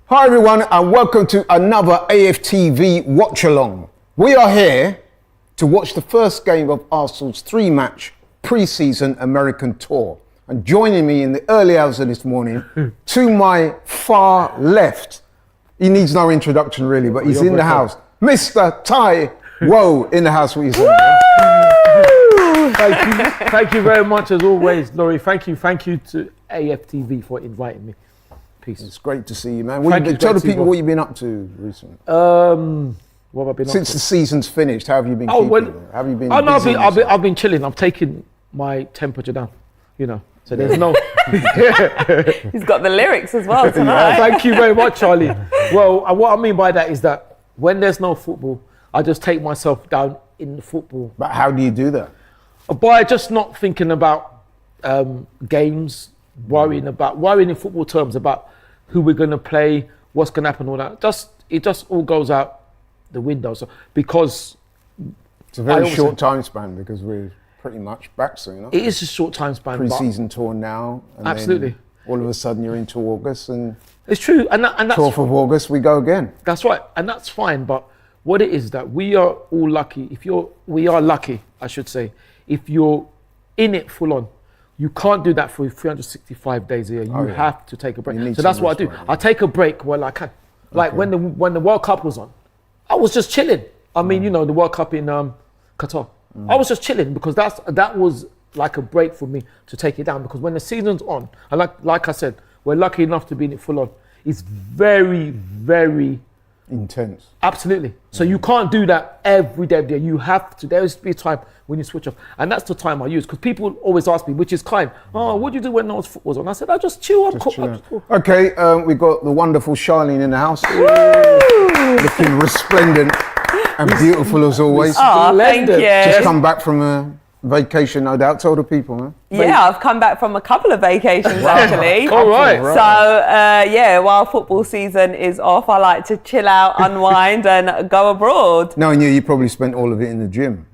Hi everyone and welcome to another AFTV watch along. We are here to watch the first game of Arsenal's 3-match pre-season American tour. And joining me in the early hours of this morning, to my far left, he needs no introduction really, but he's in the house, Mr. Tai Wo in the house. What you saying? Thank you very much as always, Laurie. Thank you to AFTV for inviting me. Peace. It's great to see you, man. Tell the people what you've been up to recently. What have I been Since up to? the season's finished, how have you been keeping it? Have you been busy? I've been chilling. I'm taking my temperature down, So there's no... He's got the lyrics as well tonight. Thank you very much, Charlene. Well, what I mean by that is that when there's no football, I just take myself down in the football. But how do you do that? By just not thinking about games, worrying in football terms about who we're going to play, what's going to happen, all that. It just all goes out the window. So because it's a very short time span because we're pretty much back soon. It is a short time span. Pre-season tour now. And absolutely. Then all of a sudden you're into August and it's true. And that's 12th of August we go again. That's right, and that's fine. But what it is that we are all lucky. We are lucky, I should say, if you're in it full on. You can't do that for 365 days a year. You have to take a break. So that's what I do. I take a break when I can. Like when the World Cup was on, I was just chilling. I mean, the World Cup in Qatar. I was just chilling because that was like a break for me to take it down. Because when the season's on, and like I said, we're lucky enough to be in it full on. It's very, very intense. Absolutely. So you can't do that every day. You have to. There has to be a time when you switch off, and that's the time I use. Because people always ask me, which is kind. Oh, what do you do when no football's on? I said, I just chill. I'm cool. Okay, we've got the wonderful Charlene in the house, looking resplendent and beautiful as always. Oh, thank you. Just come back from a vacation, no doubt. Tell the people, man. Yeah, I've come back from a couple of vacations actually. All right. So while football season is off, I like to chill out, unwind, and go abroad. Knowing you probably spent all of it in the gym.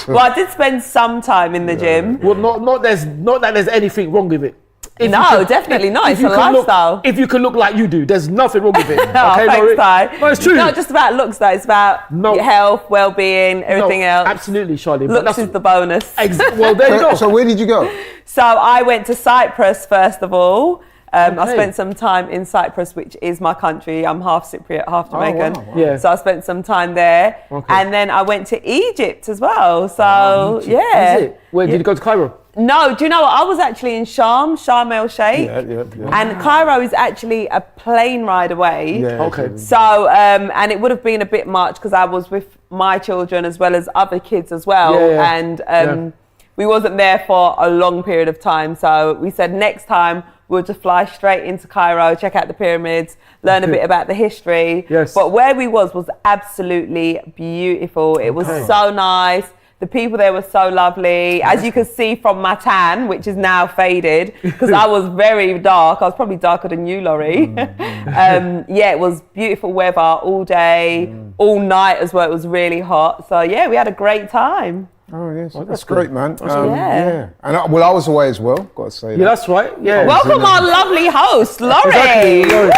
Well, I did spend some time in the gym. Well, not that there's anything wrong with it. Definitely not. It's a lifestyle. If you can look like you do, there's nothing wrong with it. Okay, thanks, Ty. No, it's true. It's not just about looks, though. It's about your health, well-being, everything else. Absolutely, Charlie. Looks is the bonus. Well, there you go. So where did you go? So I went to Cyprus first of all. I spent some time in Cyprus, which is my country. I'm half Cypriot, half Jamaican. Wow. Yeah. So I spent some time there. Okay. And then I went to Egypt as well. So, yeah. Is it? Where did you go to Cairo? No, do you know what? I was actually in Sharm el Sheikh. Yeah. And Cairo is actually a plane ride away. Yeah, okay. So, and it would have been a bit much because I was with my children as well as other kids as well. Yeah. And we wasn't there for a long period of time. So we said next time we'll just fly straight into Cairo, check out the pyramids, learn a bit about the history. Yes. But where we was absolutely beautiful. It was so nice. The people there were so lovely. As you can see from my tan, which is now faded, because I was very dark. I was probably darker than you, Laurie. It was beautiful weather all day, all night as well. It was really hot. So yeah, we had a great time. Oh yes, that's great, man. Yeah. And I was away as well. Got to say that. Yeah, that's right. Yeah. Welcome our lovely host, Laurie. Exactly, Laurie.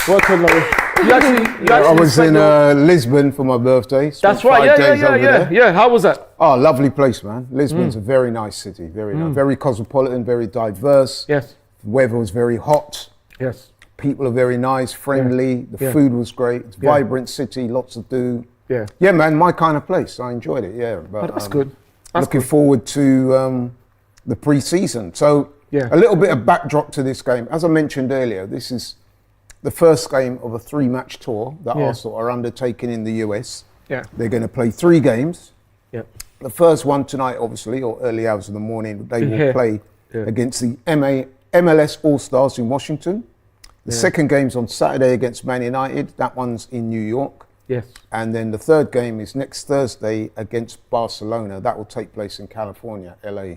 Welcome, Laurie. I was in Lisbon for my birthday. That's right. Yeah. How was that? Oh, lovely place, man. Lisbon's a very nice city. Very nice. Very cosmopolitan. Very diverse. Yes. The weather was very hot. Yes. People are very nice, friendly. The food was great. It's a vibrant city. Lots to do. Yeah. Yeah, man. My kind of place. I enjoyed it. Yeah. But that's good. Looking forward to the pre-season. So a little bit of backdrop to this game. As I mentioned earlier, this is the first game of a 3-match tour that Arsenal are undertaking in the US. Yeah. They're going to play 3 games. Yeah. The first one tonight, obviously, or early hours of the morning, they will play against the MLS All-Stars in Washington. The second game's on Saturday against Man United. That one's in New York. Yes. And then the third game is next Thursday against Barcelona. That will take place in California, LA.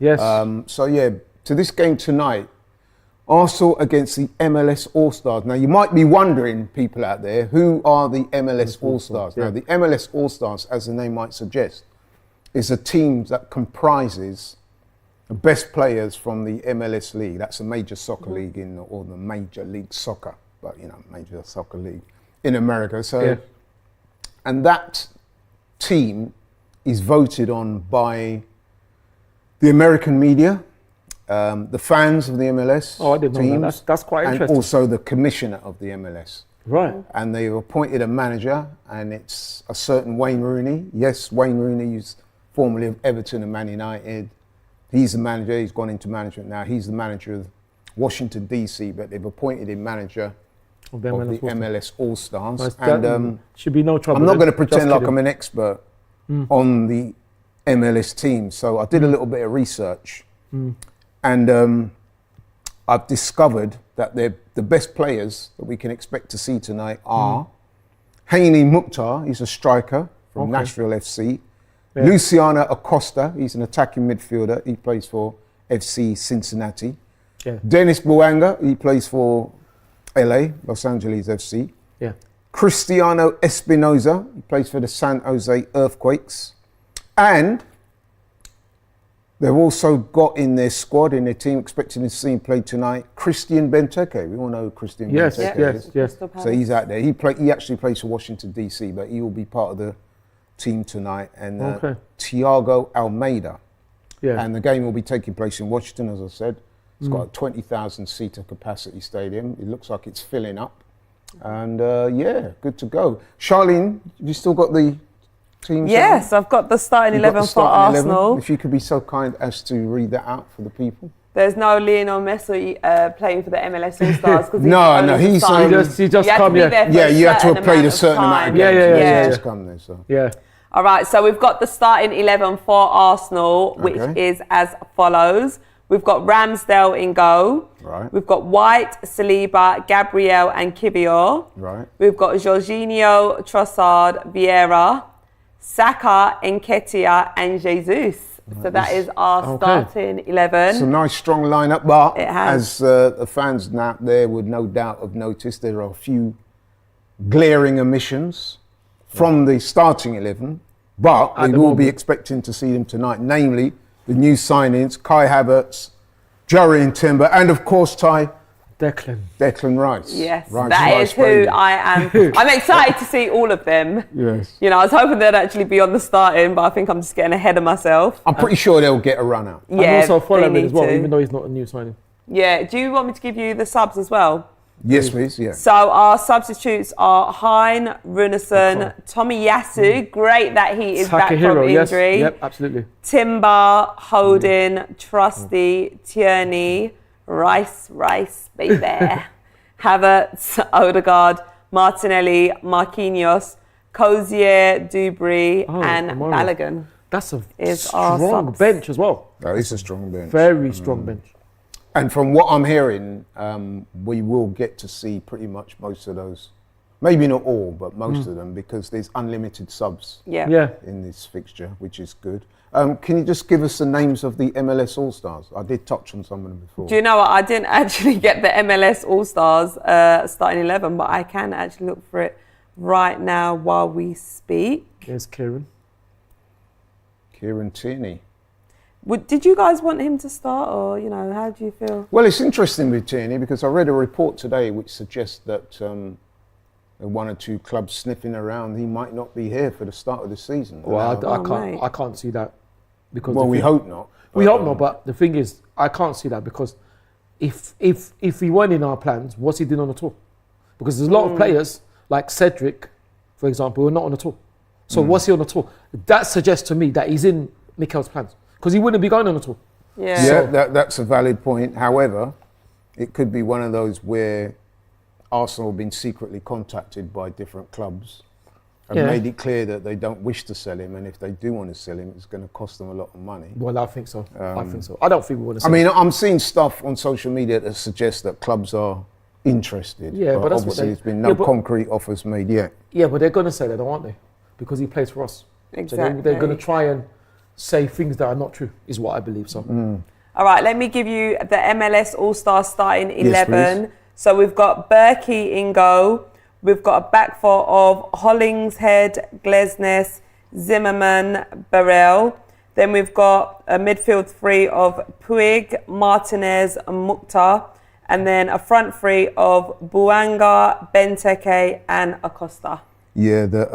Yes. To this game tonight, Arsenal against the MLS All-Stars. Now, you might be wondering, people out there, who are the MLS All-Stars? Now, the MLS All-Stars, as the name might suggest, is a team that comprises the best players from the MLS League. That's a major soccer league or the Major League Soccer, but Major Soccer League in America. So, and that team is voted on by the American media, the fans of the MLS. Oh, I didn't know that. That's quite interesting. And also the commissioner of the MLS. Right. And they've appointed a manager, and it's a certain Wayne Rooney. Yes, Wayne Rooney is formerly of Everton and Man United. He's the manager. He's gone into management now. He's the manager of Washington, D.C., but they've appointed him manager of the MLS All-Stars. Nice. And should be no trouble. I'm not going to pretend like I'm an expert on the MLS team. So I did a little bit of research, and I've discovered that the best players that we can expect to see tonight are Haney Mukhtar, he's a striker from Nashville FC. Yeah. Luciano Acosta, he's an attacking midfielder. He plays for FC Cincinnati. Yeah. Dennis Bouanga, he plays for LA, Los Angeles FC. Yeah. Cristiano Espinoza, he plays for the San Jose Earthquakes. And they've also got in their squad, in their team, expecting to see him play tonight, Christian Benteke. We all know who Christian Benteke is. Yes. So he's out there. He actually plays for Washington, D.C., but he will be part of the team tonight. And Thiago Almeida. Yeah. And the game will be taking place in Washington, as I said. It's got a 20,000 seater capacity stadium. It looks like it's filling up. And good to go. Charlene, have you still got the team? Yes, I've got the starting 11 for Arsenal. 11. If you could be so kind as to read that out for the people. There's no Lionel Messi playing for the MLS All-Stars. He just come here. Yeah, you had to have played a certain amount of games. Yeah. Just come there, so. Yeah. All right, so we've got the starting 11 for Arsenal, which is as follows. We've got Ramsdale in goal. Right. We've got White, Saliba, Gabriel and Kivior. Right. We've got Jorginho, Trossard, Vieira, Saka, Nketiah and Jesus. So that is our starting 11. It's a nice strong lineup, but as the fans out there would no doubt have noticed, there are a few glaring omissions from the starting 11, but we will be expecting to see them tonight, namely the new signings, Kai Havertz, Jurrien Timber, and of course, Declan Rice. Yes, that is who I am. I'm excited to see all of them. Yes. I was hoping they'd actually be on the starting, but I think I'm just getting ahead of myself. I'm pretty sure they'll get a run out. Yeah, and also follow him as well, even though he's not a new signing. Yeah, do you want me to give you the subs as well? Yes, please, yeah. So our substitutes are Hein, Runarsson, Tomiyasu, great that he is back from injury. Yes. Yep, absolutely. Timber, Holding, Trusty, Tierney, Rice, baby. Havertz, Odegaard, Martinelli, Marquinhos, Cozier, Dubry, and Balogun. That's a strong bench as well. That is a strong bench. Very strong bench. And from what I'm hearing, we will get to see pretty much most of those. Maybe not all, but most of them, because there's unlimited subs in this fixture, which is good. Can you just give us the names of the MLS All-Stars? I did touch on some of them before. Do you know what? I didn't actually get the MLS All-Stars starting 11, but I can actually look for it right now while we speak. Here's Kieran Tierney. Did you guys want him to start, or how do you feel? Well, it's interesting with Tierney because I read a report today which suggests that one or two clubs sniffing around, he might not be here for the start of the season. Well, I can't see that because. Well, we hope not. We hope not, but the thing is, I can't see that because if he weren't in our plans, what's he doing on the tour? Because there's a lot of players like Cedric, for example, who are not on the tour. So what's he on the tour? That suggests to me that he's in Mikel's plans. Because he wouldn't be going on the tour. Yeah, that's a valid point. However, it could be one of those where Arsenal have been secretly contacted by different clubs and made it clear that they don't wish to sell him, and if they do want to sell him, it's going to cost them a lot of money. Well, I think so. I don't think we want to sell him. I'm seeing stuff on social media that suggests that clubs are interested. Yeah, but that's obviously there's been no concrete offers made yet. Yeah, but they're going to sell it, aren't they? Because he plays for us. Exactly. So they're going to try and say things that are not true, is what I believe. So, all right, let me give you the MLS All-Star starting 11. Yes, so we've got Berkey in goal. We've got a back four of Hollingshead, Glesnes, Zimmerman, Burrell. Then we've got a midfield three of Puig, Martinez, and Mukhtar. And then a front three of Buanga, Benteke, and Acosta. Yeah, the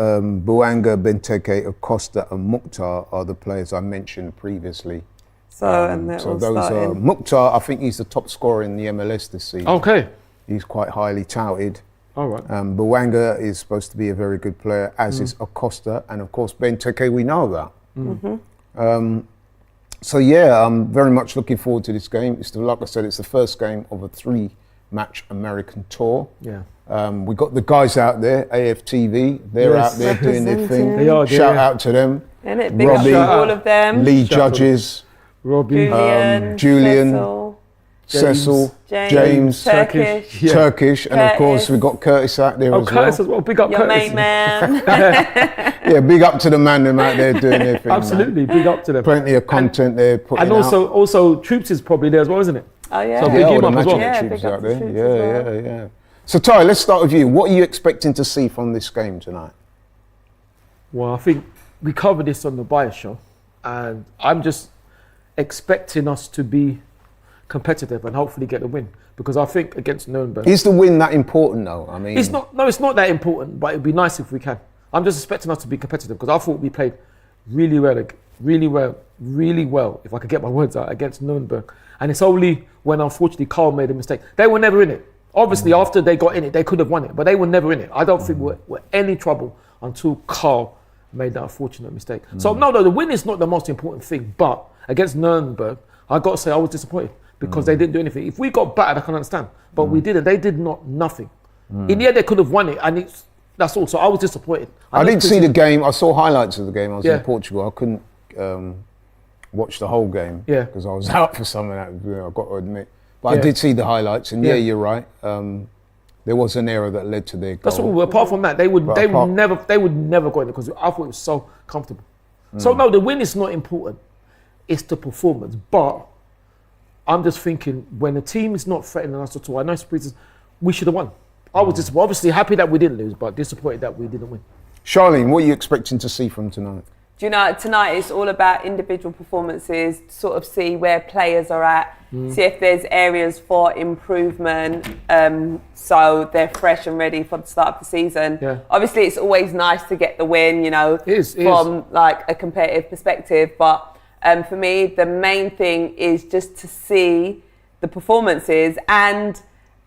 Buanga, Benteke, Acosta, and Mukhtar are the players I mentioned previously. So, and they're So all those are starting. Mukhtar. I think he's the top scorer in the MLS this season. Okay. He's quite highly touted. All right. Buanga is supposed to be a very good player, as is Acosta, and of course Benteke we know about. So yeah, I'm very much looking forward to this game. Like I said, it's the first game of a 3-match American tour. Yeah. We got the guys out there, AFTV. They're Yes. out there doing their thing. They are, Shout yeah. out to them. Isn't it? Big Robbie, up to all of them. Lee Shout out to Judges, Robbie. Julian, Cecil, James, Turkish, Yeah. Turkish, and of course Curtis. we got Curtis out there Oh, as Curtis well. as well. Big up your Curtis. main man. Yeah, big up to the man them out there doing their thing. man. Absolutely. Big up to them. Plenty of content there putting And out. also Troops is probably there as well, isn't it? Oh yeah. So Yeah, big all him the up as well. Magic Yeah, Troops big up out to there. Troops Yeah, as yeah. So Ty, let's start with you. What are you expecting to see from this game tonight? Well, I think we covered this on the bias show, and I'm just expecting us to be competitive and hopefully get the win, because I think against Nuremberg, Is the win that important though? I mean, it's not that important, but it'd be nice if we can. I'm just expecting us to be competitive because I thought we played really well, if I could get my words out, against Nuremberg. And it's only when unfortunately Carl made a mistake. They were never in it. Obviously, after they got in it, they could have won it, but they were never in it. I don't think we're any trouble until Carl made that unfortunate mistake. So no, the win is not the most important thing, but against Nuremberg, I got to say I was disappointed because they didn't do anything. If we got battered, I can understand, but we didn't. They did nothing. In the end, they could have won it, and that's all. So I was disappointed. I didn't see the game. I saw highlights of the game. I was Yeah. in Portugal. I couldn't watch the whole game Yeah. because I was out for some of that. I've got to admit, but I Yeah. did see the highlights, and Yeah. you're right. There was an error that led to their goal. That's all. Apart from that, they would never go in because I thought it was so comfortable. So no, the win is not important. It's the performance. But I'm just thinking when the team is not threatening us at all, I know we should have won. I was disappointed. Obviously happy that we didn't lose, but disappointed that we didn't win. Charlene, what are you expecting to see from tonight? Do you know, tonight it's all about individual performances, sort of see where players are at, see if there's areas for improvement, so they're fresh and ready for the start of the season. Yeah. Obviously, it's always nice to get the win, you know, It is. from like a competitive perspective. But for me, the main thing is just to see the performances and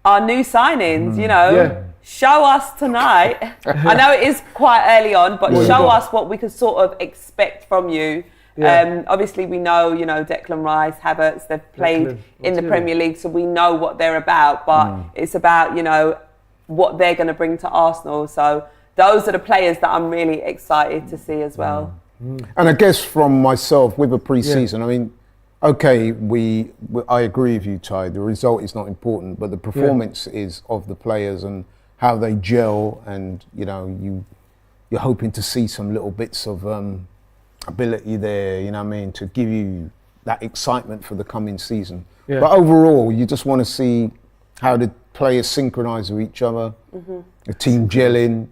our new signings, you know. Yeah. Show us tonight. I know it is quite early on, but show us what we can sort of expect from you. Yeah. Obviously, we know, you know, Declan Rice, Havertz, they've played Declan, in the yeah. Premier League, so we know what they're about. But it's about, you know, what they're going to bring to Arsenal. So those are the players that I'm really excited to see as well. And I guess from myself with a pre-season, I mean, okay, I agree with you, Ty. The result is not important, but the performance is of the players and how they gel, and you know, you're hoping to see some little bits of ability there. You know what I mean, to give you that excitement for the coming season. Yeah. But overall, you just want to see how the players synchronise with each other, the team gelling.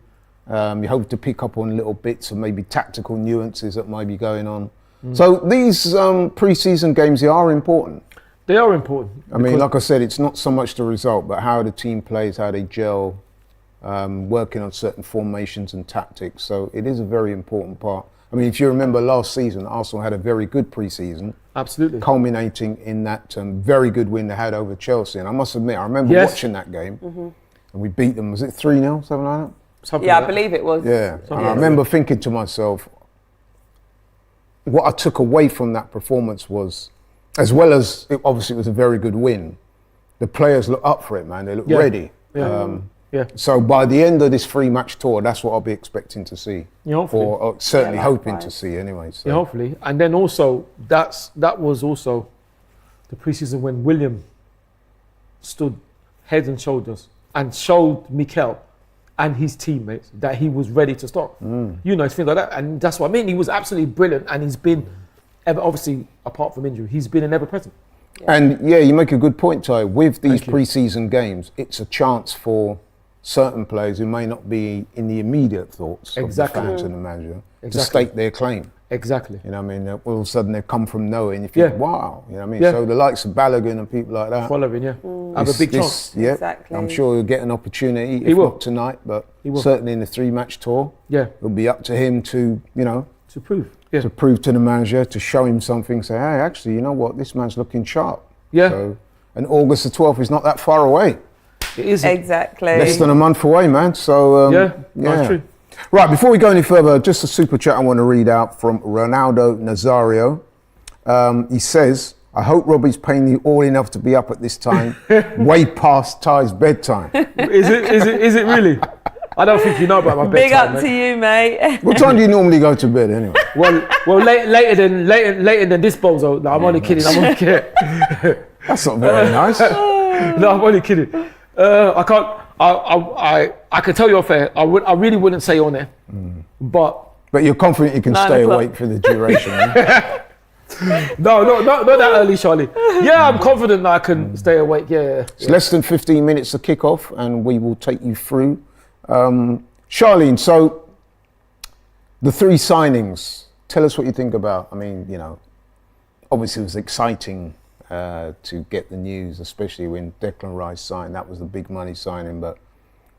You hope to pick up on little bits of maybe tactical nuances that might be going on. So these pre-season games, they are important. They are important. I mean, like I said, it's not so much the result, but how the team plays, how they gel, working on certain formations and tactics. So it is a very important part. I mean, if you remember last season, Arsenal had a very good pre-season, Absolutely. culminating in that very good win they had over Chelsea. And I must admit, I remember watching that game, and we beat them. Was it 3-0, something like that? Something Yeah, like I that. believe it was. Yeah, and like I remember thinking to myself, what I took away from that performance was, as well as obviously it was a very good win, the players look up for it, man. They look ready. Yeah. Yeah. So by the end of this 3-match tour, that's what I'll be expecting to see, Yeah, hopefully. or certainly Yeah, hoping likewise. to see anyway. So. Yeah, hopefully. And then also, that was also the preseason when William stood head and shoulders and showed Mikel and his teammates that he was ready to start. You know, things like that. And that's what I mean. He was absolutely brilliant, and he's been, obviously, apart from injury, he's been an ever-present. And yeah, you make a good point, Ty. With these Thank you. pre-season games, it's a chance for certain players who may not be in the immediate thoughts Exactly. of the fans and the manager to Exactly. stake their claim. Exactly. You know what I mean? All of a sudden they've come from nowhere and you think, wow. You know what I mean? So the likes of Balogun and people like that. Following, have a big chance. Yeah, Exactly. I'm sure he'll get an opportunity, He if will. not tonight, but He will. certainly in the 3-match tour. Yeah. It'll be up to him to, you know, To prove. Yeah. to prove to the manager, to show him something, say, hey, actually, you know what, this man's looking sharp. Yeah. So, and August the 12th is not that far away. It is. Exactly. Less than a month away, man. So, That's true. Right, before we go any further, just a super chat I want to read out from Ronaldo Nazario. He says, I hope Robbie's paying you all enough to be up at this time, way past Ty's bedtime. Is it really? I don't think you know about my bedtime. Big up mate. to you, mate. What time do you normally go to bed anyway? Well, later than this bozo. No, I'm only kidding. I'm only kidding. That's not very nice. No, I'm only kidding. I can't. I can tell you off air. I really wouldn't say on air, but You're confident you can 9 stay o'clock. awake for the duration. Yeah? no, not that early, Charlie. Yeah, I'm confident that I can stay awake. Yeah. It's less than 15 minutes to kick off, and we will take you through. Charlene, so the 3 signings, tell us what you think about. I mean, you know, obviously it was exciting to get the news, especially when Declan Rice signed. That was the big money signing. But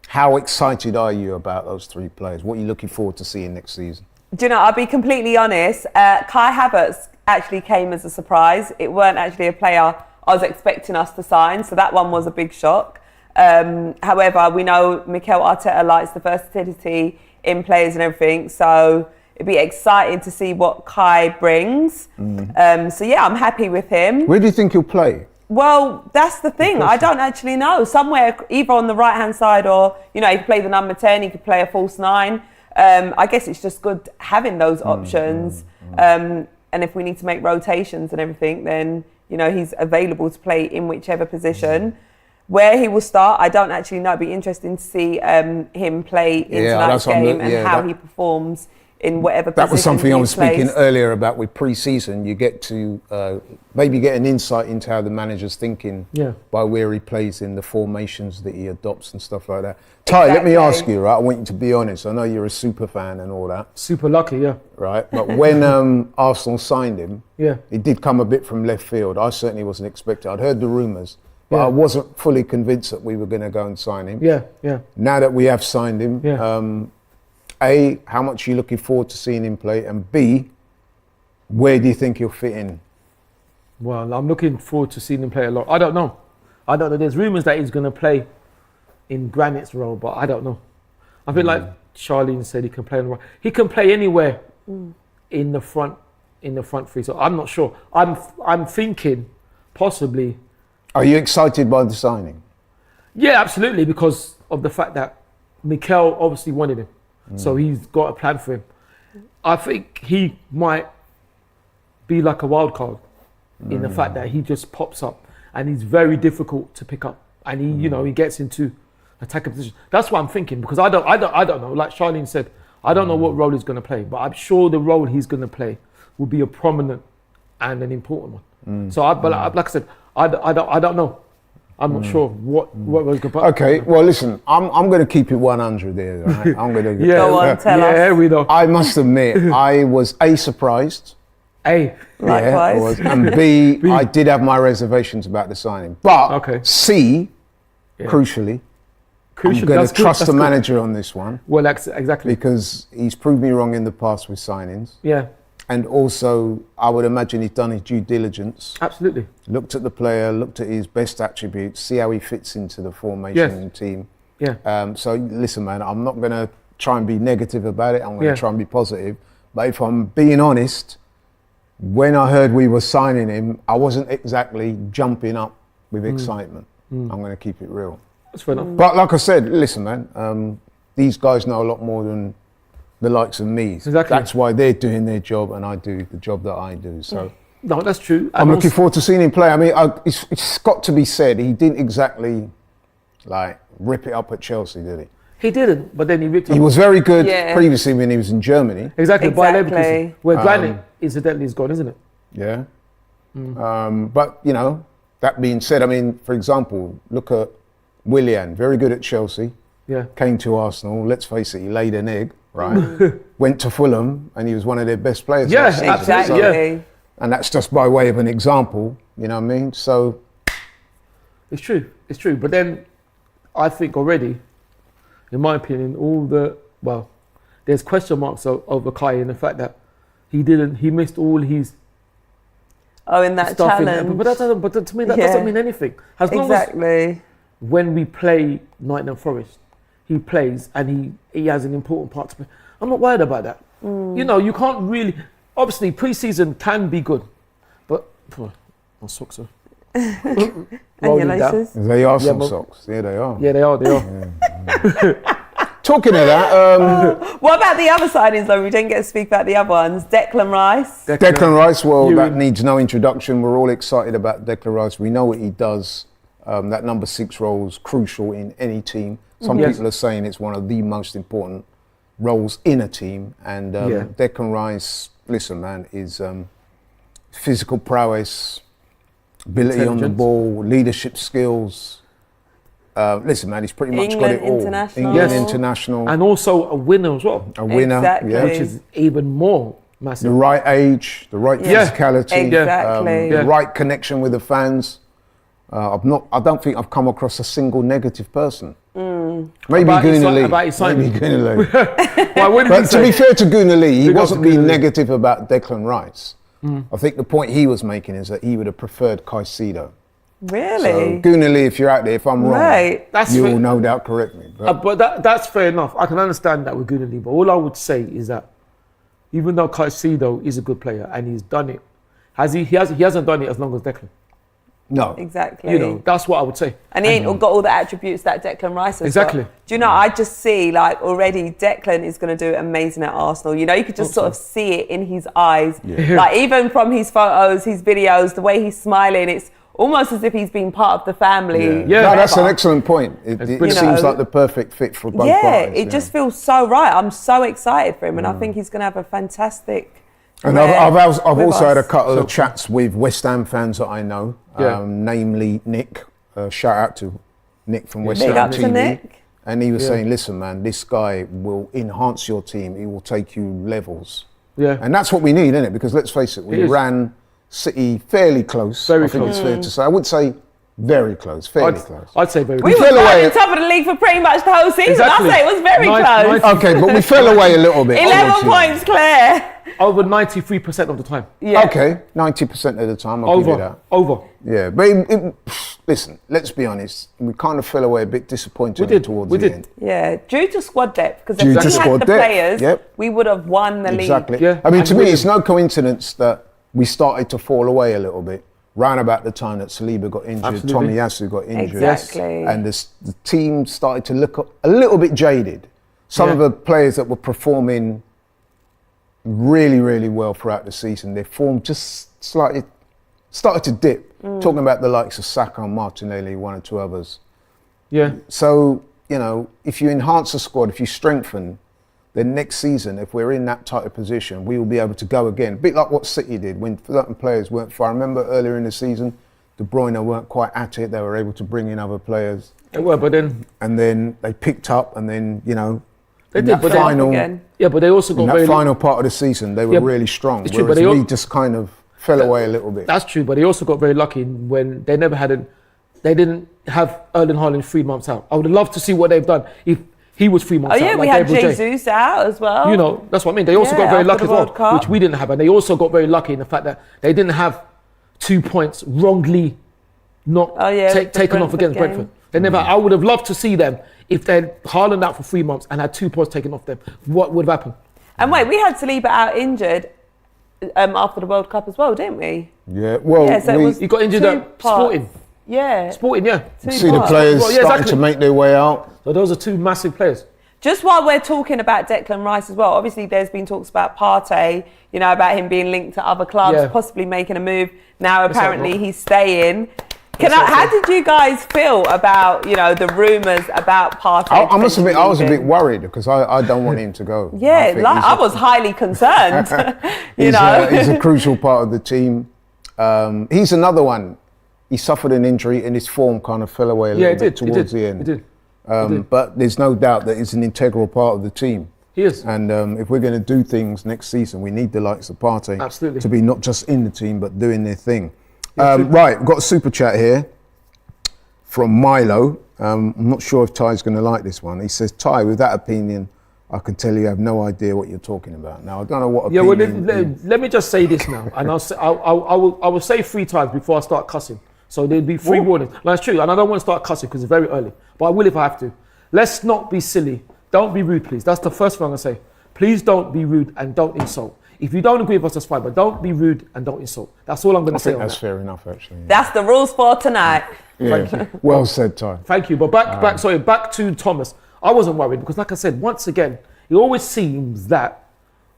how excited are you about those 3 players? What are you looking forward to seeing next season? Do you know, I'll be completely honest, Kai Havertz actually came as a surprise. It weren't actually a player I was expecting us to sign, so that one was a big shock. However, we know Mikel Arteta likes the versatility in players and everything, so it'd be exciting to see what Kai brings. So yeah, I'm happy with him. Where do you think he'll play? Well, that's the thing. I don't actually know. Somewhere either on the right-hand side or, you know, he could play the number 10, he could play a false 9. I guess it's just good having those options. And if we need to make rotations and everything, then, you know, he's available to play in whichever position. Where he will start, I don't actually know. It'd be interesting to see him play in tonight's game and how he performs in whatever position. That was something I was plays. speaking earlier about with pre-season. You get to maybe get an insight into how the manager's thinking by where he plays in the formations that he adopts and stuff like that. Ty, let me ask you, right? I want you to be honest. I know you're a super fan and all that. Super lucky, yeah. Right, but when Arsenal signed him, it did come a bit from left field. I certainly wasn't expecting. I'd heard the rumours, but I wasn't fully convinced that we were going to go and sign him. Yeah. Now that we have signed him, A, how much are you looking forward to seeing him play? And B, where do you think he'll fit in? Well, I'm looking forward to seeing him play a lot. I don't know. There's rumours that he's going to play in Granit's role, but I don't know. I feel like Charlene said he can play on the right. He can play anywhere in the front 3. So I'm not sure. I'm thinking possibly. Are you excited by the signing? Yeah, absolutely, because of the fact that Mikel obviously wanted him. So he's got a plan for him. I think he might be like a wild card in the fact that he just pops up and he's very difficult to pick up. And he, you know, he gets into attacking position. That's what I'm thinking, because I don't know. Like Charlene said, I don't know what role he's going to play, but I'm sure the role he's going to play will be a prominent and an important one. So, like I said, I don't know. I'm not sure what was going to put. Okay, well, listen, I'm going to keep it 100 there. Right? I'm going to. Go on, tell us. Yeah, we know. I must admit, I was A, surprised. A. Likewise. Yeah, I was. And B, I did have my reservations about the signing. But C, crucially, I'm going to trust the manager on this one. Well, exactly. Because he's proved me wrong in the past with signings. Yeah. And also, I would imagine he's done his due diligence. Absolutely. Looked at the player, looked at his best attributes, see how he fits into the formation and team. Yeah. So listen, man, I'm not going to try and be negative about it. I'm going to try and be positive. But if I'm being honest, when I heard we were signing him, I wasn't exactly jumping up with excitement. I'm going to keep it real. That's fair enough. But like I said, listen, man, these guys know a lot more than the likes of me. Exactly. That's why they're doing their job and I do the job that I do. So No, that's true. I'm looking forward to seeing him play. I mean, it's got to be said, he didn't exactly like rip it up at Chelsea, did he? He didn't, but then he ripped up. He was very good previously when he was in Germany. Exactly. By Exactly. Leverkusen, where Granit incidentally is gone, isn't it? Yeah. But, you know, that being said, I mean, for example, look at Willian, very good at Chelsea. Yeah. came to Arsenal. Let's face it, he laid an egg, right? Went to Fulham, and he was one of their best players. Yeah, last season. Exactly. Yeah. And that's just by way of an example, you know what I mean? So, It's true. It's true. But then, I think already, in my opinion, there's question marks over Kai in the fact that he missed all his In that stuff challenge. but to me that doesn't mean anything. As long as when we play Nottingham Forest, he plays and he has an important part to play. I'm not worried about that. You know, you can't really. Obviously, pre-season can be good, but my socks are. And your laces. they are some but- socks. Yeah, they are. Yeah, they are. They are. Talking of that, What about the other signings though? We didn't get to speak about the other ones. Declan Rice. Declan Rice, well, You- that needs no introduction. We're all excited about Declan Rice. We know what he does. That number 6 role is crucial in any team. Some Yes. people are saying it's one of the most important roles in a team. And Declan Rice, listen, man, is physical prowess, ability on the Intelligence. ball, leadership skills. Listen, man, he's pretty much England got it all. international. England Yes. international, And also a winner as well, a winner, Exactly. yeah. which is even more The massive. right age, the right Yeah. physicality, Exactly. Yeah. the right connection with the fans. I don't think I've come across a single negative person. Maybe About his Gunnar Lee. about his signing. Maybe Gunnar Lee. Why wouldn't But you to be say? fair to Gunnar Lee, he Big up wasn't to being Gunnar Lee. negative about Declan Rice. I think the point he was making is that he would have preferred Caicedo. So Really? Gunnar Lee, if you're out there, if I'm wrong, Right. That's you fair. will no doubt correct me. But But that's fair enough. I can understand that with Gunnar, but all I would say is that even though Caicedo is a good player and he's done it, he hasn't done it as long as Declan. no, Exactly. You know, that's what I would say. And he ain't got all the attributes that Declan Rice has Exactly. got. Do you know, I just see like already Declan is going to do amazing at Arsenal. You know, you could just sort of see it in his eyes. Like even from his photos, his videos, the way he's smiling, it's almost as if he's been part of the family. Yeah. No, that's an forever. excellent point. It brilliant. seems You know, like the perfect fit for both Yeah, parties. it just feels so right. I'm so excited for him and I think he's going to have a fantastic And career I've with also had a us. couple of chats with West Ham fans that I know, Yeah. namely Nick. Shout out to Nick from West Big Ham up to TV. Nick. And he was saying, listen, man, this guy will enhance your team. He will take you levels. Yeah. And that's what we need, isn't it? Because let's face it, we It is. ran City fairly close. Very I think close. it's fair to say. I would say very close, fairly close. I'd say very We good. were fell away right on at- top of the league for pretty much the whole season. Exactly. I'd say it was very close. 90 Okay, but we fell away a little bit. 11 obviously. points clear. Over 93% of the time. Yeah. Okay, 90% of the time, I'll give you that. Over. Yeah, but listen, let's be honest. We kind of fell away a bit disappointed We did, towards we the did. end. Yeah, due to squad depth. Because Due if to we squad had the depth, players, yep. we would have won the Exactly. league. Yeah, I mean, and to me, we- it's no coincidence that we started to fall away a little bit round about the time that Saliba got injured, Absolutely. Tomiyasu got injured. Exactly. And the team started to look a little bit jaded. Some of Yeah. the players that were performing really, really well throughout the season, their form just slightly started to dip. Talking about the likes of Saka and Martinelli, one or two others. Yeah. So, you know, if you enhance the squad, if you strengthen, then next season, if we're in that type of position, we will be able to go again. A bit like what City did when certain players weren't far. I remember earlier in the season, De Bruyne weren't quite at it. They were able to bring in other players. Well, but then And then they picked up and then, you know, they in did. that But then, final, Again. yeah, but they also in got that very. final part of the season, they were Yeah, really strong. it's true, Whereas but they we al- just kind of fell away a little bit. That's true, but they also got very lucky when they never had they didn't have Erling Haaland 3 months out. I would love to see what they've done if he was 3 months Oh, out. yeah, like we had Gabriel Jay. Jesus out as well. You know, that's what I mean. They also Yeah, got very after lucky the as well, World Cup. which we didn't have. And they also got very lucky in the fact that they didn't have 2 points wrongly not Oh, yeah, the taken off Brentford against game. Brentford. They never. I would have loved to see them if they had Haaland out for 3 months and had 2 points taken off them. What would have happened? And wait, we had Saliba out injured after the World Cup as well, didn't we? Yeah, well, Yeah, so it was He got injured two at parts. Sporting. Yeah. Sporting, yeah. two see the parts. players Well, yeah, starting exactly. to make their way out. So those are 2 massive players. Just while we're talking about Declan Rice as well, obviously there's been talks about Partey, you know, about him being linked to other clubs, Yeah. possibly making a move. Now apparently not. he's staying. How did you guys feel about, you know, the rumours about Partey? I must admit, I was a bit leaving? worried because I don't want him to go. Yeah, think like he's I a- was highly concerned. you he's know, he's a crucial part of the team. He's another one. He suffered an injury and his form kind of fell away a Yeah, little it bit did. towards it did. the end. It did. But there's no doubt that he's an integral part of the team. He is. And if we're going to do things next season, we need the likes of Partey Absolutely. to be not just in the team, but doing their thing. Right, we've got a super chat here from Milo. I'm not sure if Ty's going to like this one. He says, Ty, with that opinion, I can tell you have no idea what you're talking about. Now, I don't know what opinion... Yeah, well, let me just say this now. And I will say 3 times before I start cussing. So there'll be 3 warnings. No, it's true. And I don't want to start cussing because it's very early. But I will if I have to. Let's not be silly. Don't be rude, please. That's the first thing I'm going to say. Please don't be rude and don't insult. If you don't agree with us, that's fine. But don't be rude and don't insult. That's all I'm going to say on that. That's fair enough, actually. Yeah. That's the rules for tonight. Yeah. Thank you. Well said, Ty. Thank you. But back to Thomas. I wasn't worried because, like I said, once again, it always seems that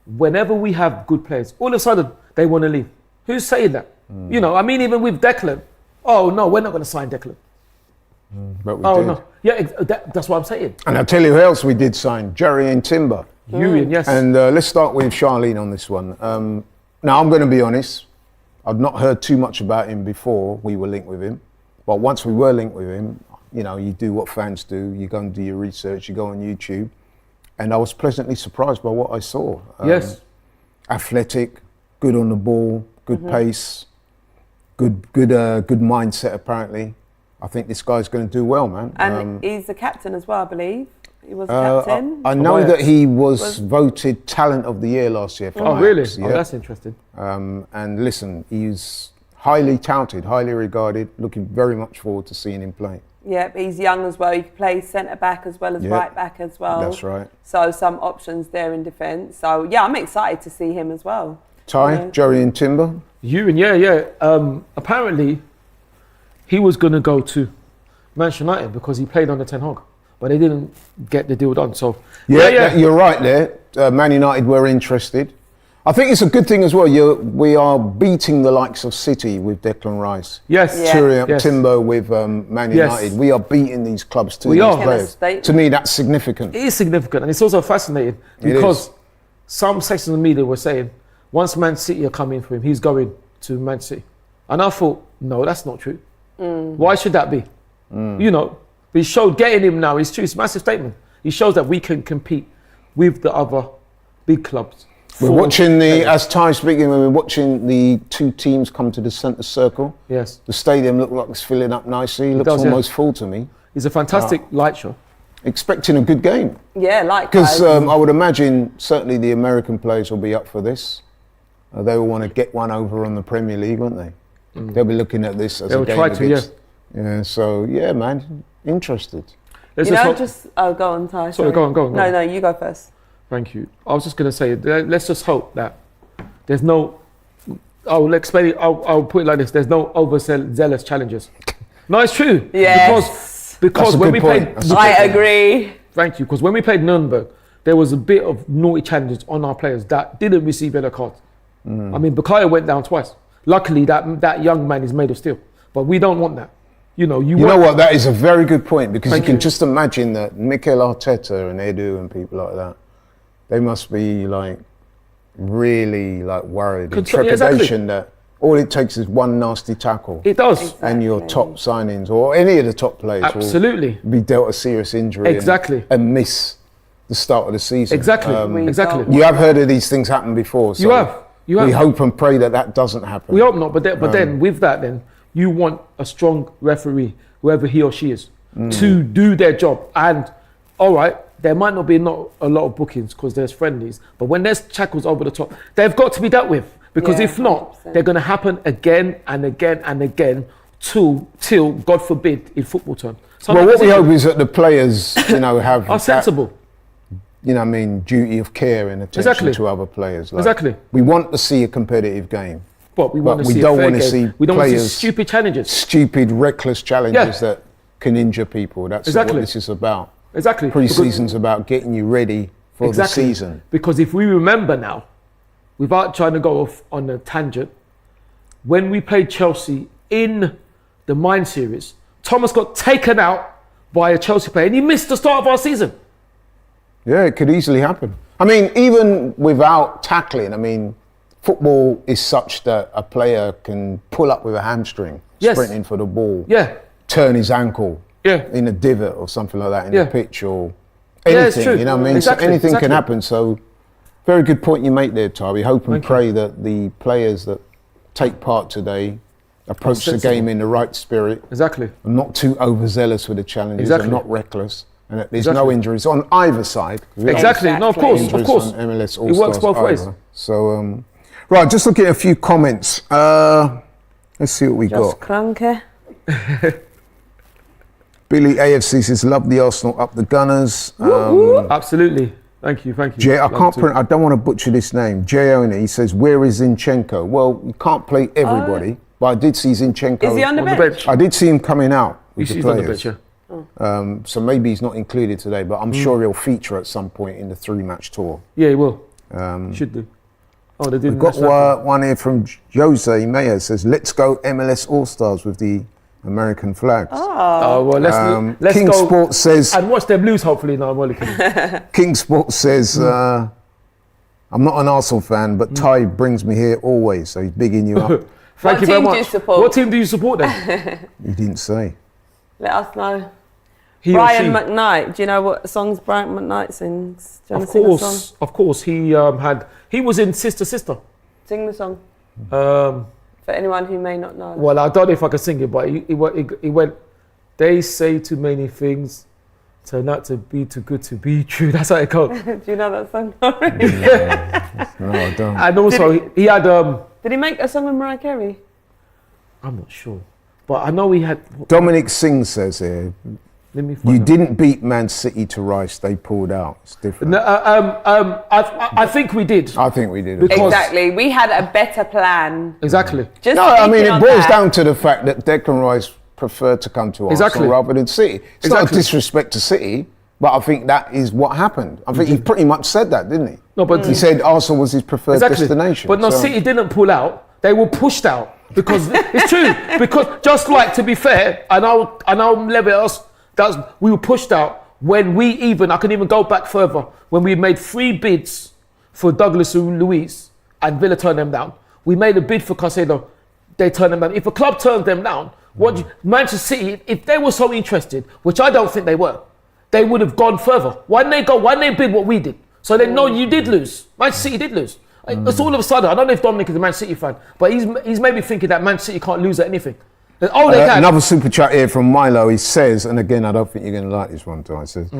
whenever we have good players, all of a sudden they want to leave. Who's saying that? You know, I mean, even with Declan. Oh no, we're not going to sign Declan. But we did. No, yeah, that's what I'm saying. And I'll tell you who else we did sign: Jerry and Timber. Ewan, yes. And let's start with Charlene on this one. Now, I'm going to be honest. I've not heard too much about him before we were linked with him. But once we were linked with him, you know, you do what fans do. You go and do your research. You go on YouTube. And I was pleasantly surprised by what I saw. Yes. Athletic, good on the ball, good pace, good mindset apparently. I think this guy's going to do well, man. And he's the captain as well, I believe. He was the captain. I know that he was voted Talent of the Year last year. For Oh, Ajax, really? yeah. Oh, that's interesting. And listen, he's highly touted, highly regarded. Looking very much forward to seeing him play. Yeah, but he's young as well. He can play centre back as well as right back as well. That's right. So some options there in defence. So yeah, I'm excited to see him as well. Ty, Jerry and Timber. Ewan, yeah. Apparently, he was going to go to Manchester United because he played under Ten Hag, but they didn't get the deal done. So You're right there. Man United were interested. I think it's a good thing as well. We are beating the likes of City with Declan Rice. Yes. Yes. Timber with Man United. We are beating these clubs to these players. To me, that's significant. It is significant, and it's also fascinating because some sections of the media were saying once Man City are coming for him, he's going to Man City. And I thought, no, that's not true. Why should that be? You know, but he showed getting him now. It's true. It's a massive statement. He shows that we can compete with the other big clubs. We're watching as Ty's speaking, when we're watching the 2 teams come to the centre circle. Yes. The stadium looks like it's filling up nicely. Looks almost full to me. It's a fantastic light show. Expecting a good game. Yeah, like because I would imagine certainly the American players will be up for this. They will want to get one over on the Premier League, won't they? They'll be looking at this as a game against. Yeah. So yeah, man, interested. Go on, Ty. Sorry, go on. No, you go first. Thank you. I was just going to say, let's just hope that there's no, I'll explain it, I'll put it like this, there's no overzealous challenges. No, it's true. Yes. Because when we played... I agree. Thank you. Because when we played Nuremberg, there was a bit of naughty challenges on our players that didn't receive yellow cards. I mean, Bukayo went down twice. Luckily, that young man is made of steel. But we don't want that. You know what? That is a very good point, because you can just imagine that Mikel Arteta and Edu and people like that, they must be like really like worried in trepidation that all it takes is one nasty tackle. It does. And your top signings or any of the top players will be dealt a serious injury and miss the start of the season. Exactly. You have heard of these things happen before. So you have. We hope and pray that doesn't happen. We hope not, but then with that then, you want a strong referee, whoever he or she is, to do their job. And all right, there might not be not a lot of bookings because there's friendlies, but when there's tackles over the top, they've got to be dealt with, because if not, 100%. They're going to happen again and again and again till God forbid, in football terms. Well, what we hope is that the players, have are sensible. Duty of care and attention to other players. We want to see a competitive game. But we want to see don't want to see we don't want to see stupid challenges. Stupid, reckless challenges that can injure people. That's what this is about. Exactly. Pre-season's about getting you ready for the season. Because if we remember now, without trying to go off on a tangent, when we played Chelsea in the Mine series, Thomas got taken out by a Chelsea player and he missed the start of our season. Yeah, it could easily happen. Even without tackling, football is such that a player can pull up with a hamstring, sprinting for the ball, turn his ankle, in a divot or something like that in Yeah. the pitch or Yeah, anything. it's true. You know what I mean? Exactly, So anything exactly. can happen. So very good point you make there, Ty. We hope and Thank you. pray that the players that take part today approach the sensible. game in the right spirit, Exactly. and not too overzealous with the challenges, Exactly. and not reckless, and that there's no Exactly. injuries on either side. We don't Exactly. No, of Exactly. course, of injuries course. on MLS It All-Stars works both ways. either. So, right, just looking at a few comments. Let's see what we Just got. cranky. Billy AFC says, love the Arsenal up the Gunners. Absolutely. Thank you. Thank you. Jay, I Love can't to. print. I don't want to butcher this name. Jayoni, he says, where is Zinchenko? Well, you can't play everybody, but I did see Zinchenko. Is he on the On the bench? bench. I did see him coming out with the He's on the players. bench, yeah. So maybe he's not included today, but I'm sure he'll feature at some point in the 3-match tour. Yeah, he will. Should do. Oh, they did. We've got one here from Jose Mayer, says, let's go MLS All-Stars with the American flags. Oh, well, let's King go Sports says, and watch them lose. Hopefully, no, I'm only kidding. King Sports says, I'm not an Arsenal fan, but Ty brings me here always, so he's bigging you up. Thank What you very team do much. you support? What team do you support then? He didn't say. Let us know. He Brian or she? McKnight. Do you know what songs Brian McKnight sings? Do you want Of to sing the song? course, of course. He was in Sister Sister. Sing the song Um, for anyone who may not know. well, I don't know if I can sing it, but he went. They say too many things, turn out to be too good to be true. That's how it goes. Do you know that song? Laurie? No, I don't. And also he had Did he make a song with Mariah Carey? I'm not sure, but I know he had. Dominic Singh says here, Let me find you out. didn't beat Man City to Rice, they pulled out. It's different. No, I think we did. I think we did. Because- Exactly. We had a better plan. Exactly. Just No, I mean, speaking it on boils that, down to the fact that Declan Rice preferred to come to Exactly. Arsenal rather than City. It's not a Exactly. disrespect to City, but I think that is what happened. I think he pretty much said that, didn't he? No, but He said Arsenal was his preferred destination. But no, so- City didn't pull out. They were pushed out because it's true. Because just like, to be fair, and I'll level us. We were pushed out when I can even go back further, when we made 3 bids for Douglas Luiz and Villa turned them down. We made a bid for Caicedo, they turned them down. If a club turns them down, Manchester City, if they were so interested, which I don't think they were, they would have gone further. Why didn't they bid what we did? So they know you did lose. Manchester City did lose. It's all of a sudden, I don't know if Dominic is a Man City fan, but he's maybe thinking that Man City can't lose at anything. Oh, they can. Another super chat here from Milo. He says, and again, I don't think you're going to like this one, Ty. He says,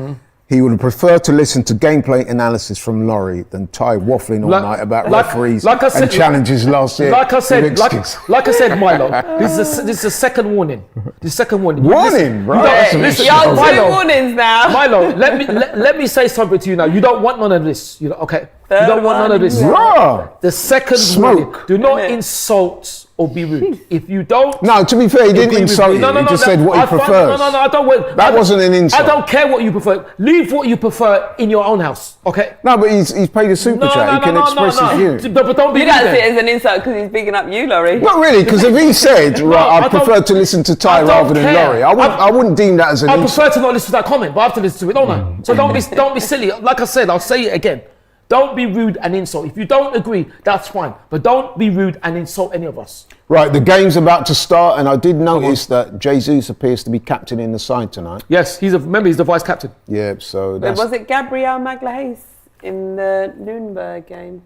he would prefer to listen to gameplay analysis from Laurie than Ty waffling all night about referees and challenges last year. Like I said, with excuses. like I said, Milo, this is a second warning. The second warning. Warning, right? That's a Listen, Y'all Okay. two warnings now. Milo, let me say something to you now. You don't want none of this. You know, okay? You don't want none of this. Raw. The second Smoke. warning. Do not insult or be rude. If you don't. No, to be fair, he didn't insult you. He just said what he prefers. No, I don't want. That wasn't an insult. I don't care what you prefer. Leave what you prefer in your own house, okay? No, but he's paid a super chat. He can express his view. But don't be You rude don't see then. it as an insult because he's bigging up you, Laurie. Not really, because if he said, right, I I don't- prefer to listen to Ty I don't rather than care. Laurie, I wouldn't deem that as an I insult. prefer to not listen to that comment, but I have to listen to it, don't I? So don't be silly. Like I said, I'll say it again. Don't be rude and insult. If you don't agree, that's fine. But don't be rude and insult any of us. Right, the game's about to start, and I did notice that Jesus appears to be captain in the side tonight. Yes, he's the vice captain. Yeah, so Wait, that's... was it Gabriel Magalhaes in the Nuremberg game?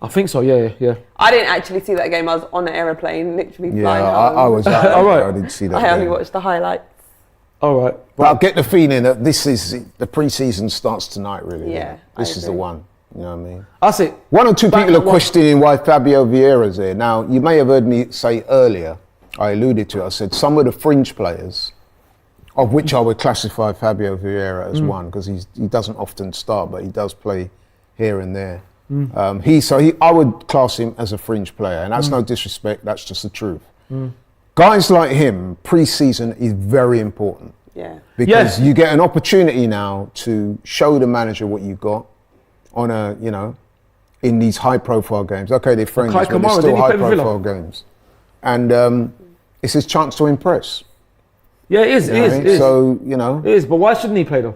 I think so. Yeah. I didn't actually see that game. I was on an airplane, literally Yeah, flying home. I was out. All right. I didn't see that I only game. watched the highlights. All right. But I get the feeling that this is... The pre-season starts tonight, really. Yeah, This I is the agree. one. You know what I mean? That's it. One or two Back people at are one. questioning why Fabio Vieira's here. Now, you may have heard me say earlier, I alluded to it, I said some of the fringe players, of which I would classify Fabio Vieira as one, because he doesn't often start, but he does play here and there. I would class him as a fringe player, and that's no disrespect, that's just the truth. Guys like him, pre-season is very important. Yeah. Because Yes. you get an opportunity now to show the manager what you got on in these high-profile games. Okay, they're friendly, Kai but they're Kamara, still didn't he play for high-profile games. And it's his chance to impress. Yeah, it is. you It know is. what I It mean? is. So, It is. But why shouldn't he play though?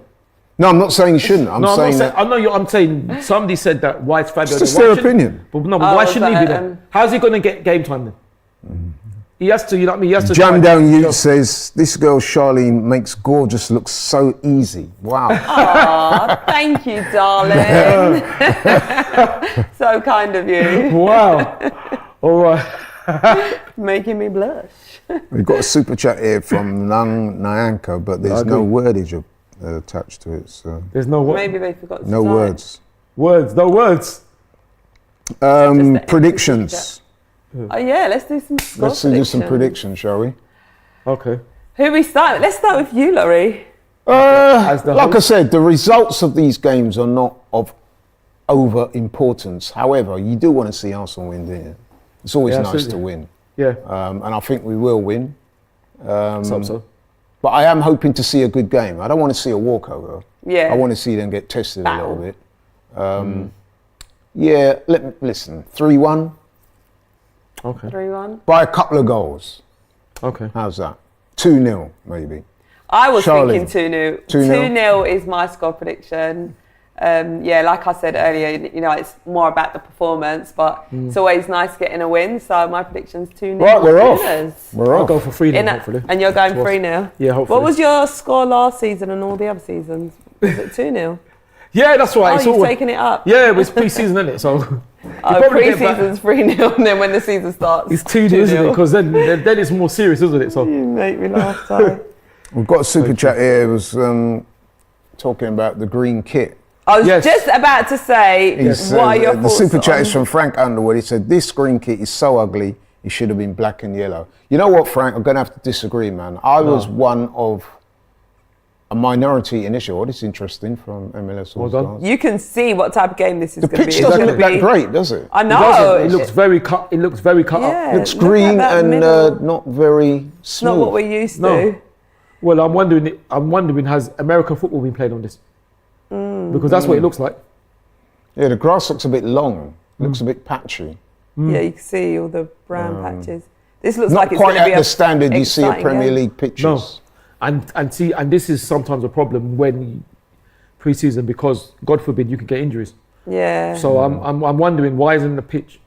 no, I'm not saying he shouldn't. I'm No, I'm not saying saying. that I know you. I'm saying somebody said that. Why is Fabio? It's just why their shouldn't- opinion. But no, Oh, why is shouldn't he that, be there? How's he going to get game time then? He has to, you know what I mean? He has to Jam try. Down Ute says, this girl Charlene makes gorgeous look so easy. Wow. Aw, thank you, darling. So kind of you. Wow. All right. Making me blush. We've got a super chat here from Nang Nyanka, but there's no wordage attached to it. So There's no words. Maybe they forgot to no type. words. No words. Predictions. Oh yeah, let's do some score Let's do some predictions, shall we? Okay. Who we start? Let's start with you, Laurie. As the Like I host. said, the results of these games are not of over importance. However, you do want to see Arsenal win, don't you? It's always Yeah, nice absolutely. to win. Yeah. And I think we will win. So. But I am hoping to see a good game. I don't want to see a walkover. Yeah. I want to see them get tested Battle. a little bit. Yeah, listen, 3-1 Okay. 3-1. by a couple of goals. Okay. How's that? 2-0 maybe. I was Charlene. thinking 2-0. 2-0. 2-0 is my score prediction. Yeah, like I said earlier, you know, it's more about the performance, but it's always nice getting a win. So my prediction's 2-0. Right, we're off. winners. We're I'll off. go for 3-0, hopefully. And you're going Towards- 3-0? Yeah, hopefully. What was your score last season and all the other seasons? Was it 2-0? Yeah, that's right. Oh, It's you've always- taken it up. Yeah, it was pre-season, isn't it? So Oh, probably get back- pre-season's 3-0, and then when the season starts, it's 2-0, isn't it? Because then it's more serious, isn't it? So You make me laugh, sorry. We've got a super chat here. It was talking about the green kit. I was Yes. just about to say, He's, what are your the thoughts super chat on- is from Frank Underwood. He said, this green kit is so ugly, it should have been black and yellow. You know what, Frank? I'm going to have to disagree, man. I was one of a minority initial. What is interesting from MLS Well done. All-Stars. You can see what type of game this is The going to be. pitch It's doesn't gonna look that be- great, does it? I it know. doesn't. It looks very cut. It looks very cut Yeah. up. Looks look at green that and middle. not very It's smooth. not what we're used No. to. Well, I'm wondering, has American football been played on this? Because that's what it looks like. Yeah, the grass looks a bit long. Looks a bit patchy. Yeah, you can see all the brown patches. This looks Not like it's quite going to be at the standard you see of exciting Premier game. League pitches. No. And this is sometimes a problem when pre-season, because God forbid you could get injuries. Yeah. So I'm wondering, why isn't the pitch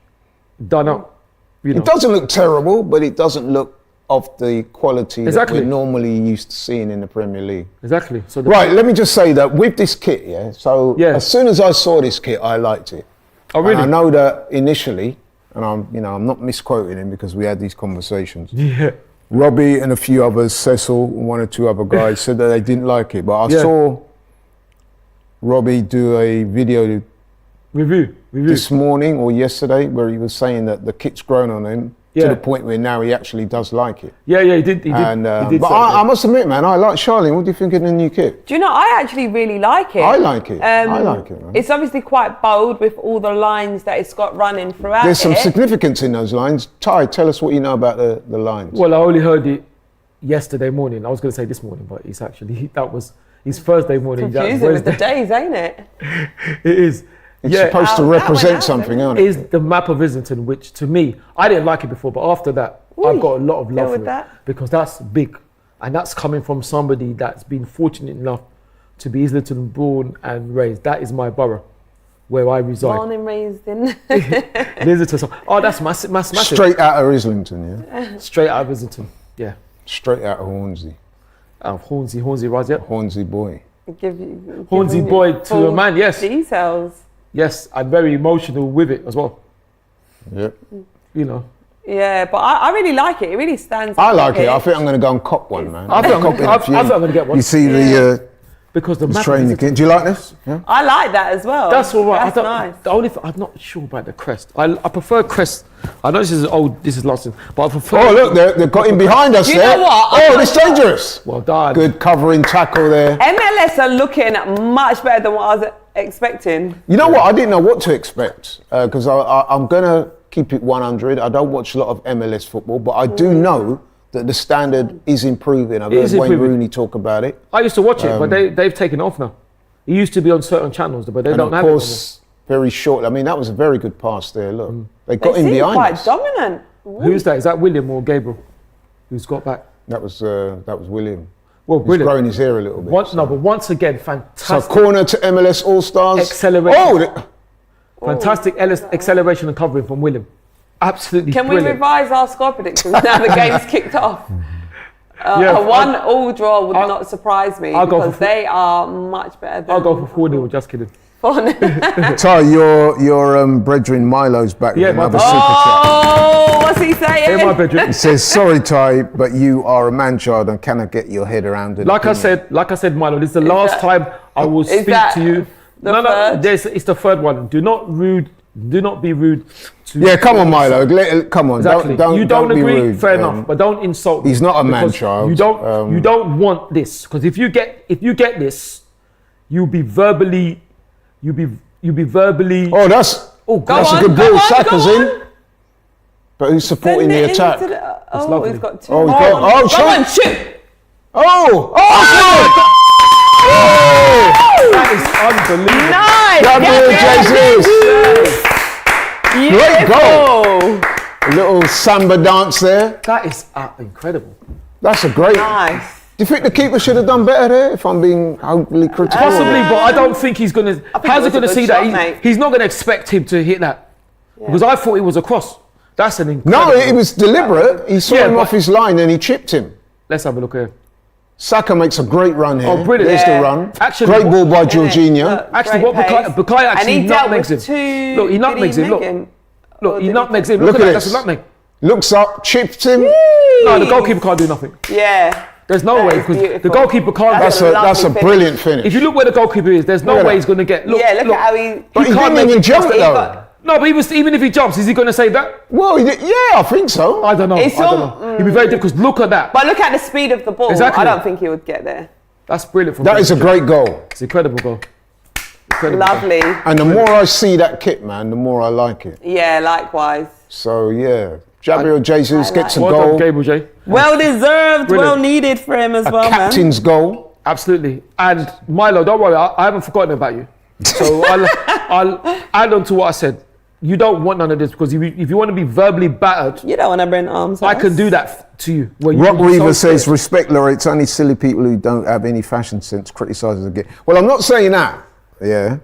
done up? You know, It doesn't look terrible, but it doesn't look of the quality Exactly. that we're normally used to seeing in the Premier League. exactly. So Right, let me just say that with this kit, so Yeah. as soon as I saw this kit, I liked it. Oh, really? And I know that initially, and I'm not misquoting him because we had these conversations. Yeah. Robbie and a few others, Cecil, one or two other guys said that they didn't like it. But I Yeah. saw Robbie do a video Review. this morning or yesterday where he was saying that the kit's grown on him to Yeah. the point where now he actually does like it. Yeah, he did. And he did but say I that. must admit, man, I like Charlene. What do you think of the new kit? Do you know, I actually really like it. I like it. I like it, man. It's obviously quite bold with all the lines that it's got running throughout There's some it. significance in those lines. Ty, tell us what you know about the lines. Well, I only heard it yesterday morning. I was going to say this morning, but it's actually, that was his Thursday morning. That was Confusing with the Wednesday. days, ain't it? It is. It's yeah, supposed to That went represent out, something, didn't aren't it? is the map of Islington, which to me, I didn't like it before, but after that, I've Ooh, got a lot of go love with for that. it because that's big, and that's coming from somebody that's been fortunate enough to be Islington born and raised. That is my borough, where I reside. Born and raised in. Islington. So, oh, that's massive. Straight out of Islington, yeah. Straight out of Islington. Yeah. Straight out of Hornsey. Hornsey, right? Yeah. Hornsey boy. give Hornsey them boy your to a full man, yes. Details. Yes, I'm very emotional with it as well. Yep. You know. Yeah, but I really like it. It really stands I out. like it. I think I'm going to go and cop one, man. I think I'm Cop it gonna- a few. I think I'm gonna get one. You see Because the the map of training Islington- kit. Do you like this? Yeah. I like that as well. That's all right. That's nice. The only thing, I'm not sure about the crest. I prefer crest. I know this is old. This is last thing, but I prefer. Oh, look, they've got him behind us Do you there. know what? I'm Oh, not it's dangerous. Well done. Good covering tackle there. MLS are looking much better than what I was expecting. You know what? I didn't know what to expect because I'm going to keep it 100. I don't watch a lot of MLS football, but I do know that the standard is improving. I've It heard is Wayne improving. Rooney talk about it. I used to watch it, but they've taken off now. It used to be on certain channels, but they And don't of have course, very short. I mean, that was a very good pass there. Look, they got They him seem behind quite us. dominant. it. Who's that? Is that William or Gabriel? Who's got back? That was William. Well, He's brilliant. growing his hair a little bit. No, but once again, So fantastic, corner to MLS All-Stars. Acceleration. Oh, fantastic acceleration and covering from William. absolutely Can brilliant. we revise our score predictions now the game's kicked off? Yeah, A 1-1 draw would not surprise me I'll go because for they are much better than I'll go for 4-0, just kidding. Ty, your brethren Milo's back with Yeah, my another brethren. super chat. Oh, what's he saying? Hey, my bedroom. He says, sorry, Ty, but you are a man-child and cannot get your head around it. Like I said, Milo, this is the last time I will speak that to you. the No, third? it's the third one. Do not be rude to. Yeah, come on, Milo. Come on, Exactly. don't you don't be agree, rude. fair enough, but don't insult me. he's not a because man-child. You don't want this, because if you get this, you'll be verbally. Oh, that's Go a good ball. go Saka's on. in. But who's supporting Send the it attack? into the- oh, lovely. he's got two. Oh, he's Go got- on, oh, go shoot. on, shoot. Oh! That is unbelievable. Gabriel Jesus! Beautiful. A little samba dance there. That is incredible. That's a great. Nice. Do you think the keeper should have done better there? If I'm being overly critical. Possibly, but I don't think he's gonna. think How's it he was a gonna good see shot, that? mate. He's not gonna expect him to hit that because I thought it was a cross. That's an No, incredible. it was deliberate. He saw Yeah, him but- off his line and he chipped him. Let's have a look here. Saka makes a great run here. Oh, brilliant. There's Yeah. the run. Actually, great what- ball by Look, Jorginho. Actually, great what pace. Bukai actually and he dealt nutmegs with him. two. Look, he did nutmegs him. make Look, him? look, Or he did nutmegs him. Look Look at at that. That's this. a nutmeg. Looks up, chipped him. No, the goalkeeper can't do nothing. Yeah. There's no That way is because the beautiful. goalkeeper can't. That's That's a a lovely brilliant finish. If you look where the goalkeeper is, there's no Look at way that. he's going to get. Look, Yeah, look look. at how he. But he can't didn't make even it jump just- though. No, but even if he jumps, is he going to save that? Well, he did, yeah, I think so. I don't know. It's I don't know. He'd be very difficult. Because look at that. But look at the speed of the ball. Exactly. I don't think he would get there. That's brilliant. From That is a great goal. It's an incredible goal. Incredible. Lovely. And the more I see that kit, man, the more I like it. Yeah, likewise. So yeah, Gabriel Jesus I gets a Well goal, done, Gabriel J. Well deserved, Brilliant. well needed for him as a well, man. captain's goal. Absolutely. And Milo, don't worry, I haven't forgotten about you. So I'll add on to what I said. You don't want none of this because if you want to be verbally battered, You don't want to bring arms. I can do that to you. Where you Rock can be Reaver so says, scared. respect Laurie, it's only silly people who don't have any fashion sense criticises again. Well, I'm not saying that, yeah.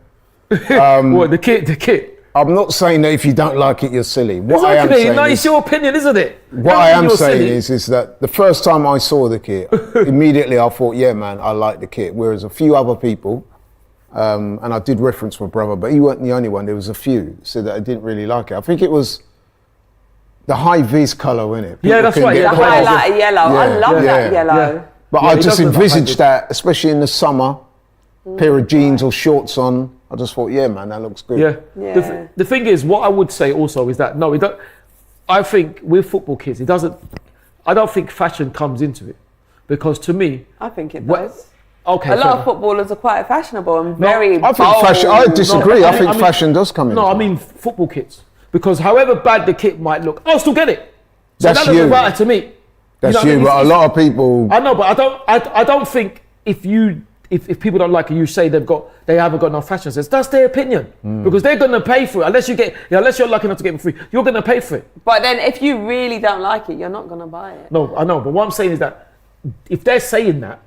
What, the kit. I'm not saying that if you don't like it, you're silly. What I am Exactly. saying No, is, it's your opinion, isn't it? what I am You're saying silly. is that the first time I saw the kit, immediately I thought, yeah, man, I like the kit. Whereas a few other people, and I did reference my brother, but he wasn't the only one. There was a few said that I didn't really like it. I think it was the high vis colour, innit? Yeah, that's right, The yeah. highlighter yellow. I Yeah, love yeah, that yellow. yeah. But Yeah, I he just does look like envisaged high-vis. that, especially in the summer, pair of jeans or shorts on. I just thought, yeah, man, that looks good. Yeah. Yeah. The thing is, what I would say also is that no, it don't, I think with football kids, it doesn't. I don't think fashion comes into it, because to me, I think it what- does. okay, A fair lot of enough. football are quite fashionable and very I think bold. fashion. I disagree. No, I think fashion does come in. No, I mean football kits, because however bad the kit might look, I'll still get it. So That's that doesn't you. matter to me. that's know what I you. mean? But a It's- lot of people. I know, but I don't think if people don't like it, you say they haven't got no fashion sense. That's their opinion, because they're gonna pay for it. Unless you're lucky enough to get them free, you're gonna pay for it. But then if you really don't like it, you're not going to buy it. No, I know, but what I'm saying is that if they're saying that,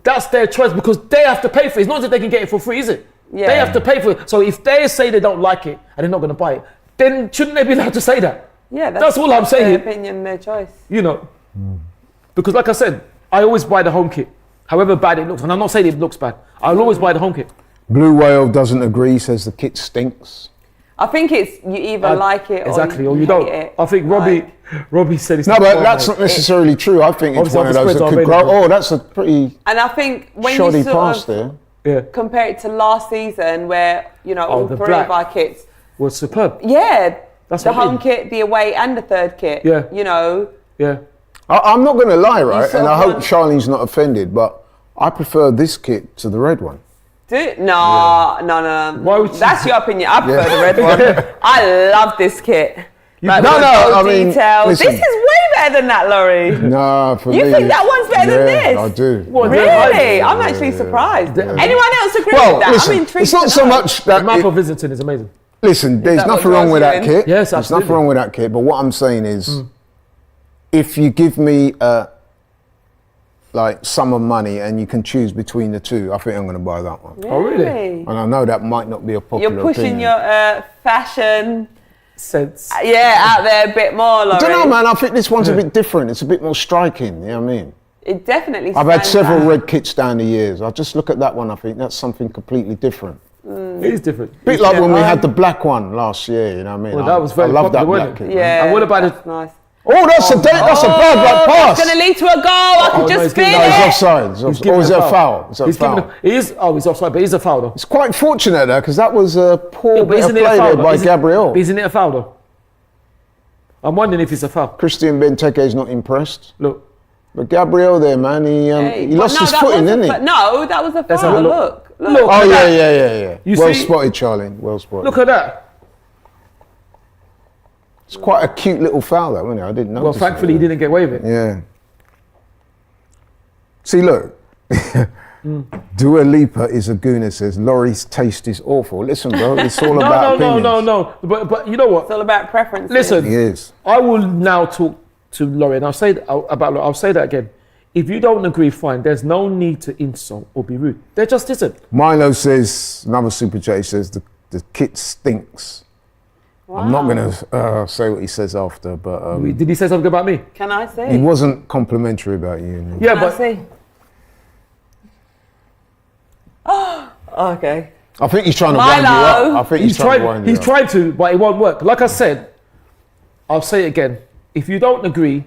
that's their choice, because they have to pay for it. It's not that they can get it for free, is it? Yeah. They have to pay for it. So if they say they don't like it and they're not going to buy it, then shouldn't they be allowed to say that? Yeah, That's all I'm saying. Their opinion, their choice. You know, because like I said, I always buy the home kit, however bad it looks. And I'm not saying it looks bad. I'll always buy the home kit. Blue Whale doesn't agree. Says the kit stinks. I think it's you either like it Exactly, or or you hate don't. it. I think Robbie said it's No, not but bad, that's mate. not necessarily true. I think it's Obviously, one of the those that spreads could are grow. available. Oh, that's a pretty And I think when shoddy you sort pass of there. Yeah, compare it to last season, where all the three black. of our kits, was superb. yeah, That's the what I home mean. kit, the away, and the third kit. Yeah. Yeah. I'm not going to lie, right? sort And of I hope want- Charlene's not offended, but I prefer this kit to the red one. No. Why would you- That's your opinion. I prefer the red one. I love this kit. Like, No, with no, gold I mean, details. listen. This is way better than that, Laurie. No, for You me. think that one's better than yeah, this? I do. What, Really? I'm actually surprised. Anyone else agree Well, with that? listen, I'm intrigued. it's not to so know. much The that. map of Islington is amazing. Listen, there's that what nothing wrong with draws that you in? kit. Yes, there's absolutely. nothing wrong with that kit. But what I'm saying is, if you give me like sum of money and you can choose between the two, I think I'm going to buy that one. Oh, really? And I know that might not be a popular You're pushing opinion. your fashion sense. Yeah, out there a bit more, Laurie. I don't know, man. I think this one's a bit different. It's a bit more striking. You know what I mean? It definitely I've had stands several out. red kits down the years. I just look at that one. I think that's something completely different. It is different. Bit like when we had the black one last year. You know what I mean? Well, that was very I love that popular, black wasn't kit. it? man. Yeah. And what about that's it? nice. Oh, that's a bad black pass. It's going to lead to a goal. I can no, just he's feel giving- No, he's it. offside. Or is it a foul? Is it a He's giving. foul? He is. Oh, he's offside, but he's a foul though. It's quite fortunate though, because that was a poor But bit of isn't it a play foul? there though? by Gabriel. Isn't it a foul though? I'm wondering if it's a foul. Christian Benteke is not impressed. Look, But Gabriel there, man, he But lost no, his that footing, wasn't didn't he? No, that was a Let's have a foul. look. Look. Look. Oh, at that. yeah. You Well see- spotted, Charlene. Well spotted. look at that. It's quite a cute little foul, though, isn't it? I didn't know. Well, thankfully he didn't get away with it. Yeah. See, look. Dua Lipa is a gooner, says Laurie's taste is awful. Listen, bro, it's all about opinions. No. But you know what? It's all about preferences. Listen, He is. I will now talk to Laurie, and I'll say that again. If you don't agree, fine. There's no need to insult or be rude. There just isn't. Milo says, another super chat, he says the kit stinks. I'm not going to say what he says after, but Did he say something about me? Can I see? he wasn't complimentary about you. Yeah, Can I but see? Okay. I think he's trying to wind you Milo. up. I think he's trying to wind you He's up. trying to, but it won't work. Like I said, I'll say it again. If you don't agree,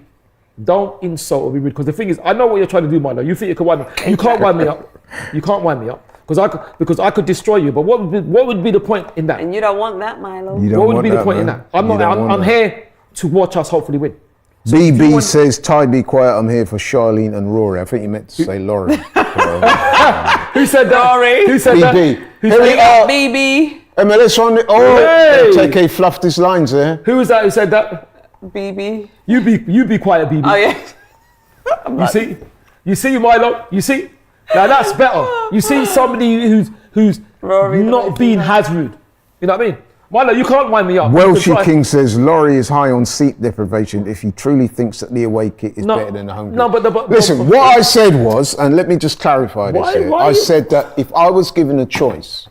don't insult or be rude. Because the thing is, I know what you're trying to do, Milo. You think you can wind me up. You can't wind me up. You can't wind me up. Because I could destroy you. But what would be the point in that? And you don't want that, Milo. You don't What would want be the that, point in man. that? I'm You not. don't want I'm that. here to watch us hopefully win. BB says, Ty, be quiet, I'm here for Charlene and Rory. I think he meant to say Laurie. Who said that? Laurie. Who said that? BB. Who Here said we that? are. BB. MLS on the... Oh, Hey. TK fluffed his lines there. Who was that who said that? BB. You be quiet, BB. Oh, yeah. You see, Milo. You see, now that's better. You see somebody who's Rory, the not way being to- as rude. You know what I mean? Milo, you can't wind me up. You Welshie can try. King says, Laurie is high on seat deprivation if he truly thinks that the away kit is No, better than the home kit. no, but Listen, what I said was, and let me just clarify this Why- here. why I you- said that if I was given a choice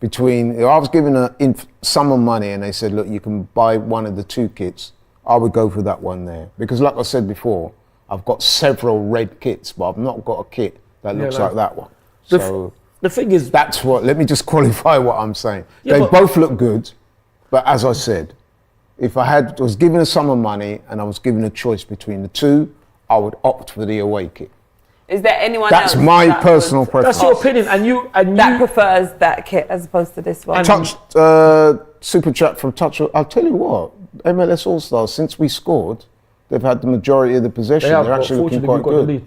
between, if I was given someone money and they said, look, you can buy one of the two kits, I would go for that one there. Because like I said before, I've got several red kits, but I've not got a kit that looks like that one. So The thing is, that's what, let me just qualify what I'm saying. Yeah, They but- both look good, but as I said, if I was given a sum of money and I was given a choice between the two, I would opt for the away kit. Is there anyone That's else my that personal would- preference. that's your opinion, and you that prefers that kit as opposed to this one? Touch super chat from Touch. I'll tell you what, MLS All-Stars, since we scored, they've had the majority of the possession. They have, They're but actually looking fortunately, quite we've got the good. lead.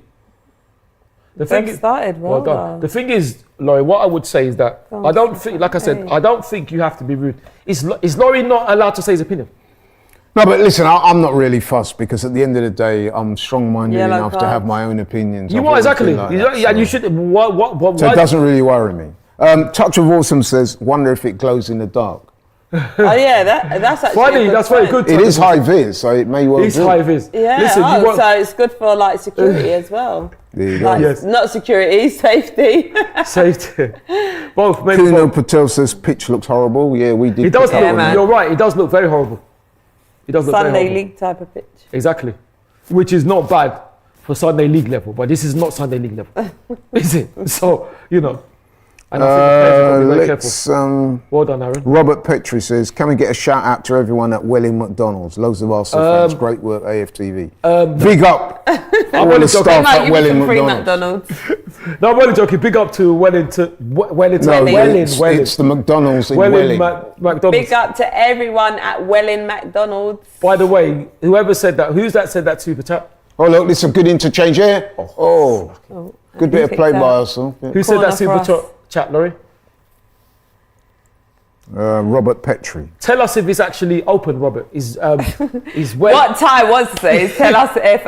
The thing They've is, started well, well done. though. The thing is, Laurie, what I would say is that Go on, I don't say think, like I said, something. I don't think you have to be rude. Is Laurie not allowed to say his opinion? No, but listen, I'm not really fussed because at the end of the day, I'm strong-minded Yellow enough to card. have my own opinions. You I've are always exactly, been like that, and you so- should. What? So it Why? doesn't really worry me. Touch of Awesome says, wonder if it glows in the dark. Oh yeah, that's actually a Funny, good that's very point. good. It is high vis, so it may well It's do. high vis. Yeah, Listen, you want, so it's good for like security as well. There you go. Like, Yes. not security, safety. safety. Both, maybe Kuno both. Patel says, pitch looks horrible. Yeah, we did. It does pick up look. on man. that. You're right. It does look very horrible. It does look very Sunday horrible. League type of pitch. Exactly, which is not bad for Sunday League level, but this is not Sunday League level, is it? So you know, and I think the players have got to be very careful. Let's, Well done, Aaron. Robert Petrie says, can we get a shout out to everyone at Welling McDonald's? Loads of Arsenal fans. Great work, AFTV. Big up all only the joking. staff Might at give you Welling some free McDonald's. McDonald's. No, I'm only joking. Big up to Wellington. No, Welling. it's the McDonald's in Welling. Welling. McDonald's. Big up to everyone at Welling McDonald's. By the way, whoever said that, who's that said that super chat? Oh, look, this is a good interchange here. Oh, good bit of play by Arsenal. Yeah. Who said Corner that super for us. chat, Laurie? Robert Petrie. Tell us if it's actually open, Robert. Is well. What Ty was to say is tell us if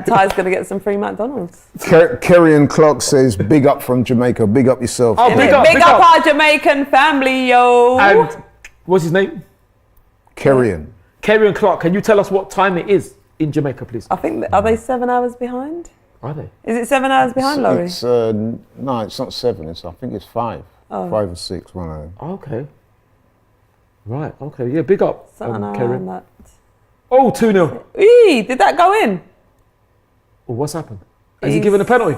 Ty's going to get some free McDonald's. Kerrion Clark says, big up from Jamaica. Big up yourself. Oh, big up, Big big up up. our Jamaican family, yo. And what's his name? Kerrion. Kerrion Clark. Can you tell us what time it is in Jamaica, please? I think, are they 7 hours behind? Are they? Is it 7 hours behind, Laurie? It's, no, it's not 7. I think it's 5. Oh. 5 or 6, one of them. Okay. Right, okay, yeah, big up, Something around Karen. that. Oh, 2-0. Eee, did that go in? Oh, what's happened? Has he given a penalty?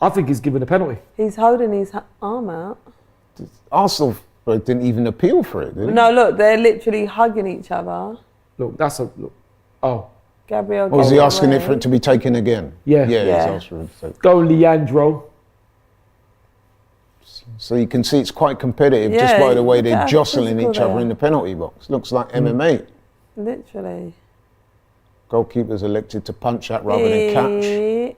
I think he's given a penalty. He's holding his arm out. Arsenal didn't even appeal for it, did they? No, look, they're literally hugging each other. Look, that's a look. Oh, Gabriel. Or was he gave asking it away. for it to be taken again? Yeah. Yeah, Yeah. he's asked for it to take. go Leandro. So you can see it's quite competitive just Yeah, by the way look they're how jostling physical each they other are. in the penalty box. Looks like MMA. Literally. Goalkeepers elected to punch that rather than catch.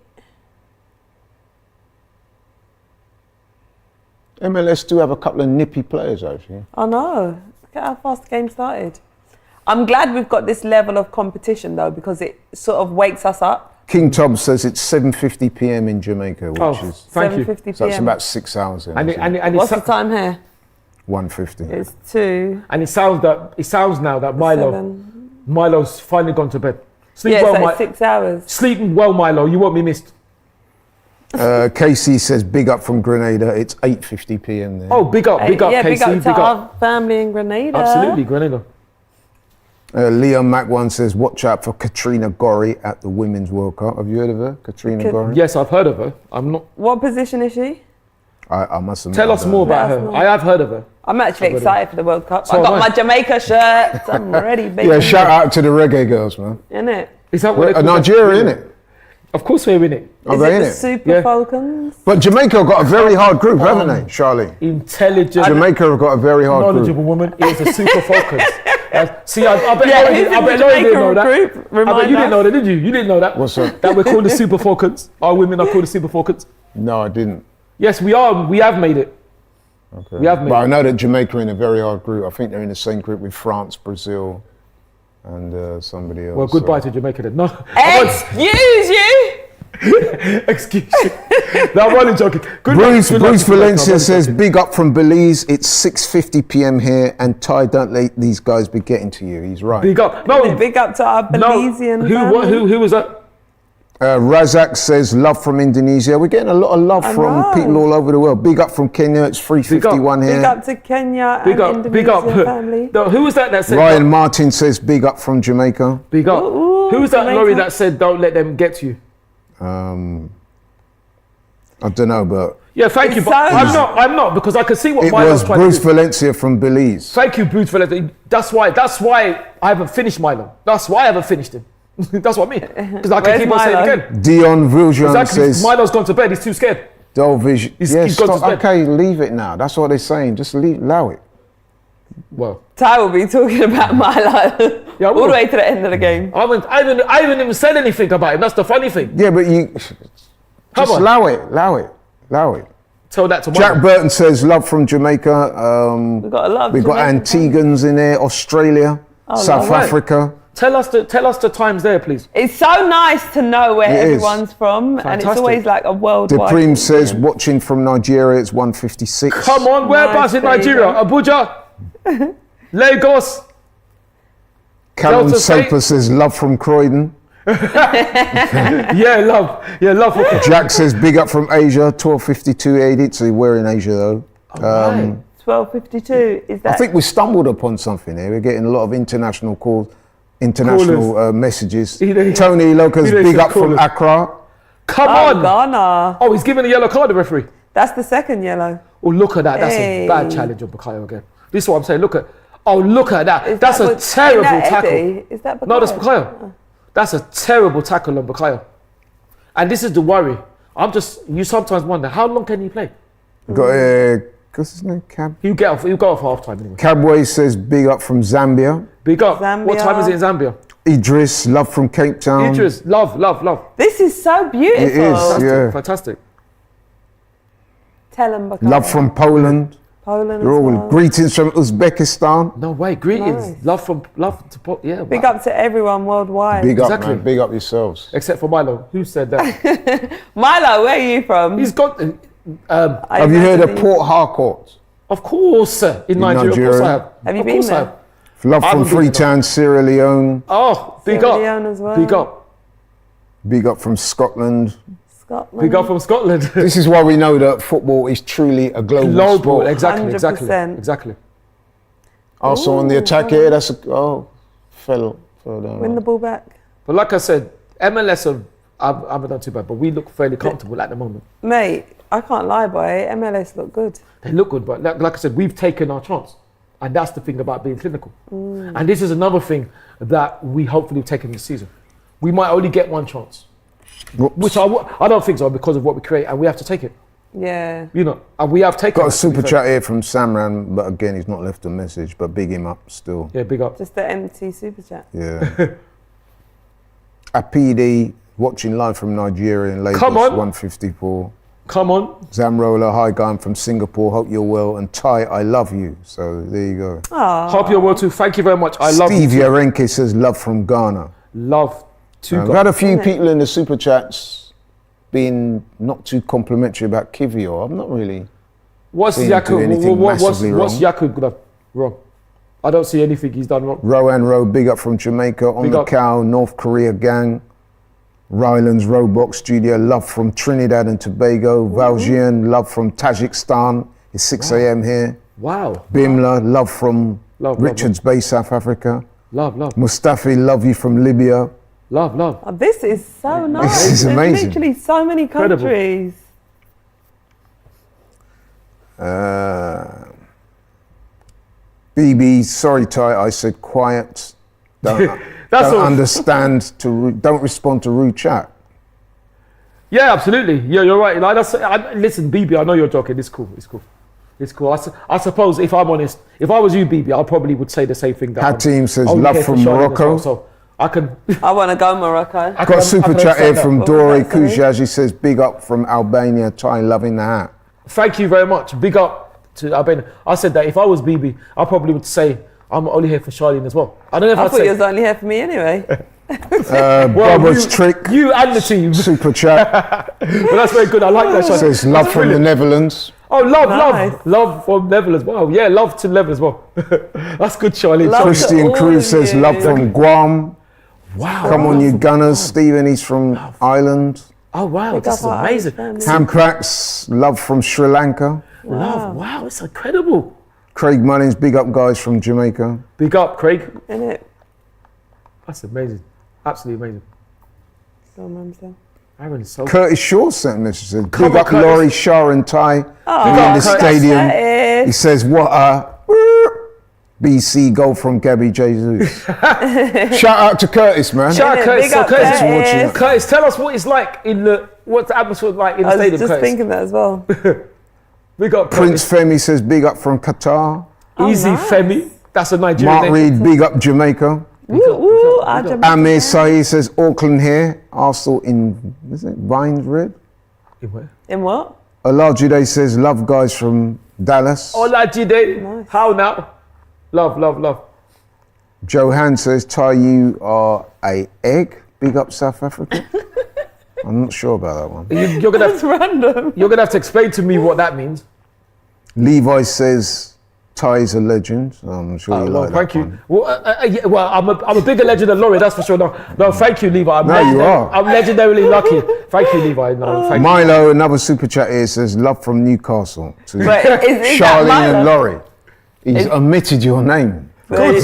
MLS do have a couple of nippy players, actually. I know. Look at how fast the game started. I'm glad we've got this level of competition though, because it sort of wakes us up. King Tom says it's 7:50 p.m. in Jamaica, which Oh, is thank you. 7:50 so that's p.m. about 6 hours in. And What's the time here? 1:50. It's 2. And it sounds now that 7. Milo's finally gone to bed. Sleep Yeah, well, so it's 6 hours. Sleeping well, Milo. You won't be missed. Casey says big up from Grenada. It's 8:50 p.m. there. Oh, big up, Yeah, Casey, big up to our family in Grenada. Absolutely, Grenada. Leon Mac1 says watch out for Katrina Gorry at the Women's World Cup. Have you heard of her, Katrina Gorry? Yes, I've heard of her. I'm not. What position is she? I must admit. Tell us more about Let us her. know. I have heard of her. I'm actually excited for the World Cup. So I got am I. my Jamaica shirt. I'm ready, baby. Yeah, shout out to the reggae girls, man. Innit? Is that what they call Nigeria, that? innit? Of course we're in it. Are Is they it in the it? Super Yeah. Falcons? But Jamaica have got a very hard group, haven't they, Charlene? Intelligent, Jamaica have got a very hard knowledgeable group. woman is the Super Falcons. See, I bet Yeah, Laurie who's in I the bet Laurie didn't know Jamaica that. group? I bet you Remind didn't us. know that, did you? You didn't know that. What's that? That we're called the Super Falcons. Our women are called the Super Falcons. No, I didn't. Yes, we are. We have made it. Okay. We have made But I it. know that Jamaica are in a very hard group. I think they're in the same group with France, Brazil, and somebody else. Well, goodbye so. to Jamaica then. No, Excuse you! excuse me. No, I'm only joking. Good Bruce luck to Jamaica, Valencia I'm only says, joking. big up from Belize. It's 6:50 p.m. here, and Ty, don't let these guys be getting to you. He's right. Big up. No, Big up to our no. Belizean family. Who was that? Razak says, love from Indonesia. We're getting a lot of love I from know. people all over the world. Big up from Kenya. It's 3:51 here. Big up to Kenya Big and up. Indonesian Big up. family. No, who was that said? Ryan Martin says, big up from Jamaica. Big up. Ooh, Who was that Jamaica. Laurie that said, "Don't let them get to you"? I don't know, but Yeah, thank you. It's But so I'm not because I can see what it Milo's was trying Bruce to do. Valencia from Belize. Thank you, Bruce, for that. That's why I haven't finished Milo. That's why I haven't finished him. That's what I mean. Because I can Where's keep on saying it Milo? again. Dion Viljan Exactly. says, Milo's gone to bed. He's too scared. Delvision. He's Yeah, gone to stop. bed. Okay, leave it now. That's what they're saying. Just allow it. Well, Ty will be talking about Milo Yeah, I all will. the way to the end of the game. I haven't even said anything about him. That's the funny thing. Yeah, but you Come just on. allow it. Tell that to Jack Milo. Burton says, love from Jamaica. We've got a lot of We've got Jamaican Antigans in there, Australia, South right. Africa. Tell us the times there, please. It's so nice to know where It is. everyone's from, and it's Fantastic. always like a worldwide. Depreme says, watching from Nigeria, it's 1:56. Come on, whereabouts in Nice, Nigeria? there Abuja, Lagos. Callum Delta State. Saper says, love from Croydon. Yeah, love. For Jack says, big up from Asia, 12:52 so we're in Asia though. Right. 12:52. Is that? I think we stumbled upon something here. We're getting a lot of international calls, messages. He did- Tony Locas, he did big say up from callers. Accra. Come Oh, on. Ghana. Oh, he's giving a yellow card, the referee. That's the second yellow. Oh, look at that. That's Hey. a bad challenge on Bukayo again. This is what I'm saying. Look at that. Is That's that a what- terrible ain't that tackle. Eddie? Is that Bukayo? No, that's Bukayo. That's a terrible tackle on Bukayo. And this is the worry. You sometimes wonder, how long can he play? Got what's his name? He'll go off half time anyway. Cabway says, big up from Zambia. Big up. Zambia. What time is it in Zambia? Idris, love from Cape Town. Idris, love. This is so beautiful. It is, yeah. Fantastic. Tell him Bukayo. Love from Poland. Poland They're as all well. greetings from Uzbekistan. No way. Greetings. Nice. Yeah. Big wow. up to everyone worldwide. Big up, Exactly. man. Big up yourselves. Except for Milo. Who said that? Milo, where are you from? He's got. I Have you heard of imagine Port Harcourt? Of course, in Nigeria. Of course I have. Have you Of been course I there? have. Love I from haven't been Freetown, Sierra Leone. Oh, big Sierra up. Leone as well. Big up. Big up from Scotland. Scotland. Big up from Scotland. This is why we know that football is truly a global sport. Exactly. 100%. Exactly. Also on the attack here, that's fell down. Win the ball back. But like I said, MLS haven't done too bad, but we look fairly comfortable at the moment. Mate, I can't lie, boy. MLS look good. They look good, but like I said, we've taken our chance. And that's the thing about being clinical. And this is another thing that we hopefully have taken this season. We might only get one chance. Whoops. Which I don't think so, because of what we create, and we have to take it. Yeah. You know, and we have taken Got a it, to be super fair. chat here from Samran, but again, he's not left a message, but big him up still. Yeah, big up. Just the empty super chat. Yeah. APD, watching live from Nigeria in Lagos, Come on. 154. Come on. Zamrola, hi guy, I'm from Singapore, hope you're well. And Ty, I love you. So there you go. Hope you're well too. Thank you very much. I love Steve you. Yarenke says love from Ghana. Love to I've go. had a few people in the super chats being not too complimentary about Kivio. I'm not really. What's seeing him do anything massively what's wrong. Jakub done wrong? I don't see anything he's done wrong. Rowan Rowe, big up from Jamaica. On Big the up. Cow, North Korea gang. Ryland's Roblox Studio, love from Trinidad and Tobago. Valjean, love from Tajikistan. It's 6 a.m. here. Wow. Bimla, love from Love, Richards Bay, South Africa. Love. Mustafi, love you from Libya. Love. Oh, this is so nice. is There's amazing. literally so many Incredible. countries. BB, sorry Ty, I said quiet. Don't, That's don't all. understand don't respond to rude chat. Yeah, absolutely. Yeah, you're right. Like, listen, BB, I know you're joking. It's cool. I suppose, if I'm honest, if I was you, BB, I probably would say the same thing. That Hatim says only love here for from Charlene as Morocco. well, so I can. I want to go Morocco. Got a super chat here from What Dore was that, sorry? Kujaj. He says big up from Albania. Ty, loving the hat. Thank you very much. Big up to Albania. I said that if I was BB, I probably would say I'm only here for Charlene as well. I don't know if I I'd thought say. you was only here for me anyway. Robert's trick. You and the team. Super chat But that's very good. I like that. Charlene. says love That's from the brilliant. Netherlands. Oh, Nice. love from Netherlands. Wow, yeah, love to Netherlands as well. That's good, Charlene. Love to Christian all Cruz of says you. love from Guam. Wow. Come on, you Gunners. Stephen, he's from Ireland. Oh wow, Big this up is our amazing. Irish family. Hamcracks, love from Sri Lanka. Love, wow, it's incredible. Craig Mullins, big up guys from Jamaica. Big up, Craig. Innit? That's amazing. Absolutely amazing. Go on, Mamsel. Aaron's so Curtis Shaw sent a message. Says, Come big on, up Curtis. Laurie, Shah and Ty. Oh, They're in the Curtis. stadium. Curtis. He says, what a BC goal from Gabby Jesus. Shout out to Curtis, man. Shout out Innit? Curtis. Big So up Curtis, Curtis. Curtis, tell us what it's like what's the atmosphere like in the I was stadium, just Curtis. thinking that as well. Big up Prince Curtis. Femi says, big up from Qatar. Easy nice. Femi. That's a Nigerian Mark name. Reed, big up Jamaica. Woo, woo, our Jamaican Amir fans. Saeed says, Auckland here. Arsenal in, is it Vines Red? In what? Olajide says, love guys from Dallas. Olajide. Nice. How now? Love. Johan says, Ty, you are a egg. Big up South Africa. I'm not sure about that one. You're gonna That's random. have to explain to me what that means. Levi says, Ty's a legend. I'm sure you Well, like thank that you. one. Well, yeah, well, I'm a bigger legend than Laurie, that's for sure. No, thank you, Levi. You are. I'm legendarily lucky. Thank you, Levi. No, thank you. Milo, another super chat here, says, love from Newcastle. To But is that Charlene Milo? and Laurie. He's omitted your name. Good.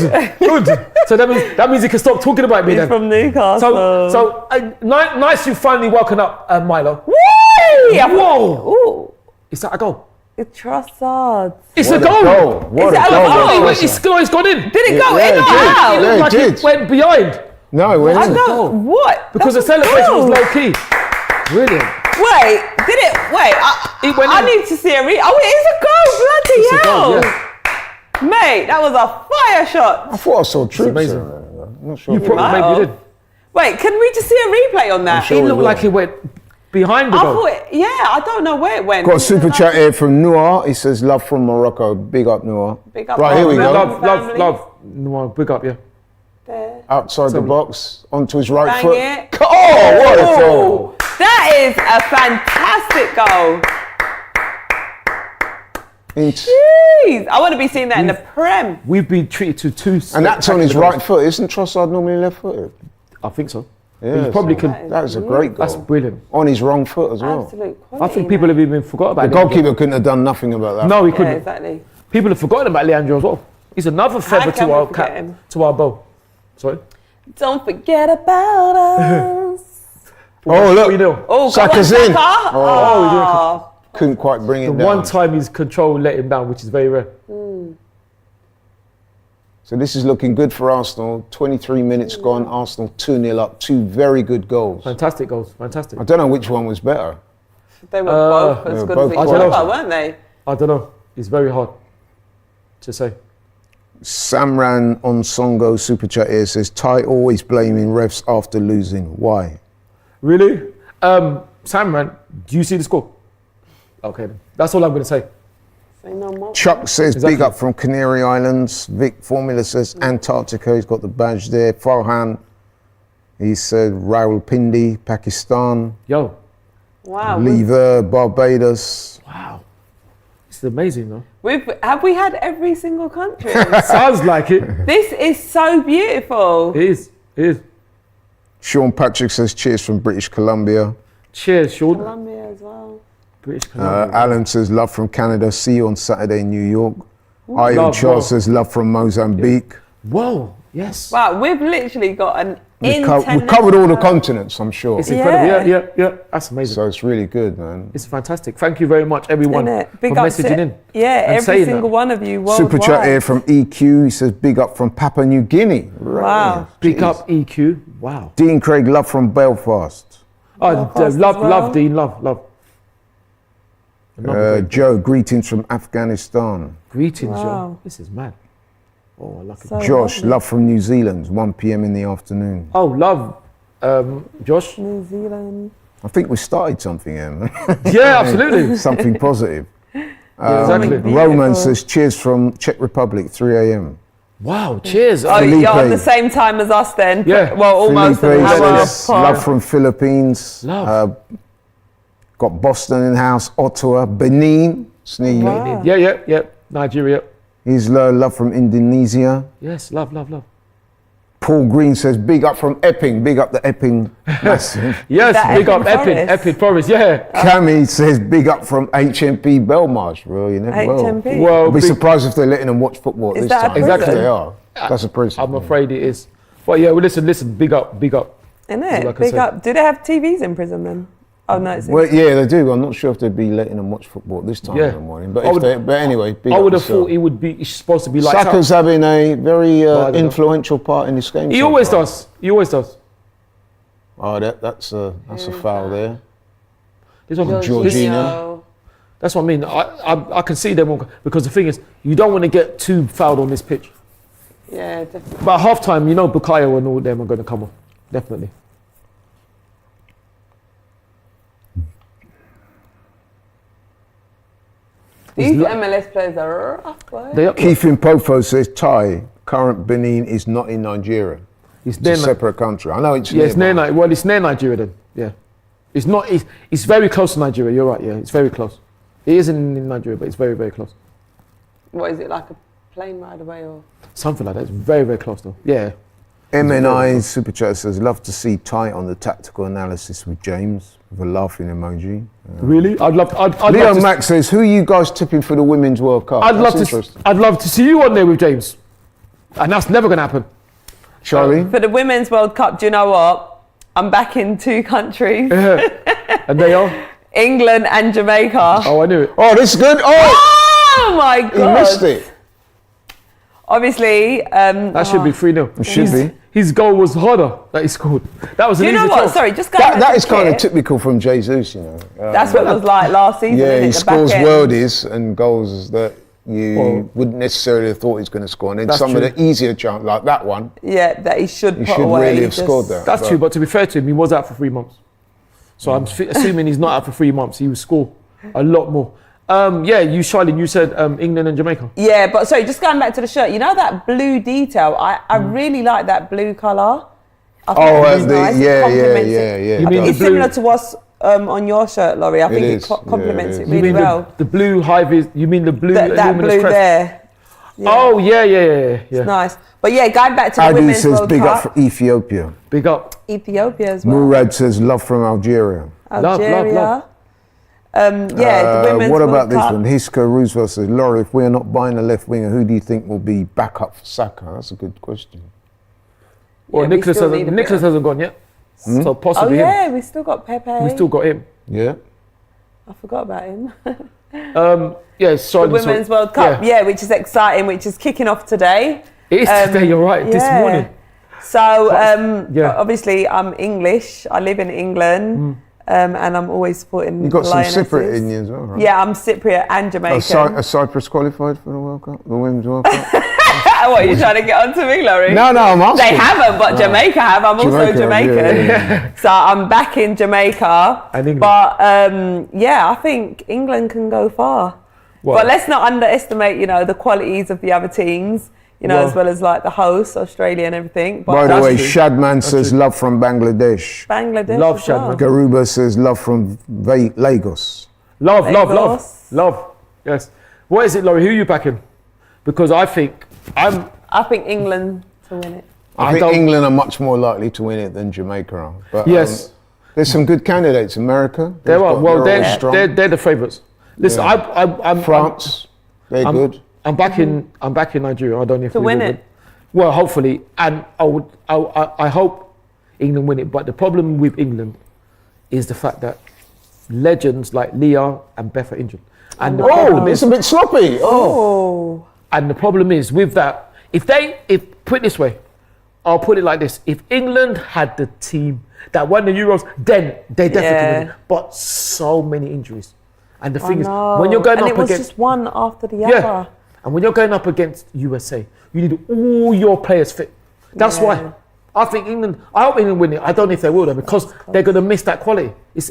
So that means he can stop talking about me He's then. from Newcastle. So nice you finally woken up, Milo. Whee! Whoa! Ooh, Is that a goal? it's Trossard. It's What a goal. What Is a it a goal. goal? by Wait, Trossard. it's gone in. Did it go Yeah, in it or did. out? Yeah, it Like did. it went behind No, it went I in. don't. What? because the That's a celebration was goal. low key. Brilliant. Wait, did it? Wait, It went I in. need to see a Oh, it is a goal. Bloody It's a hell. goal, yeah. Mate, that was a fire shot. I thought I saw troops amazing. in there. I'm not sure. You what probably might maybe have. you did. Wait, can we just see a replay on that? sure It we looked will. like it went behind the I goal. thought, yeah, I don't know where it went. Got a super chat here from Noah. He says, love from Morocco. Big up, Noah. Big up, Right, here we Noah. go. Love. No, big up, yeah. There. Outside the box, onto his right Bang foot. it. Oh, what a goal. Oh, that is a fantastic goal. Jeez, I want to be seeing that in the Prem. We've been treated to two. And that's on his spectacular right foot. Isn't Trossard normally left-footed? goals. I think so. Yeah, He probably so could. That was a great goal. That's brilliant. On his wrong foot as well. Absolute I quality. think people have even forgot about The Leandro. goalkeeper couldn't have done nothing about that. No, he Yeah, couldn't. exactly. People have forgotten about Leandro as well. He's another feather can to we our forget cap, him? to our bow. Sorry. Don't forget about us. Oh, look. 3-0. Oh, Saka's come on, in. Saka. Oh, couldn't quite bring it The down. one time his control let him down, which is very rare. So this is looking good for Arsenal. 23 minutes gone. Arsenal 2-0 up. 2 very good goals. Fantastic goals, fantastic. I don't know which one was better. They were both they as were good both as each quite other, good. weren't they? I don't know. It's very hard to say. Samran on Songo Super Chat here says, Ty always blaming refs after losing. Why? Really? Samran, do you see the score? Okay, then. That's all I'm going to say. Say no more. Chuck says, Exactly. big up from Canary Islands. Vic Formula says, Antarctica. He's got the badge there. Farhan, he said, Rawalpindi, Pakistan. Yo, Wow. Lever, Barbados. wow. This is amazing, though. Have we had every single country? Sounds like it. This is so beautiful. It is. It is. Sean Patrick says, cheers from British Columbia. Cheers, Sean. Colombia as well. British Columbia. Alan says, love from Canada. See you on Saturday in New York. Ian Love, Charles love. says, love from Mozambique. Whoa, yes. Wow, we've literally got an We covered all the continents, I'm sure. It's incredible. Yeah. Yeah. That's amazing. So it's really good, man. It's fantastic. Thank you very much, everyone, Innit? for Big up messaging to, in. Yeah, and every saying single that. one of you worldwide. Super chat here from EQ. He says, big up from Papua New Guinea. Wow. Big Jeez. up EQ. Wow. Dean Craig, love from Belfast. Oh, Belfast as love, well. love, Dean, love. Another great- Joe, greetings from Afghanistan. Greetings, Wow. Joe. This is mad. Oh, lucky. So Josh, lovely. love from New Zealand, 1 p.m. in the afternoon. Oh, love, Josh. New Zealand. I think we started something here, man. Yeah, absolutely. Something positive. Yeah, exactly. Roman Beautiful. says, cheers from Czech Republic, 3 a.m. Wow, cheers. Oh, Felipe. you're on the same time as us then. Yeah. Well, almost Felipe an hour says, love apart. from Philippines. Love. Got Boston in house, Ottawa, Benin, Sneaky. Wow. Yeah. Nigeria. He's love from Indonesia. Yes, love. Paul Green says, big up from Epping. Big up the Epping massive. Yes, that big up Epping Epic, Forest? Epic Forest, yeah. Cami says, big up from HMP Belmarsh. Well, you never will. HMP. Well, I'll be big- surprised if they're letting them watch football at Is this that a time. prison? Exactly. They are. That's a prison. I'm afraid it is. But yeah, well, listen, big up. Isn't Like I it? Big said. up. Do they have TVs in prison then? Oh, no, it's Well, yeah, they do. I'm not sure if they'd be letting them watch football at this time Yeah. in the morning. But I would- but anyway, big I up would have yourself. thought it would be, it's supposed to be like Saka's having a very don't know. influential part in this game. He so always far. does. He always does. Oh, that's a foul there. This one, Georgina. that's what I mean. I can see them all, because the thing is, you don't want to get too fouled on this pitch. Yeah, definitely. But at half time, you know, Bukayo and all them are going to come off. Definitely. These MLS players are rough, boy. They are, Keith Impofo says, Thai, current Benin is not in Nigeria. it's It's near a separate country. I know it's Yeah, it's near nearby. Nigeria. Well, it's near Nigeria then. Yeah. It's not, it's very close to Nigeria. You're right. Yeah, it's very close. It isn't in Nigeria, but it's very, very close. What is it, like a plane ride away or? Something like that. It's very, very close though. Yeah. MNI Super Chat says, love to see Ty on the tactical analysis with James, with a laughing emoji. Really? I'd love Leo to, Max says, who are you guys tipping for the Women's World Cup? I'd That's love to, interesting. I'd love to see you on there with James. And that's never going to happen. Charlene? For the Women's World Cup, do you know what? I'm back in 2 countries, And they are? England and Jamaica. Oh, I knew it. Oh, this is good. Oh, Oh my he God. missed it. Obviously, That should be 3-0. It should be. His goal was harder that he scored. That was do an you know easy what? goal. Sorry, just go. That is kind of typical from Jesus, you know. That's what it was like last season. Yeah, isn't he it? The scores back end. worldies and goals that you Well, wouldn't necessarily have thought he was going to score. And then That's some true. of the easier chance, like that one, Yeah, that he should he put should away. really have just- scored that. That's true, but to be fair to him, he was out for 3 months. So I'm assuming he's not out for 3 months. He will score a lot more. Yeah, you, Charlene, you said England and Jamaica. Yeah, but sorry, just going back to the shirt. You know that blue detail? I really like that blue colour. I think Oh, it's nice. It yeah. complements it. You I mean think it's the blue- similar to what's on your shirt, Laurie. I think it is. complements Yeah, it it You really mean well. the blue high-vis, you mean the blue That luminous blue crest? there. Yeah. Oh, yeah. Nice. But yeah, going back to the Adi Women's says, World big Cup, up for Ethiopia. Big up. Ethiopia as well. Murad says, love from Algeria. Love. Algeria. the women's what World about this Cup. one? Hiska Roosevelt says, Laurie, if we're not buying a left winger, who do you think will be back up for Saka? That's a good question. Well, Yeah, we Nicholas still need a bit Nicholas of- hasn't gone yet. So Oh possibly yeah, him. we still got Pepe. We still got him. Yeah. I forgot about him. Yeah, sorry. The Women's World Cup, Yeah. which is exciting, which is kicking off today. It is today, you're right, this morning. So, yeah. obviously, I'm English. I live in England, and I'm always supporting You've got some Lionesses. Cypriot in you as well, right? Yeah, I'm Cypriot and Jamaican. Are Cyprus qualified for the World Cup? The Women's World Cup? What, are you trying to get onto me, Laurie? No, I'm asking. They haven't, but Jamaica have. I'm also Jamaica, Jamaican. yeah. So I'm back in Jamaica. And England. But I think England can go far. Well- But let's not underestimate, the qualities of the other teams, Well- as well as like the hosts, Australia and everything. But By the That's way, true. Shadman says love from Bangladesh. Bangladesh Love as well. Shadman. Garuba says love from Lagos. Love. Lagos. Yes. What is it, Laurie? Who are you backing? Because I think I think England to win it. I I think don't- England are much more likely to win it than Jamaica are. But, Yes. there's some good candidates. America. They are. Well, all strong. they're the favourites. Listen, Yeah. I'm France. They're good. I'm back in Nigeria. I don't know if To we win will it. Well, hopefully, and I hope England win it. But the problem with England is the fact that legends like Leah and Beth are injured, and the problem Oh, it's is, a bit sloppy. Oh. and the problem is with that. If put it this way, I'll put it like this: if England had the team that won the Euros, then they definitely win it. But so many injuries, and the thing is, when you're going and up it was against just one after the yeah. other. And when you're going up against USA, you need all your players fit. That's why I think England, I hope England win it. I don't know if they will though, because they're going to miss that quality. It's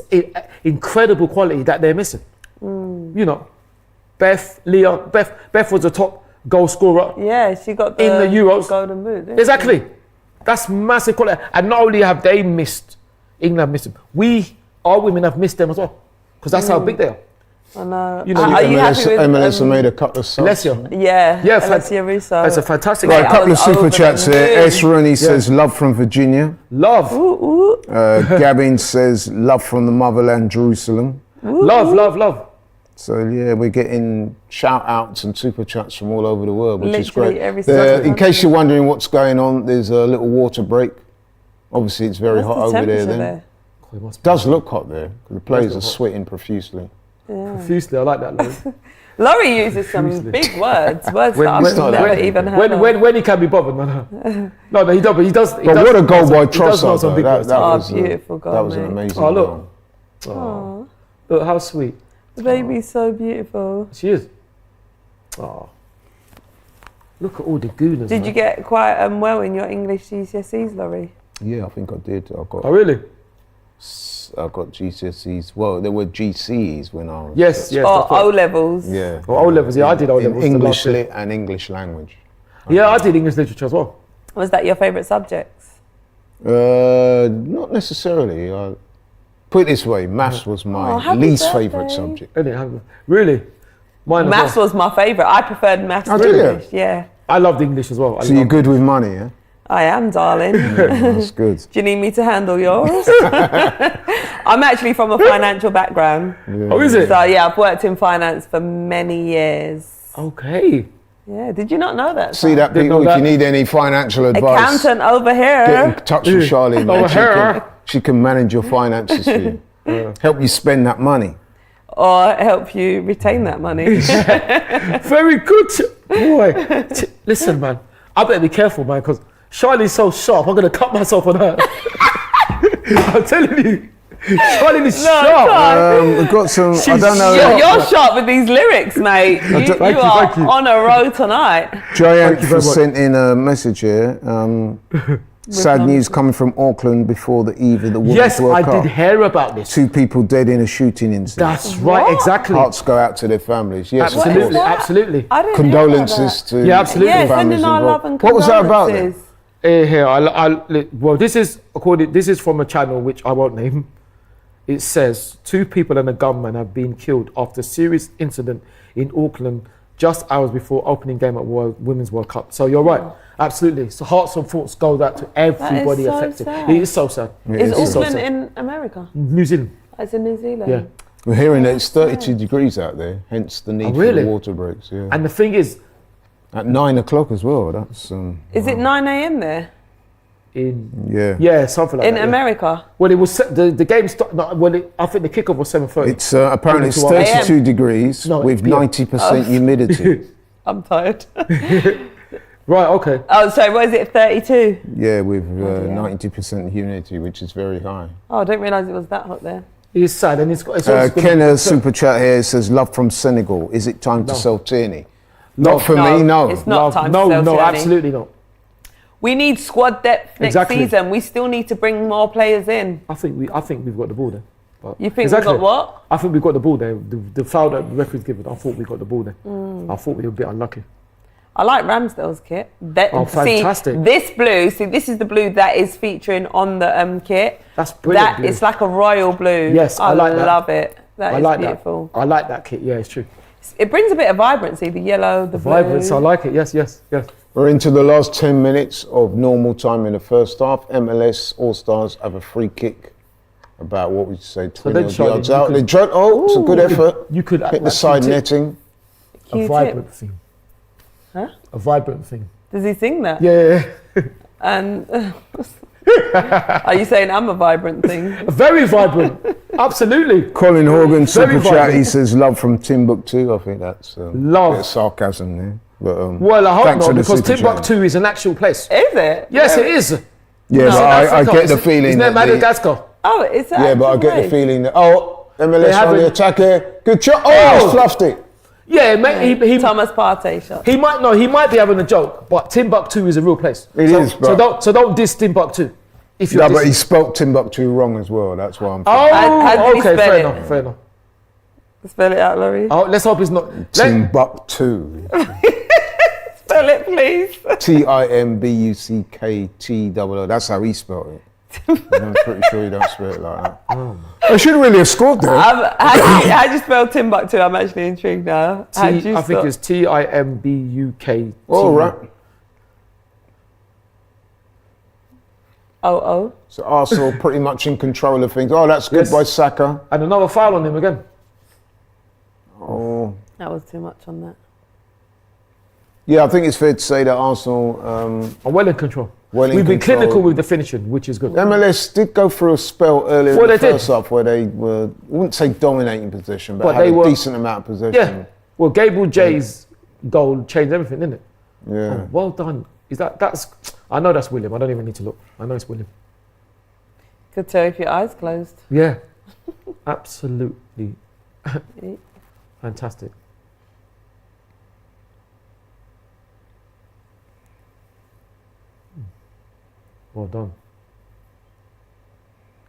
incredible quality that they're missing. Beth was the top goal scorer. Yeah, she got the, In the Euros. golden boot. didn't Exactly. That's massive quality. And not only have they missed, England have missed them, our women have missed them as well. Because that's how big they are. she? I know. You know, Are you happy with MLS have made a couple of subs. Alessia. Yeah, Yeah, Alessia Russo. That's a fantastic Right, a I couple of was super over chats the here. moon. S. Rooney says love from Virginia. love. Ooh, Gavin says love from the motherland, Jerusalem. Love. So yeah, we're getting shout outs and super chats from all over the world, which is Literally great. every single In country. case you're wondering what's going on, there's a little water break. Obviously, it's very What's hot the over there. temperature Then there? it does look hot there. 'Cause the players are look hot. sweating profusely. Profusely, I like that. Laurie. Laurie uses some big words that I've when- never even heard of. when he can be bothered, no, he does. But he does. But what a goal by He does know Trossard! some though. big That words. was beautiful goal, That was an mate. amazing Oh, look. goal. Look how sweet The baby's so beautiful. she is. Oh, look at all the gooners. Did you get quite well in your English GCSEs, Laurie? Yeah, I think I did. Oh, really? I got GCSEs. Well, there were GCEs when I was. Yes. Or that's right. O levels? Yeah. Or O levels. Yeah, I did O In levels. the English last year. lit and English language. Yeah, I did English literature as well. Was that your favourite subjects? Not necessarily. Put it this way, maths was my happy least birthday. favourite subject. Really? Mine as Maths well. was my favourite. I preferred maths Oh, to did you? English. Yeah, I loved English as well. So you're good with money, yeah? I am, darling. That's good. Do you need me to handle yours? I'm actually from a financial background. Oh, is it? So yeah, I've worked in finance for many years. Okay. Yeah, did you not know that? See that, Didn't people? know If you that. need any financial advice, Accountant over get in here. touch with Charlene. Over man. here. She can manage your finances for you. Help you spend that money. Or help you retain that money. Very good, boy. Listen, man. I better be careful, man, because Charlene's so sharp. I'm gonna cut myself on her. I'm telling you, Charlene is sharp. We've got some, I She's don't know. You're sharp with these lyrics, mate. You Thank you, are thank you. on a roll tonight. Giant you very much. sent in a message here. Sad news coming from Auckland before the eve of the Women's Yes, World I Cup. did hear about this. 2 people dead in a shooting incident. That's right, What? exactly. Hearts go out to their families. Yes, of Absolutely, course. that? absolutely. I didn't Condolences to Yeah, absolutely. Yeah, the families sending our involved. love and What was that about then? condolences. Here, well, this is from a channel which I won't name. It says 2 people and a gunman have been killed after a serious incident in Auckland just hours before opening game at Women's World Cup. So you're right, absolutely. So hearts and thoughts go out to everybody so affected. sad. It is so sad. Is It is so Auckland sad. in America? New Zealand. It's in New Zealand. Yeah. We're hearing that it's 32 degrees out there, hence the need for the water breaks. Yeah. And the thing is, at 9 o'clock as well. That's Is it 9 a.m. there? Yeah, something like in that. In America? Well, it was the game started. I think the kickoff was 7:30. It's apparently it's 32 degrees with 90% humidity. I'm tired. Right. Okay. Oh, sorry. What is it? 32? Yeah, with 90% humidity, which is very high. Oh, I didn't realise it was that hot there. It's sad, and it's Kenna super chat here says, "Love from Senegal. Is it time to sell Tierney?" Not for me. No. It's not time to sell Tierney. No, absolutely not. We need squad depth next season. We still need to bring more players in. I think we've got the ball there. But you think we've got what? I think we've got the ball there. The foul that the referee's given, I thought we got the ball there. I thought we were a bit unlucky. I like Ramsdale's kit. Fantastic. See, this blue, this is the blue that is featuring on the kit. That's brilliant. It's like a royal blue. Yes, I like that. I love it. That is beautiful. I like that kit. Yeah, it's true. It brings a bit of vibrancy, the yellow, the blue. Vibrance, I like it. Yes. We're into the last 10 minutes of normal time in the first half. MLS All-Stars have a free kick about, what would you say, 20 yards out. It's a good effort. You could hit the side netting. A vibrant thing. Huh? A vibrant thing. Does he sing that? Yeah. And are you saying I'm a vibrant thing? Very vibrant. Absolutely. Colin Horgan, super chat, he says, "Love from Timbuktu." I think that's love. A bit of sarcasm there. But, well, I hope not, because Timbuktu is an actual place. Is it? Yes, it is. Yeah, but I get the feeling Isn't that Madagascar? Oh, it's yeah, but I get the feeling that MLS on the attack here. Good shot. Oh, fluffed it. Yeah, mate, he Thomas Partey shot. He might be having a joke, but Timbuktu is a real place. It is. But so don't diss Timbuktu. But he spelt Timbuktu wrong as well. That's why I'm. How okay, fair enough. Spell it out, Laurie. Oh, let's hope it's not Timbuktu. Spell it, please. Timbucktoo. That's how he spelled it. I'm pretty sure you don't spell it like that. I should really have scored there. How do you spell Timbuktu? I'm actually intrigued now. I think it's Timbuk. All right. Oh. So Arsenal pretty much in control of things. Oh, that's good by Saka. And another foul on him again. Oh. That was too much on that. Yeah, I think it's fair to say that Arsenal are well in control. We've been clinical with the finishing, which is good. MLS did go through a spell earlier in the first half where they were, I wouldn't say dominating possession, but had a decent amount of possession. Yeah. Well, Gabriel J's goal changed everything, didn't it? Yeah. Oh, well done. That's? I know that's William. I don't even need to look. I know it's William. Could tell if your eyes closed. Yeah. Absolutely. Fantastic. Well done.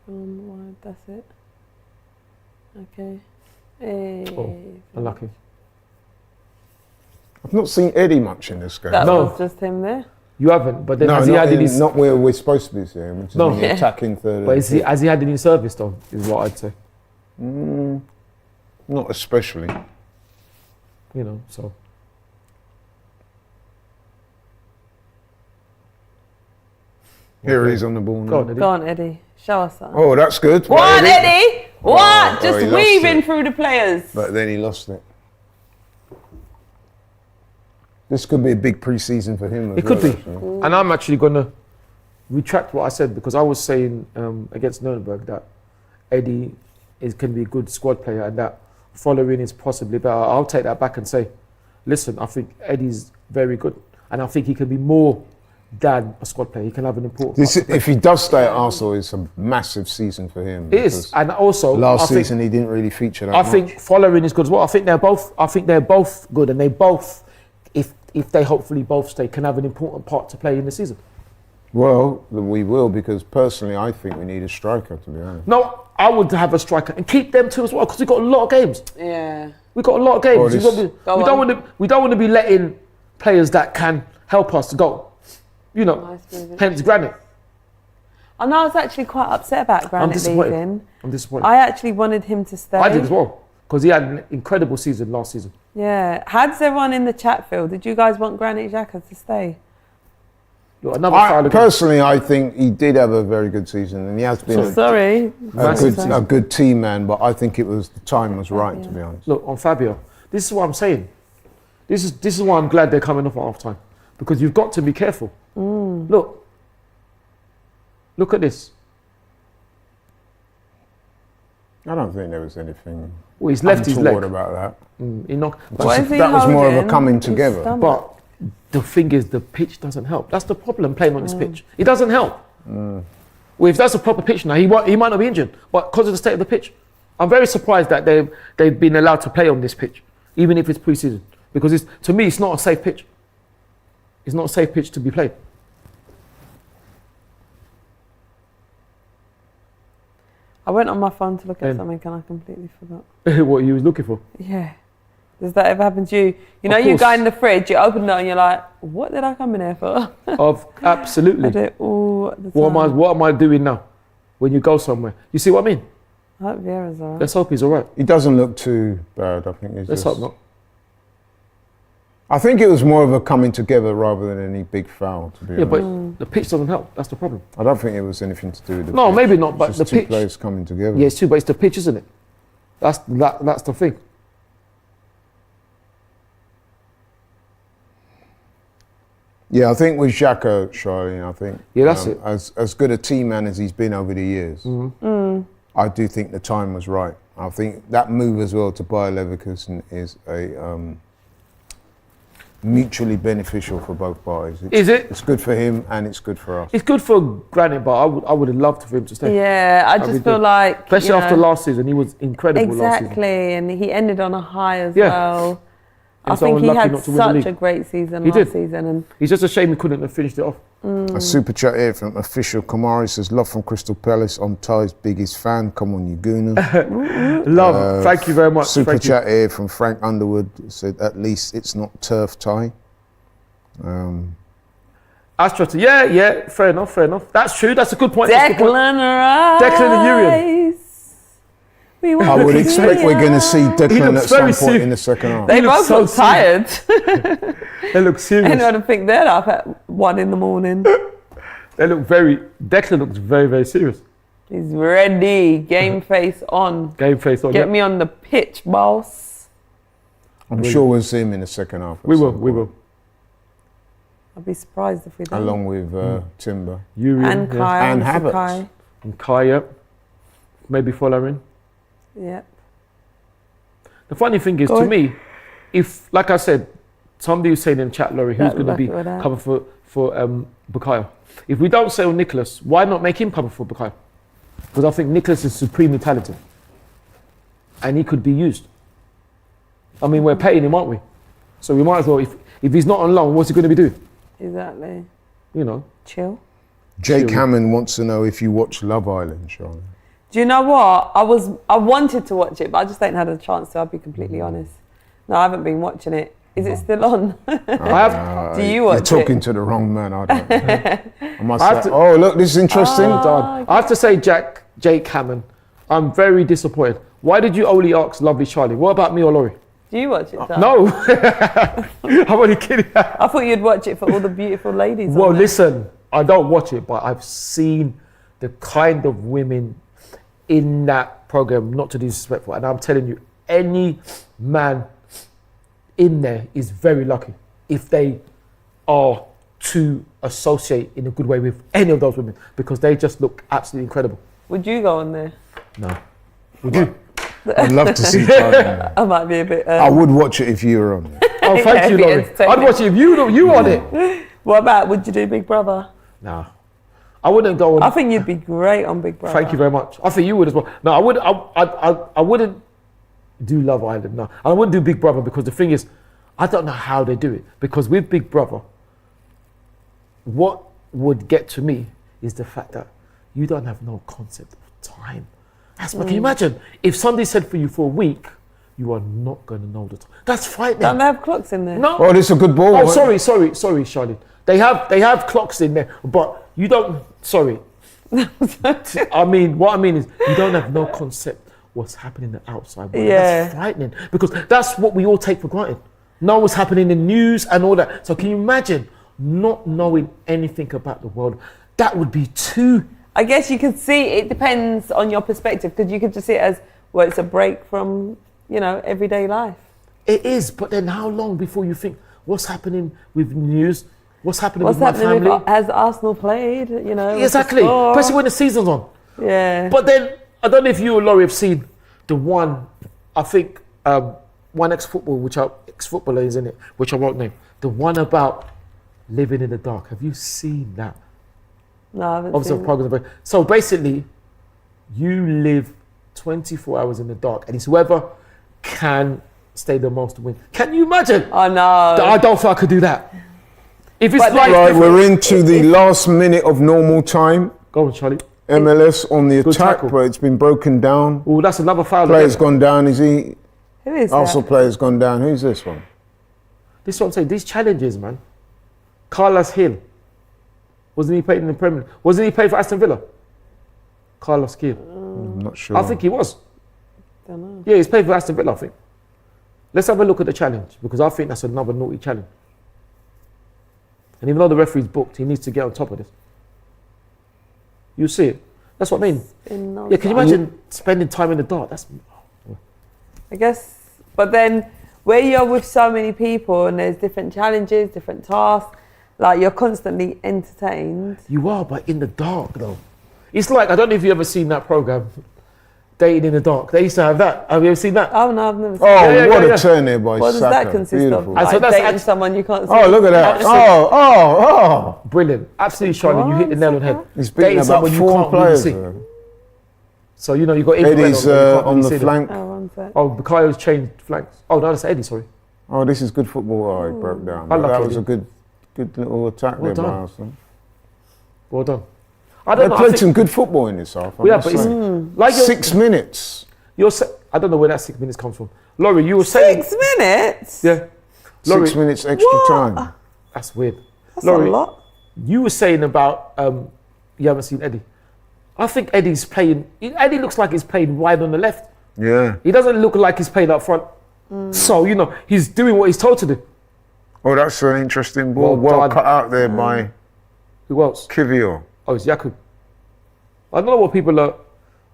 Wide, that's it. Okay. Hey. Oh, unlucky. I've not seen Eddie much in this game. That was just him there. You haven't, but then has he had not where we're supposed to be seeing, which is in the attacking third. But has he had any service though? Is what I'd say. Not especially. You know, so. Here he's on the ball now. Go on, Eddie. Show us that. Oh, that's good. What, Eddie? What? Just weaving through the players. But then he lost it. This could be a big pre-season for him. It could be. And I'm actually going to retract what I said, because I was saying against Nuremberg that Eddie can be a good squad player and that following is possibly better. I'll take that back and say, listen, I think Eddie's very good. And I think he can be more than a squad player. He can have an important if he does stay at Arsenal, it's a massive season for him. It is. And also last season he didn't really feature that much. I think following is good as well. I think they're both good, and they both, if they hopefully both stay, can have an important part to play in the season. Well, we will, because personally I think we need a striker, to be honest. No, I would have a striker and keep them two as well, because we've got a lot of games. Yeah. We've got a lot of games. We don't want to be letting players that can help us to go. You know, hence Granit. I know I was actually quite upset about Granit leaving. I'm disappointed. I actually wanted him to stay. I did as well, because he had an incredible season last season. Yeah. How does everyone in the chat feel? Did you guys want Granit Xhaka to stay? Look, another foul again. Personally, I think he did have a very good season, and he has been a good team man. But I think the time was right, to be honest. Look, on Fabio, this is what I'm saying. This is why I'm glad they're coming off at half time, because you've got to be careful. Look at this. I don't think there was anything. Well, he's left his leg. about that. He knocked. That was more of a coming together. But the thing is, the pitch doesn't help. That's the problem playing on this pitch. It doesn't help. Well, if that's a proper pitch now, he might not be injured, but because of the state of the pitch, I'm very surprised that they've been allowed to play on this pitch, even if it's pre-season, because to me it's not a safe pitch. It's not a safe pitch to be played. I went on my phone to look at something and I completely forgot. What you was looking for? Yeah. Does that ever happen to you? You know, you go in the fridge, you open it and you're like, what did I come in here for? Absolutely. I do it all the time. What am I doing now? When you go somewhere, you see what I mean? I hope Vieira's alright. Let's hope he's alright. He doesn't look too bad. I think he's Let's hope not. I think it was more of a coming together rather than any big foul, to be honest. But the pitch doesn't help. That's the problem. I don't think it was anything to do with the pitch. No, maybe not, but It's the just two pitch. players coming together. Yeah, it's true, but it's the pitch, isn't it? That's the thing. Yeah, I think with Xhaka, Charlene, I think that's it. As good a team man as he's been over the years, I do think the time was right. I think that move as well to Bayer Leverkusen is a mutually beneficial for both parties. Is it? It's good for him and it's good for us. It's good for Granit, but I would have loved for him to stay. Yeah, I just feel like... Especially after last season, he was incredible last season. Exactly, and he ended on a high as well. I so think he unlucky had not to win the such league. a great season He last did. season. And It's just a shame he couldn't have finished it off. A super chat here from official Kamari says, love from Crystal Palace. I'm Ty's biggest fan. Come on, you Gooners. Love, thank you very much. Super chat here from Frank Underwood said, at least it's not turf Ty. Astro, yeah, fair enough. That's true. That's a good point. Declan Rice. Declan and Urian. I would expect we're going to see Declan at some point in the second half. They both so look tired. They look serious. Anyone would think they're up at 1 a.m. They look Declan looks very, very serious. He's ready. Game face on. Game face on. Get me on the pitch, boss. I'm sure we'll see him in the second half. We will. I'd be surprised if we don't. Along with Timber. Urian And Kai. And Havertz. Kai. and Kai, maybe following. Yep. The funny thing is, to me, if, like I said, somebody was saying in the chat, Laurie, who's going to be covered for Bukayo. If we don't sell Nicholas, why not make him cover for Bukayo? Because I think Nicholas is supremely talented. And he could be used. I mean, we're paying him, aren't we? So we might as well, if he's not on loan, what's he going to be doing? Exactly. You know. Chill. Jake Hammond wants to know if you watch Love Island, Charlene. Do you know what? I wanted to watch it, but I just ain't had a chance to, I'll be completely honest. No, I haven't been watching it. Is it still on? Do you watch it? You're talking to the wrong man, I don't know. I must say, oh, look, this is interesting. I have to say, Jake Hammond, I'm very disappointed. Why did you only ask lovely Charlie? What about me or Laurie? Do you watch it, Dan? No. I'm only kidding. I thought you'd watch it for all the beautiful ladies. Well, listen, I don't watch it, but I've seen the kind of women in that program, not to be disrespectful, and I'm telling you, any man in there is very lucky if they are to associate in a good way with any of those women, because they just look absolutely incredible. Would you go on there? No. Would you? I'd love to see Charlie. I might be a bit... I would watch it if you were on there. Oh, thank you, Laurie. I'd watch it if you on it. What about, would you do Big Brother? No. I wouldn't go on. I think you'd be great on Big Brother. Thank you very much. I think you would as well. No, I wouldn't do Love Island. No, I wouldn't do Big Brother, because the thing is, I don't know how they do it. Because with Big Brother, what would get to me is the fact that you don't have no concept of time. Can you imagine if somebody said for you for a week, you are not going to know the time? That's frightening. Don't they have clocks in there? No. Oh, this is a good ball. Oh, sorry, Charlene. They have clocks in there, but you don't. Sorry. I mean, what I mean is, you don't have no concept what's happening in the outside world. Yeah. That's frightening, because that's what we all take for granted. Know what's happening in the news and all that. So can you imagine not knowing anything about the world. That would be too... I guess you could see, it depends on your perspective, because you could just see it as, well, it's a break from, you know, everyday life. It is, but then how long before you think, what's happening with news? What's happening with my What's happening family? has Arsenal played, you know? Exactly, especially when the season's on. Yeah. But then, I don't know if you or Laurie have seen the one, I think, one ex-footballer is in it, which I won't name. The one about living in the dark. Have you seen that? No, I haven't seen it. So basically, you live 24 hours in the dark, and it's whoever can stay the most to win. Can you imagine? Oh, no. I don't think I could do that. If it's Right, we're into the last minute of normal time. Go on, Charlie. MLS on the attack, tackle. but it's been broken down. Oh, that's another foul. Player's gone down. Is he? Who is Arsenal that? player's gone down. Who's this one? This is what I'm saying. These challenges, man. Carlos Hill. Wasn't he played in the Premier League? Wasn't he played for Aston Villa? Carlos Hill. I'm not sure. I think he was. Don't know. Yeah, he's played for Aston Villa, I think. Let's have a look at the challenge, because I think that's another naughty challenge. And even though the referee's booked, he needs to get on top of this. You see it. That's what I mean. Yeah, can you imagine spending time in the dark? That's... I guess, but then where you're with so many people and there's different challenges, different tasks, like you're constantly entertained. You are, but in the dark though. It's like, I don't know if you've ever seen that program, Dating in the Dark. They used to have that. Have you ever seen that? Oh no, I've never seen Oh, that. what a turn there by What does Saka. that consist Beautiful. of? So Like that's dating actually- someone you can't see? Oh, look at that. Oh. Brilliant. Absolutely, Charlene. You hit the nail on the head. He's beaten about someone you 4 can't really players. see. Though. So, you know, you've got infrared Eddie's on, but you can't on really the see them. flank. Oh, one sec. Oh, Bakayo's changed flanks. Oh, no, that's Eddie, sorry. Oh, this is good football. Oh, he broke down. I like That was Eddie. a good little attack Well there by done. Arsenal. Well done. I They don't know. I played think, some good football in this half. I yeah, must but it's say. like 6 minutes. I don't know where that 6 minutes comes from. Laurie, you were saying... 6 minutes? Yeah. Laurie, 6 minutes extra What? time. that's weird. That's Laurie, a lot. you were saying about you haven't seen Eddie. I think Eddie's playing... Eddie looks like he's playing wide on the left. Yeah. He doesn't look like he's playing up front. So, you know, he's doing what he's told to do. Oh, that's an interesting ball. Well Well done. cut out there by Who else? Kivio. Oh, it's Jakub. I don't know what people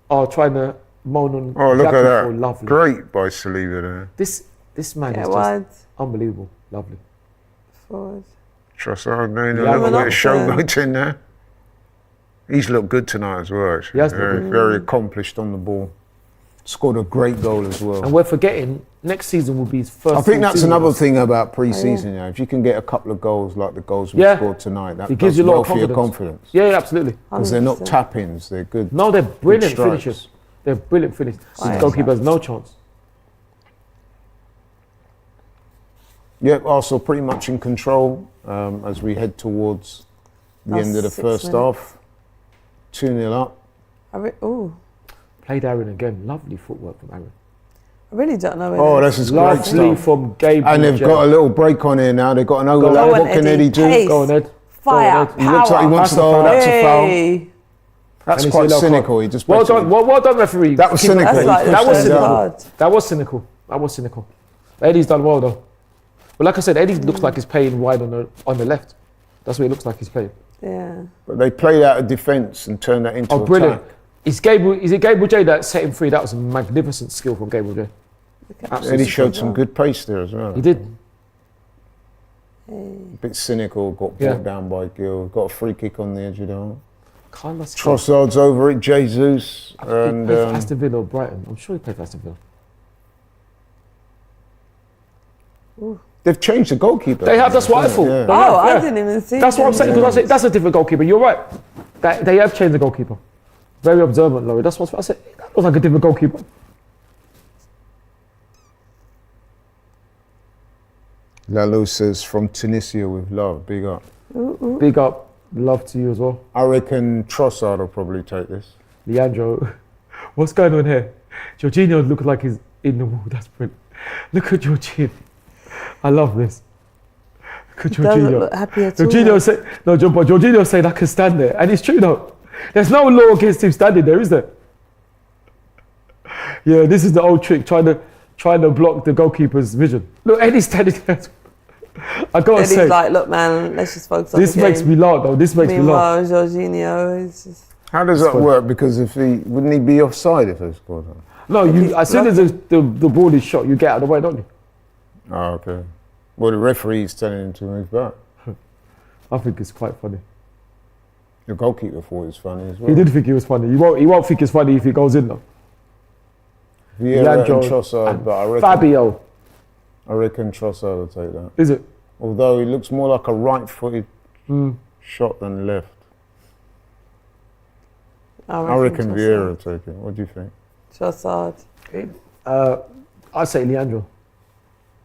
are trying to moan on Oh, look Jakub at for. that. Lovely. Great by Saliba there. This man Yeah, is wide, just unbelievable. Lovely. forward. Trossard doing a Yeah, little bit not of showboating there. He's looked good tonight as well, actually. He has looked very, good. very accomplished on the ball. Scored a great goal as well. And we're forgetting, next season will be his first. I think full that's season another with us. thing about pre-season. If you can get a couple of goals like the goals we Yeah. scored tonight, that It gives does you a lot well of for your confidence. confidence. Yeah, absolutely. Because they're not 100%. tap-ins, they're good. No, they're brilliant strikes. finishers. They're brilliant finishers. Oh, yeah. The goalkeeper has no chance. Yep, Arsenal pretty much in control as we head towards the Last end of the 6 first minutes. half. 2-0 up. Oh, Played Aaron again. Lovely footwork from Aaron. I really don't know. Oh, this is great Lovely stuff. from Gabriel. And they've got a little break on here now. They've got an overlap. Go on, What can Eddie. Eddie do? Pace. Go on, Ed. Fire, Go on, Ed. He looks like he power. wants That's to. a Oh, foul. that's a foul. Hey. That's And it's quite a yellow cynical. card. He just Well basically- done, well done, referee. That was Keep it- cynical. That's like That was the cynical. card. That was cynical. That was cynical. Eddie's done well though. But like I said, Eddie looks like he's playing wide on the left. That's what it looks like he's playing. Yeah. But they played out of defence and turned that into Oh, brilliant. attack. Is it Gabriel J that set him free? That was a magnificent skill from Gabriel J. Absolutely. Eddie showed some good pace there as well. He did. A bit cynical, got Yeah. brought down by Gill. Got a free kick on the edge of the arm. Carlos. Trossard's over it, Jesus. He And played for Aston Villa or Brighton. I'm sure he played for Aston Villa. they've changed the goalkeeper. They have, that's what I thought. Yeah. They Oh, have, I yeah. didn't even see. That's what I'm him. saying, because I said that's a different goalkeeper. You're right. They have changed the goalkeeper. Very observant, Laurie. That's what I said. That looks like a different goalkeeper. Lalo says, from Tunisia with love, big up. Big up. Love to you as well. I reckon Trossard will probably take this. Leandro. What's going on here? Jorginho looks like he's in the wall. That's brilliant. Look at Jorginho. I love this. Look at Doesn't Jorginho. look happy at all. Jorginho said, no, but Jorginho said I can stand there. And it's true though. There's no law against him standing there, is there? Yeah, this is the old trick, trying to block the goalkeeper's vision. Look, Eddie's standing there. I gotta Then say, he's like, look, man, let's just focus on this the game. makes me laugh though. This makes me laugh. Meanwhile, Jorginho is just... How does that work? Because wouldn't he be offside if they scored? No, as soon as the ball is shot, you get out of the way, don't you? Oh, okay. Well, the referee's telling him to move back. I think it's quite funny. The goalkeeper thought it was funny as well. He did think it was funny. He won't think it's funny if he goes in though. Yeah, and Trossard, but Fabio. I reckon Trossard will take that. Is it? Although he looks more like a right-footed shot than left. I reckon Vieira will take it. What do you think? Trossard. I'd say Leandro.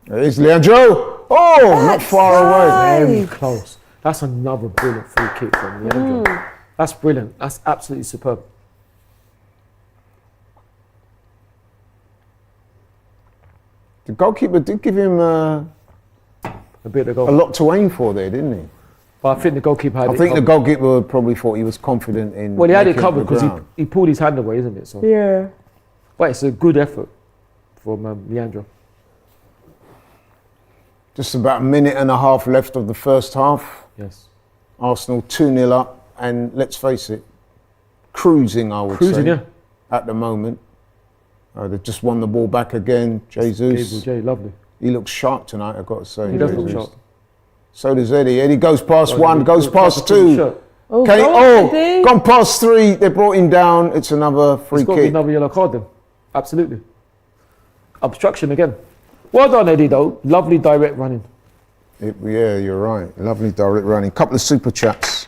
It's Leandro! Oh, not far away. Very close. That's another brilliant free kick from Leandro. That's brilliant. That's absolutely superb. The goalkeeper did give him A bit of a goal. lot to aim for there, didn't he? But I think the goalkeeper had I it think the covered. goalkeeper probably thought he was confident in. Well, he had it making covered the because ground. he pulled his hand away, isn't it? So. Yeah. But it's a good effort from Leandro. Just about a minute and a half left of the first half. Yes. Arsenal 2-0 up, and let's face it, cruising, I would Cruising, say, yeah. at the moment. They've just won the ball back again. Jesus, Gabriel J, lovely. he looks sharp tonight, I've got to say. He does look Jesus. sharp. So does Eddie. Eddie goes past one, goes past Full two. shirt. Can he, gone past three, they brought him down, it's another free It's got to be kick. another yellow card then. Absolutely. Obstruction again. Well done, Eddie, though. Lovely direct running. Yeah, you're right. Lovely direct running. Couple of super chats.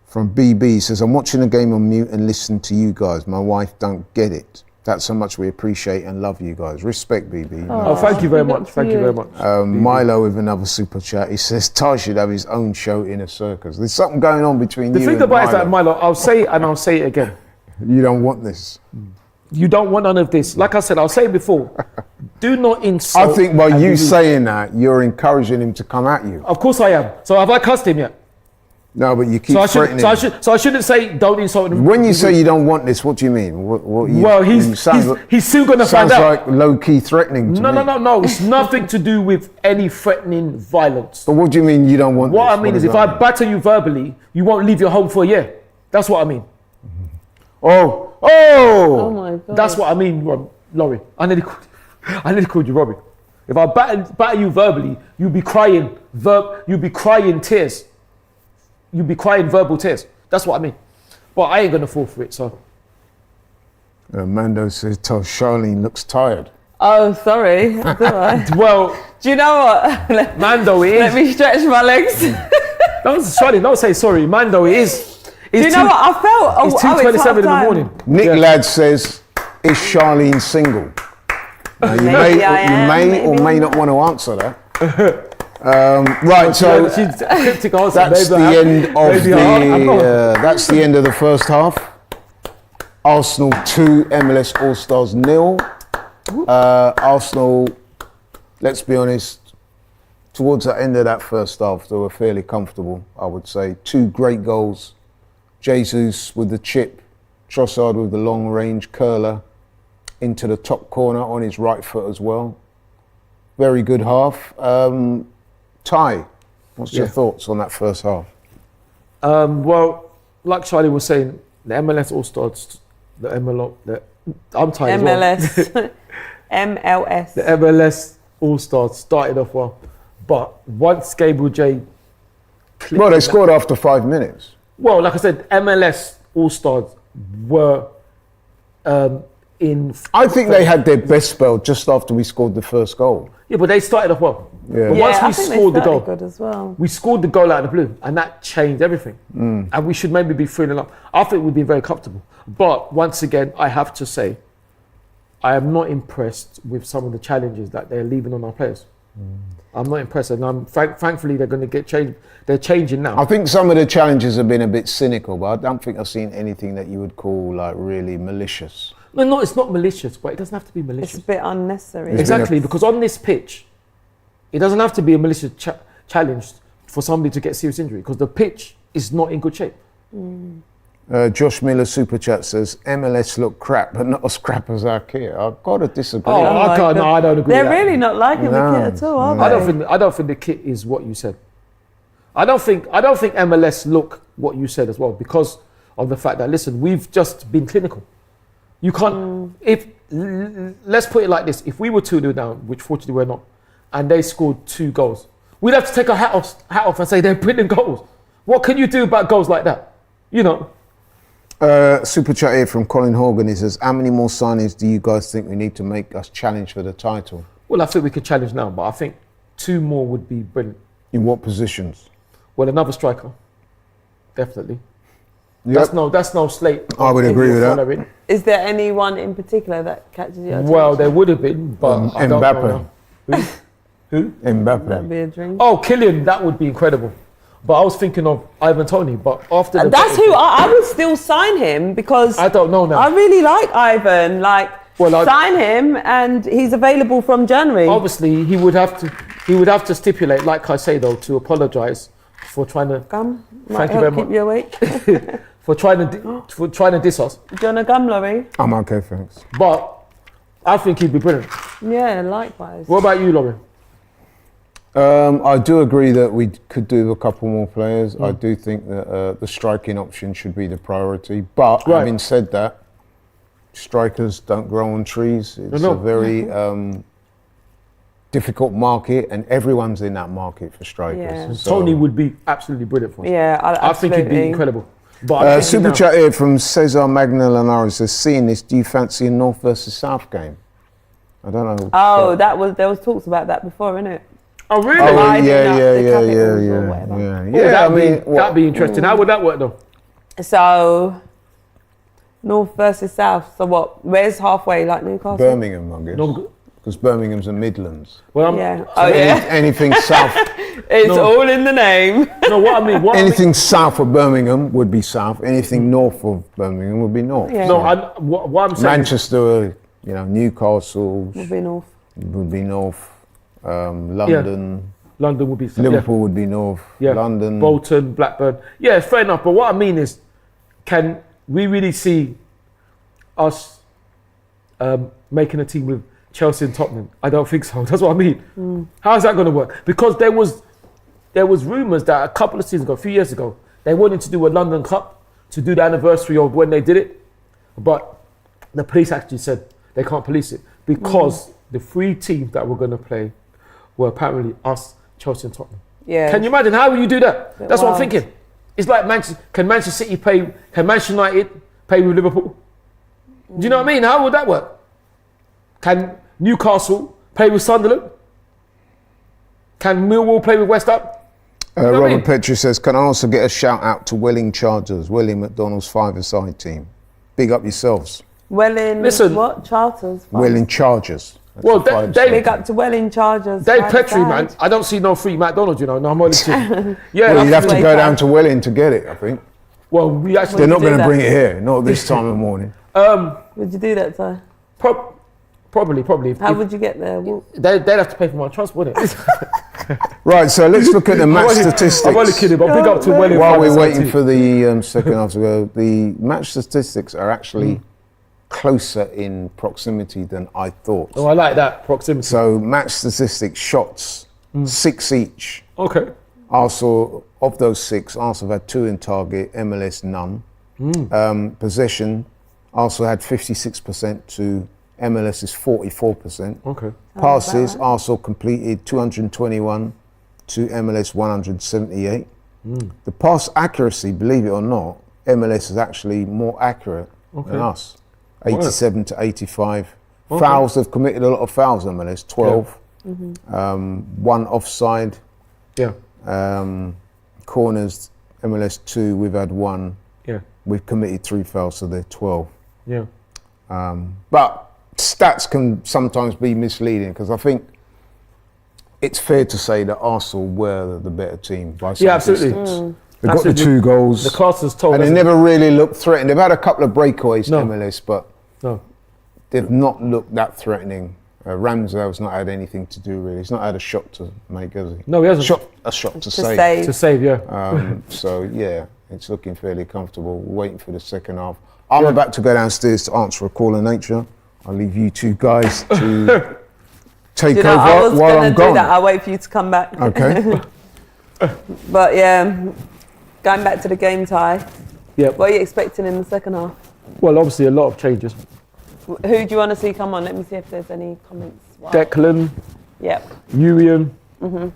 From BB says, I'm watching the game on mute and listen to you guys. My wife don't get it. That's how much we appreciate and love you guys. Respect, BB. Oh, thank you very much. Thank you very much. Milo with another super chat. He says, Taj should have his own show in a circus. There's something going on between The you thing and about it is that, Milo. Milo, I'll say it and I'll say it again. You don't want this. You don't want none of this. Like I said, I'll say it before. Do not insult. I think by and you delude. saying that, you're encouraging him to come at you. Of course I am. So have I cussed him yet? No, but you keep So threatening. I shouldn't say don't insult him. When you say you don't want this, what do you mean? Well, he's soon going to find sounds out. like low-key threatening to me. No. It's nothing to do with any threatening violence. But what do you mean you don't want What this? I mean is does if that I batter you verbally, you won't leave your home for a year. That's what I mean. Oh my God. That's what I mean, Laurie. I nearly called you Robbie. If I batter you verbally, you'll be crying. You'll be crying tears. You'll be crying verbal tears. That's what I mean. But I ain't gonna fall for it. So. Mando says, Charlene looks tired. Oh, sorry. Do I? Well, Do you know what? Mando, it Let is. me stretch my legs. Don't say sorry. Mando, it is. Do you know what? I felt... It's oh, 2:27 in the half-time. morning. Nick Ladd says, is Charlene single? Now, you Maybe I am, may or maybe may not want to answer that. Right, so She's a cryptic answer. that's the end of that's the end of the first half. Arsenal 2, MLS All-Stars 0. Arsenal, let's be honest, towards the end of that first half, they were fairly comfortable, I would say. 2 great goals. Jesus with the chip, Trossard with the long range curler into the top corner on his right foot as well. Very good half. Ty, what's your thoughts on that first half? Well, like Charlie was saying, the MLS All-Stars, I'm tired as well. MLS. MLS. The MLS All-Stars started off well. But once Gabriel J clicked Well, they in scored after 5 minutes. well, like I said, MLS All-Stars were in... I think they had their best spell just after we scored the first goal. Yeah, but they started off well. Yeah. But Yeah, once I we think they scored the started goal, good as well. we scored the goal out of the blue, and that changed everything. And we should maybe be 3-0 up. I think we'd be very comfortable. But once again, I have to say, I am not impressed with some of the challenges that they're leaving on our players. I'm not impressed, and thankfully they're going to get changed. They're changing now. I think some of the challenges have been a bit cynical, but I don't think I've seen anything that you would call like really malicious. No, it's not malicious, but it doesn't have to be It's malicious. a bit unnecessary. Exactly, because on this pitch, it doesn't have to be a malicious challenge for somebody to get serious injury, because the pitch is not in good shape. Josh Miller Super Chat says, MLS look crap, but not as crap as our kit. I've got to disagree. Oh, I can't. No, I don't agree. They're with that. really not liking the kit at all, are they? I don't think the kit is what you said. I don't think MLS look what you said as well, because of the fact that, listen, we've just been clinical. You can't. Let's put it like this: if we were 2-0 down, which fortunately we're not, and they scored 2 goals, we'd have to take our hat off and say they're brilliant goals. What can you do about goals like that? You know. Super chat here from Colin Horgan. He says, how many more signings do you guys think we need to make us challenge for the title? Well, I think we could challenge now, but I think 2 more would be brilliant. In what positions? Well, another striker, definitely. Yep. That's no slate. I would agree with that. Is there anyone in particular that catches your attention? Well, there would have been, but I don't know now. Who? Mbappe. That'd be a dream. Oh, Kylian, that would be incredible. But I was thinking of Ivan Toney, but after the That's who I would still sign him, because I don't know now. I really like Ivan. Sign him, and he's available from January. Obviously, he would have to stipulate, like I say though, to apologise for trying to. Gum Thank might you very help much. keep you awake. for trying to diss us. Do you want a gum, Laurie? I'm okay, thanks. But I think he'd be brilliant. Yeah, likewise. What about you, Laurie? I do agree that we could do a couple more players. I do think that the striking option should be the priority. But having said that, strikers don't grow on trees. It's a very difficult market, and everyone's in that market for strikers. Yeah. So, Tony would be absolutely brilliant for us. Yeah, I think he'd be incredible. But super chat here from Cesar Magnalanari says, seeing this, do you fancy a North versus South game? I don't know. Oh, there was talks about that before, innit? Oh, really? Oh, yeah. That'd be interesting. How would that work though? So, North versus South. So what? Where's halfway? Like Newcastle? Birmingham, I guess. Because Birmingham's the Midlands. Well, anything south. It's all in the name. No, anything south of Birmingham would be south. Anything north of Birmingham would be north. Yeah. No, what I'm saying. Manchester, Newcastle Would be north. Would be north. London. London would be south. Liverpool would be north. Yeah. London. Bolton, Blackburn. Yeah, fair enough. But what I mean is, can we really see us making a team with Chelsea and Tottenham? I don't think so. That's what I mean. How's that going to work? Because there was rumours that a couple of seasons ago, a few years ago, they wanted to do a London Cup to do the anniversary of when they did it, but the police actually said they can't police it because the 3 teams that were going to play were apparently us, Chelsea and Tottenham. Yeah. Can you imagine how will you do that? That's what I'm thinking. It's like can Manchester City play? Can Manchester United play with Liverpool? Do you know what I mean? How would that work? Can Newcastle play with Sunderland? Can Millwall play with West Ham? Robert Petrie says, can I also get a shout out to Welling Chargers, William McDonald's 5-a-side team? Big up yourselves. Welling, what? Charters? Welling Chargers. Well, they big up to Welling Chargers. Dave Petrie, man. I don't see no free McDonald's, No, I'm only kidding. Well, you'd have to go down to Welling to get it, I think. Well, we actually... They're not going to bring it here, not this time of the morning. Would you do that, Si? Probably. How would you get there? They'd have to pay for my transport, wouldn't it? Right, so let's look at the match statistics. I'm only kidding, but big up to Welling. While we're waiting for the second half to go, the match statistics are actually closer in proximity than I thought. Oh, I like that, proximity. So match statistics, shots, 6 each. Okay. Arsenal, of those 6, Arsenal had 2 in target, MLS none. Possession, Arsenal had 56% to MLS is 44%. Okay. Passes, Arsenal completed 221 to MLS 178. The pass accuracy, believe it or not, MLS is actually more accurate than us. 87 to 85. Fouls, they've committed a lot of fouls, MLS, 12. 1 offside. Yeah. Corners, MLS 2, we've had 1. Yeah. We've committed 3 fouls, so they're 12. Yeah. But stats can sometimes be misleading because I think it's fair to say that Arsenal were the better team by some absolutely. They got the 2 goals. The class has told and us. they never really looked threatened. They've had a couple of breakaways, MLS, but they've not looked that threatening. Ramsdale's not had anything to do really. He's not had a shot to make, has he? No, he hasn't. A shot to To save. save. To save, yeah. So yeah, it's looking fairly comfortable. We're waiting for the second half. I'm about to go downstairs to answer a call of nature. I'll leave you two guys to take over I was while gonna I'm do gone. that. I'll wait for you to come back. Okay. But yeah, going back to the game, Ty. Yeah. What are you expecting in the second half? Well, obviously a lot of changes. Who do you want to see come on? Let me see if there's any comments. Wow. Declan, Yep. Urian. Oh,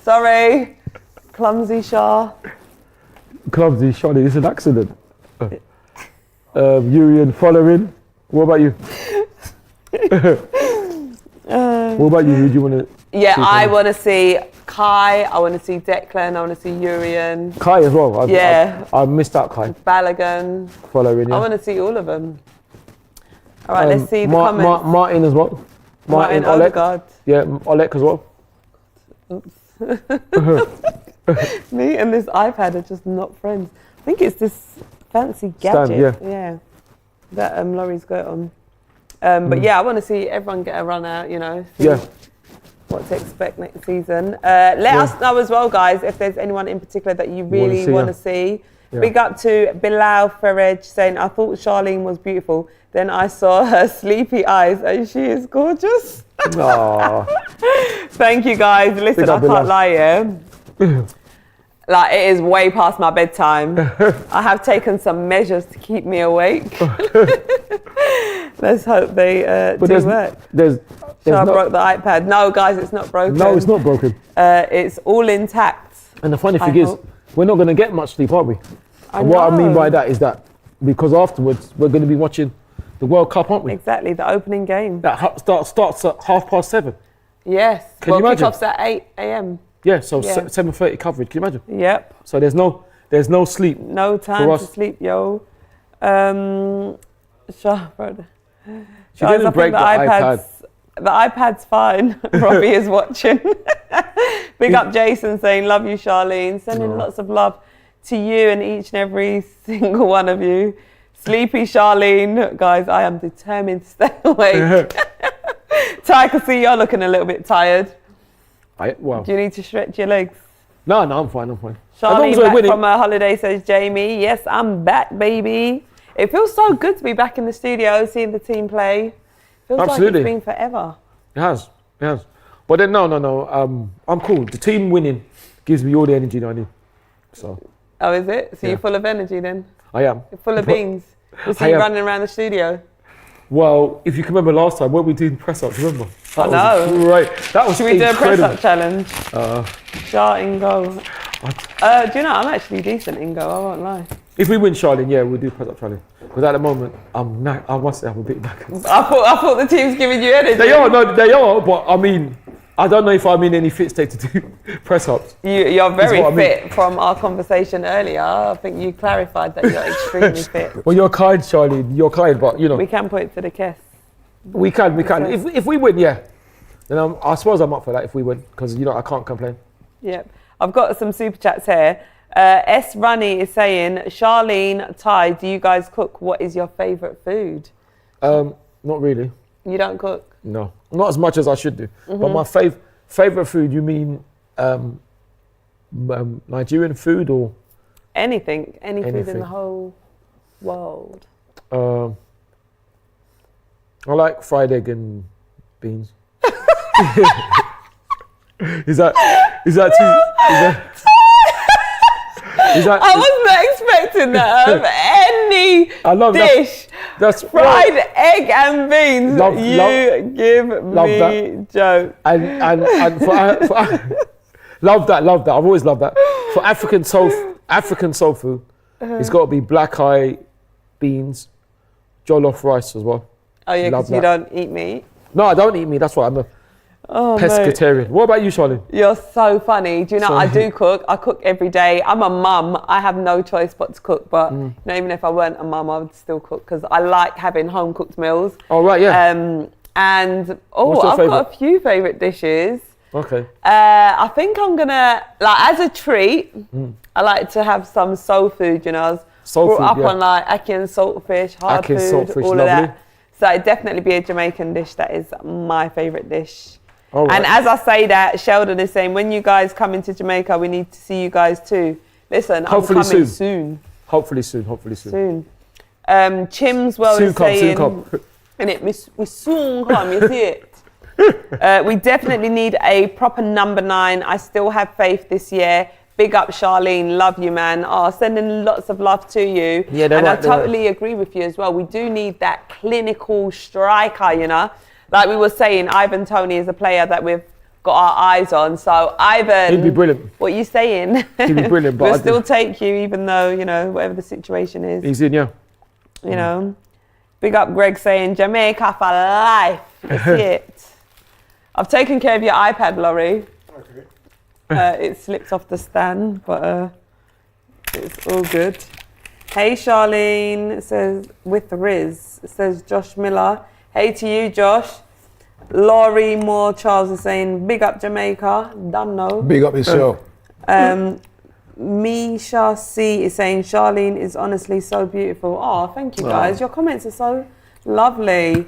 Sorry, clumsy Shah. clumsy, Charlie. It's an accident. Urian following. What about you? What about you? Who do you want to? Yeah, I want to see Kai. I want to see Declan. I want to see Urian. Kai as well. Yeah. I missed out Kai. Balogun. Following. Yeah. I want to see all of them. All right, let's see the comments. Martin as well. Martin Oleg. Odegaard. Yeah, Oleg as well. Me and this iPad are just not friends. I think it's this fancy gadget. Stand, yeah. That Laurie's got on. But yeah, I want to see everyone get a run out, you know. See what to expect next season. Let us know as well, guys, if there's anyone in particular that you really want to see. Yeah. Big up to Bilal Faraj saying, I thought Charlene was beautiful. Then I saw her sleepy eyes and she is gorgeous. Thank you, guys. Listen, I can't lie, yeah. Like, it is way past my bedtime. I have taken some measures to keep me awake. Let's hope they do work. I broke the iPad. No, guys, it's not broken. No, it's not broken. It's all intact. And the funny thing is, we're not going to get much sleep, are we? And what I mean by that is that because afterwards we're going to be watching the World Cup, aren't we? Exactly, the opening game. That starts at 7:30. Yes. Can you imagine? Kickoff's at 8 a.m. Yeah, so 7:30 coverage. Can you imagine? Yep. So there's no sleep. No time to sleep, yo. Guys, I think the iPad's fine. Robbie is watching. Big up Jason saying, love you, Charlene. Sending lots of love to you and each and every single one of you. Sleepy Charlene. Guys, I am determined to stay awake. Ty, I can see you're looking a little bit tired. Do you need to stretch your legs? No, I'm fine. Charlene back from her holiday, says Jamie. Yes, I'm back, baby. It feels so good to be back in the studio, seeing the team play. Feels like it's been forever. It has. But then, no. I'm cool. The team winning gives me all the energy that I need. So. Oh, is it? So you're full of energy then? I am. You're full of beans. You see you running around the studio. Well, if you can remember last time, when we did press-ups, remember? I know. Right. That was Should we do a press-up challenge? Shot in goal. Do you know, I'm actually decent in goal, I won't lie. If we win, Charlene, yeah, we'll do press-up challenge. Because at the moment, I must say I'm a bit back. I thought the team's giving you energy. They are, but I mean, I don't know if I'm in any fit state to do press-ups. You're very fit from our conversation earlier. I think you clarified that you're extremely fit. Well, you're kind, Charlene. You're kind, but you know. We can point to the kiss. We can. If we win, yeah. Then I suppose I'm up for that if we win, because you know I can't complain. Yep. I've got some super chats here. S. Runny is saying, Charlene, Ty, do you guys cook? What is your favourite food? Not really. You don't cook? No, not as much as I should do. But my favourite food, you mean Nigerian food or? Anything food in the whole world. I like fried egg and beans. Is that I was not expecting that of any dish. That's fried egg and beans. Give me joke. And for love that. I've always loved that. For African soul food, it's got to be black eye beans, jollof rice as well. Oh yeah, because you don't eat meat. No, I don't eat meat. That's why I'm a pescatarian. Mate. What about you, Charlene? You're so funny. Do you know, I do cook. I cook every day. I'm a mum. I have no choice but to cook. But you know, even if I weren't a mum, I would still cook because I like having home cooked meals. Oh, right, yeah. I've got a few favourite dishes. Okay. I think I'm going to, like, as a treat, I like to have some soul food, you know. I was brought up on, like, ackee and saltfish, hard food, all of that. So it'd definitely be a Jamaican dish. That is my favourite dish. All right. And as I say that, Sheldon is saying, when you guys come into Jamaica, we need to see you guys too. Listen, Hopefully I'm coming soon. Hopefully soon. Chimswell is saying, Soon come. and we soon come, you see it. We definitely need a proper number 9. I still have faith this year. Big up, Charlene. Love you, man. Oh, sending lots of love to you. Yeah, and I right, totally agree with you as well. We do need that clinical striker, you know. Like we were saying, Ivan Toney is a player that we've got our eyes on. So, Ivan, He'd be brilliant. What are you saying? He'd be brilliant. But we'll still take you, even though, you know, whatever the situation is. He's in, yeah. You know. Big up, Greg, saying Jamaica for life. That's it. I've taken care of your iPad, Laurie. Okay. It slipped off the stand, but it's all good. Hey, Charlene, it says, with Riz. It says Josh Miller. Hey to you, Josh. Laurie Moore Charles is saying, big up Jamaica. Done no. Big up yourself. Misha C is saying, Charlene is honestly so beautiful. Oh, thank you guys. Your comments are so lovely.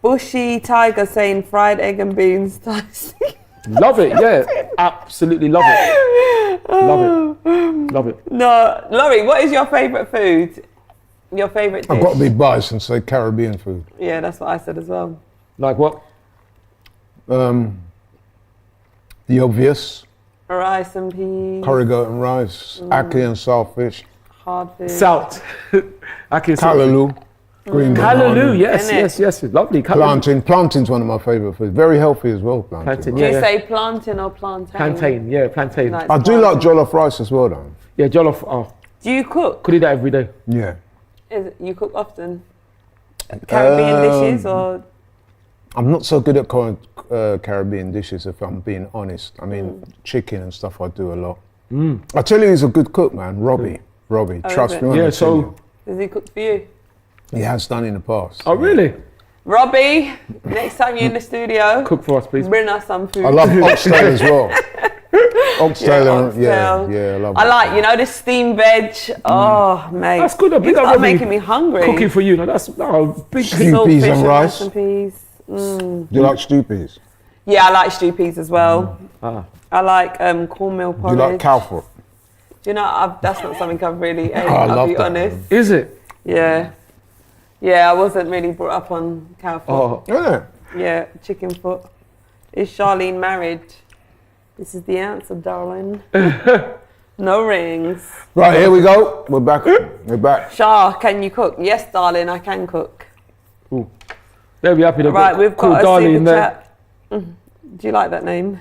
Bushy Tiger saying, fried egg and beans. Tasty. Love it, yeah. Absolutely love it. Love it. No, Laurie, what is your favourite food? Your favourite dish? I've got to be biased and say Caribbean food. Yeah, that's what I said as well. Like what? The obvious. Rice and peas. Corrigan and rice. Ackee and saltfish. Hard food. Salt. Callaloo. Green Callaloo, banana. yes. Lovely. Plantain. Plantain's one of my favourite foods. Very healthy as well, plantain. Plantain, Do you yeah. say plantain or plantain? Plantain, yeah, plantain. No, I do like jollof rice as well, though. Yeah, jollof. Oh, Do you cook? could eat that every day. Yeah. You cook often? Caribbean dishes or? I'm not so good at Caribbean dishes, if I'm being honest. I mean, chicken and stuff I do a lot. I tell you, he's a good cook, man. Robbie. Oh, Trust is me. it? when Yeah, I tell so- you. Does he cook for you? He has done in the past. Oh, really? Robbie, next time you're in the studio, Cook for us, please. bring us some food. I love oxtail as well. Oxtail, oxtail. yeah, I love I it. like, you know, the steam veg. Oh, mate. That's good. You Big up start Robbie. making me hungry. Cooking for you. No, that's big. Stew Salt peas fish and rice. and peas. Do you like stew peas? Yeah, I like stew peas as well. Ah. I like cornmeal Do you porridge. like cow foot? Do you know, that's not something I've really ate, Oh, I I'll love be that, honest. man. Is it? Yeah. Yeah, I wasn't really brought up on cow foot. Oh, Yeah. Yeah, chicken foot. Is Charlene married? This is the answer, darling. No rings. Right, here we go. We're back. We're back. Shah, can you cook? Yes, darling, I can cook. they'll be happy to Right, we've cool got a Darlie super in there. chat. Do you like that name?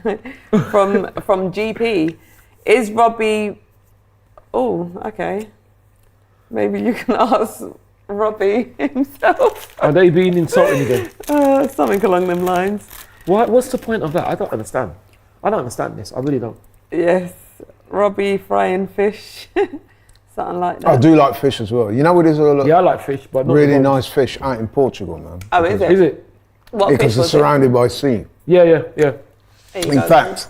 from GP. Is Robbie... Oh, okay. Maybe you can ask Robbie himself. Are they being insulting again? Something along them lines. What's the point of that? I don't understand. I don't understand this. I really don't. Yes, Robbie frying fish. Something like that. I do like fish as well. You know what is a Yeah, I like fish, but not really the- nice fish out in Portugal, man? Oh, is it? Is it? What Because fish it's was it? surrounded by sea. Yeah. There you In go. fact,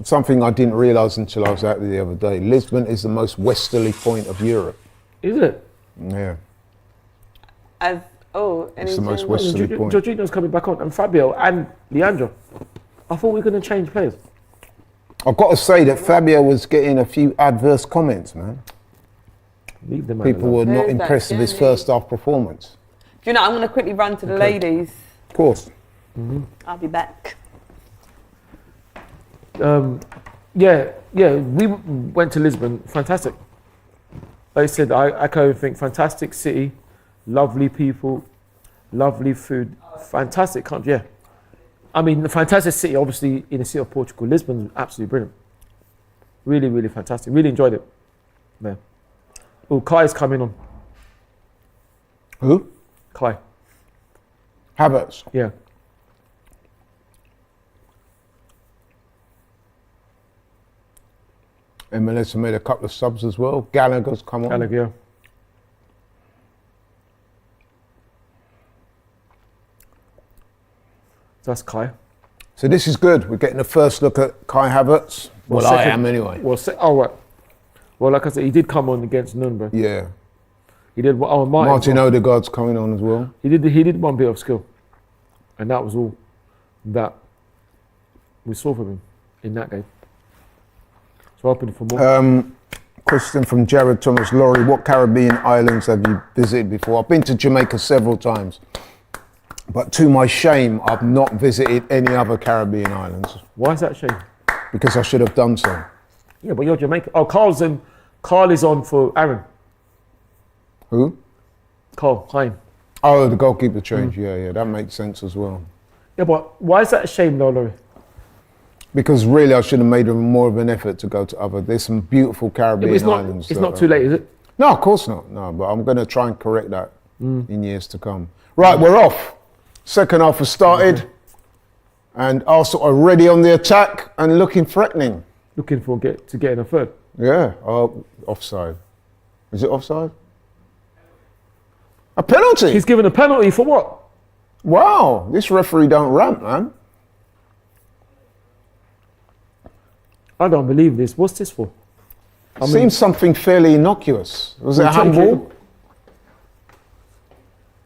something I didn't realise until I was out there the other day, Lisbon is the most westerly point of Europe. Is it? Yeah, As it's the most anything- westerly point. Jorginho's coming back on, and Fabio and Leandro. I thought we were going to change players. I've got to say that Fabio was getting a few adverse comments, man. Leave them. People were not Who's that, impressed with his Jenny? first half performance. Do you know, I'm going to quickly run to the ladies. Of course. I'll be back. Yeah. We went to Lisbon. Fantastic. Like I said, I echo everything. Fantastic city, lovely people, lovely food, fantastic country. Yeah. I mean, the fantastic city, obviously, in the city of Portugal. Lisbon's absolutely brilliant. Really, really fantastic. Really enjoyed it. Yeah. Oh, Kai's coming on. Who? Kai. Havertz. Yeah. MLS have made a couple of subs as well. Gallagher's come on. Gallagher. Yeah. That's Kai. So this is good. We're getting a first look at Kai Havertz. Well, I am anyway. Well, like I said, he did come on against Nuremberg. Yeah. He did. Oh, Martin Odegaard's coming on as well. He did one bit of skill, and that was all that we saw from him in that game. So hoping for more. Question from Jared Thomas. Laurie, what Caribbean islands have you visited before? I've been to Jamaica several times, but to my shame, I've not visited any other Caribbean islands. Why is that a shame? Because I should have done so. Yeah, but you're Jamaican. Oh, Carl is on for Aaron. Who? Carl Hein. Oh, the goalkeeper change. Yeah, that makes sense as well. Yeah, but why is that a shame though, Laurie? Because really, I should have made more of an effort to go to other. There's some beautiful Caribbean islands. It's not too late, is it? No, of course not. No, but I'm going to try and correct that in years to come. Right, we're off. Second half has started, and Arsenal are ready on the attack and looking threatening. Looking for to get in a third. Yeah, offside. Is it offside? A penalty. He's given a penalty for what? Wow, this referee don't rant, man. I don't believe this. What's this for? Seems something fairly innocuous. Was it a handball?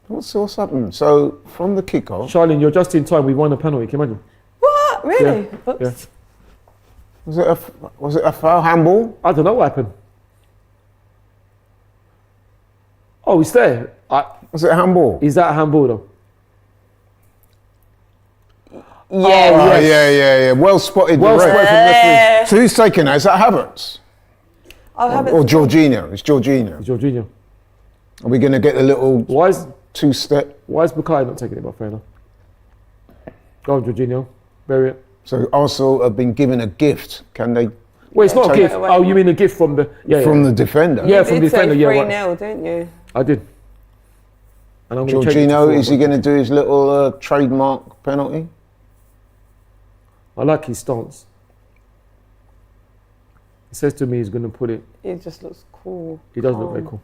What's happened? So from the kickoff. Charlene, you're just in time. We won a penalty. Can you imagine? What? Really? Yeah. Oops. Yeah. Was it a foul handball? I don't know what happened. Oh, it's there. Was it a handball? Is that a handball though? Yeah. Yeah. Well spotted. Well spotted from the referee. So who's taking that? Is that Havertz? Or Jorginho? It's Jorginho. It's Jorginho. Are we going to get a little two-step? Why is Bukayo not taking it, but fair enough? Go on, Jorginho. Bury it. So Arsenal have been given a gift. Can they? Well, it's not a gift. Oh, you mean a gift from the the defender? Yeah, from the defender. Yeah, 3-0, didn't you? I did. And I'm Jorginho, is he going to do his little trademark penalty? I like his stance. He says to me he's going to put it. It just looks cool. He does look very cool.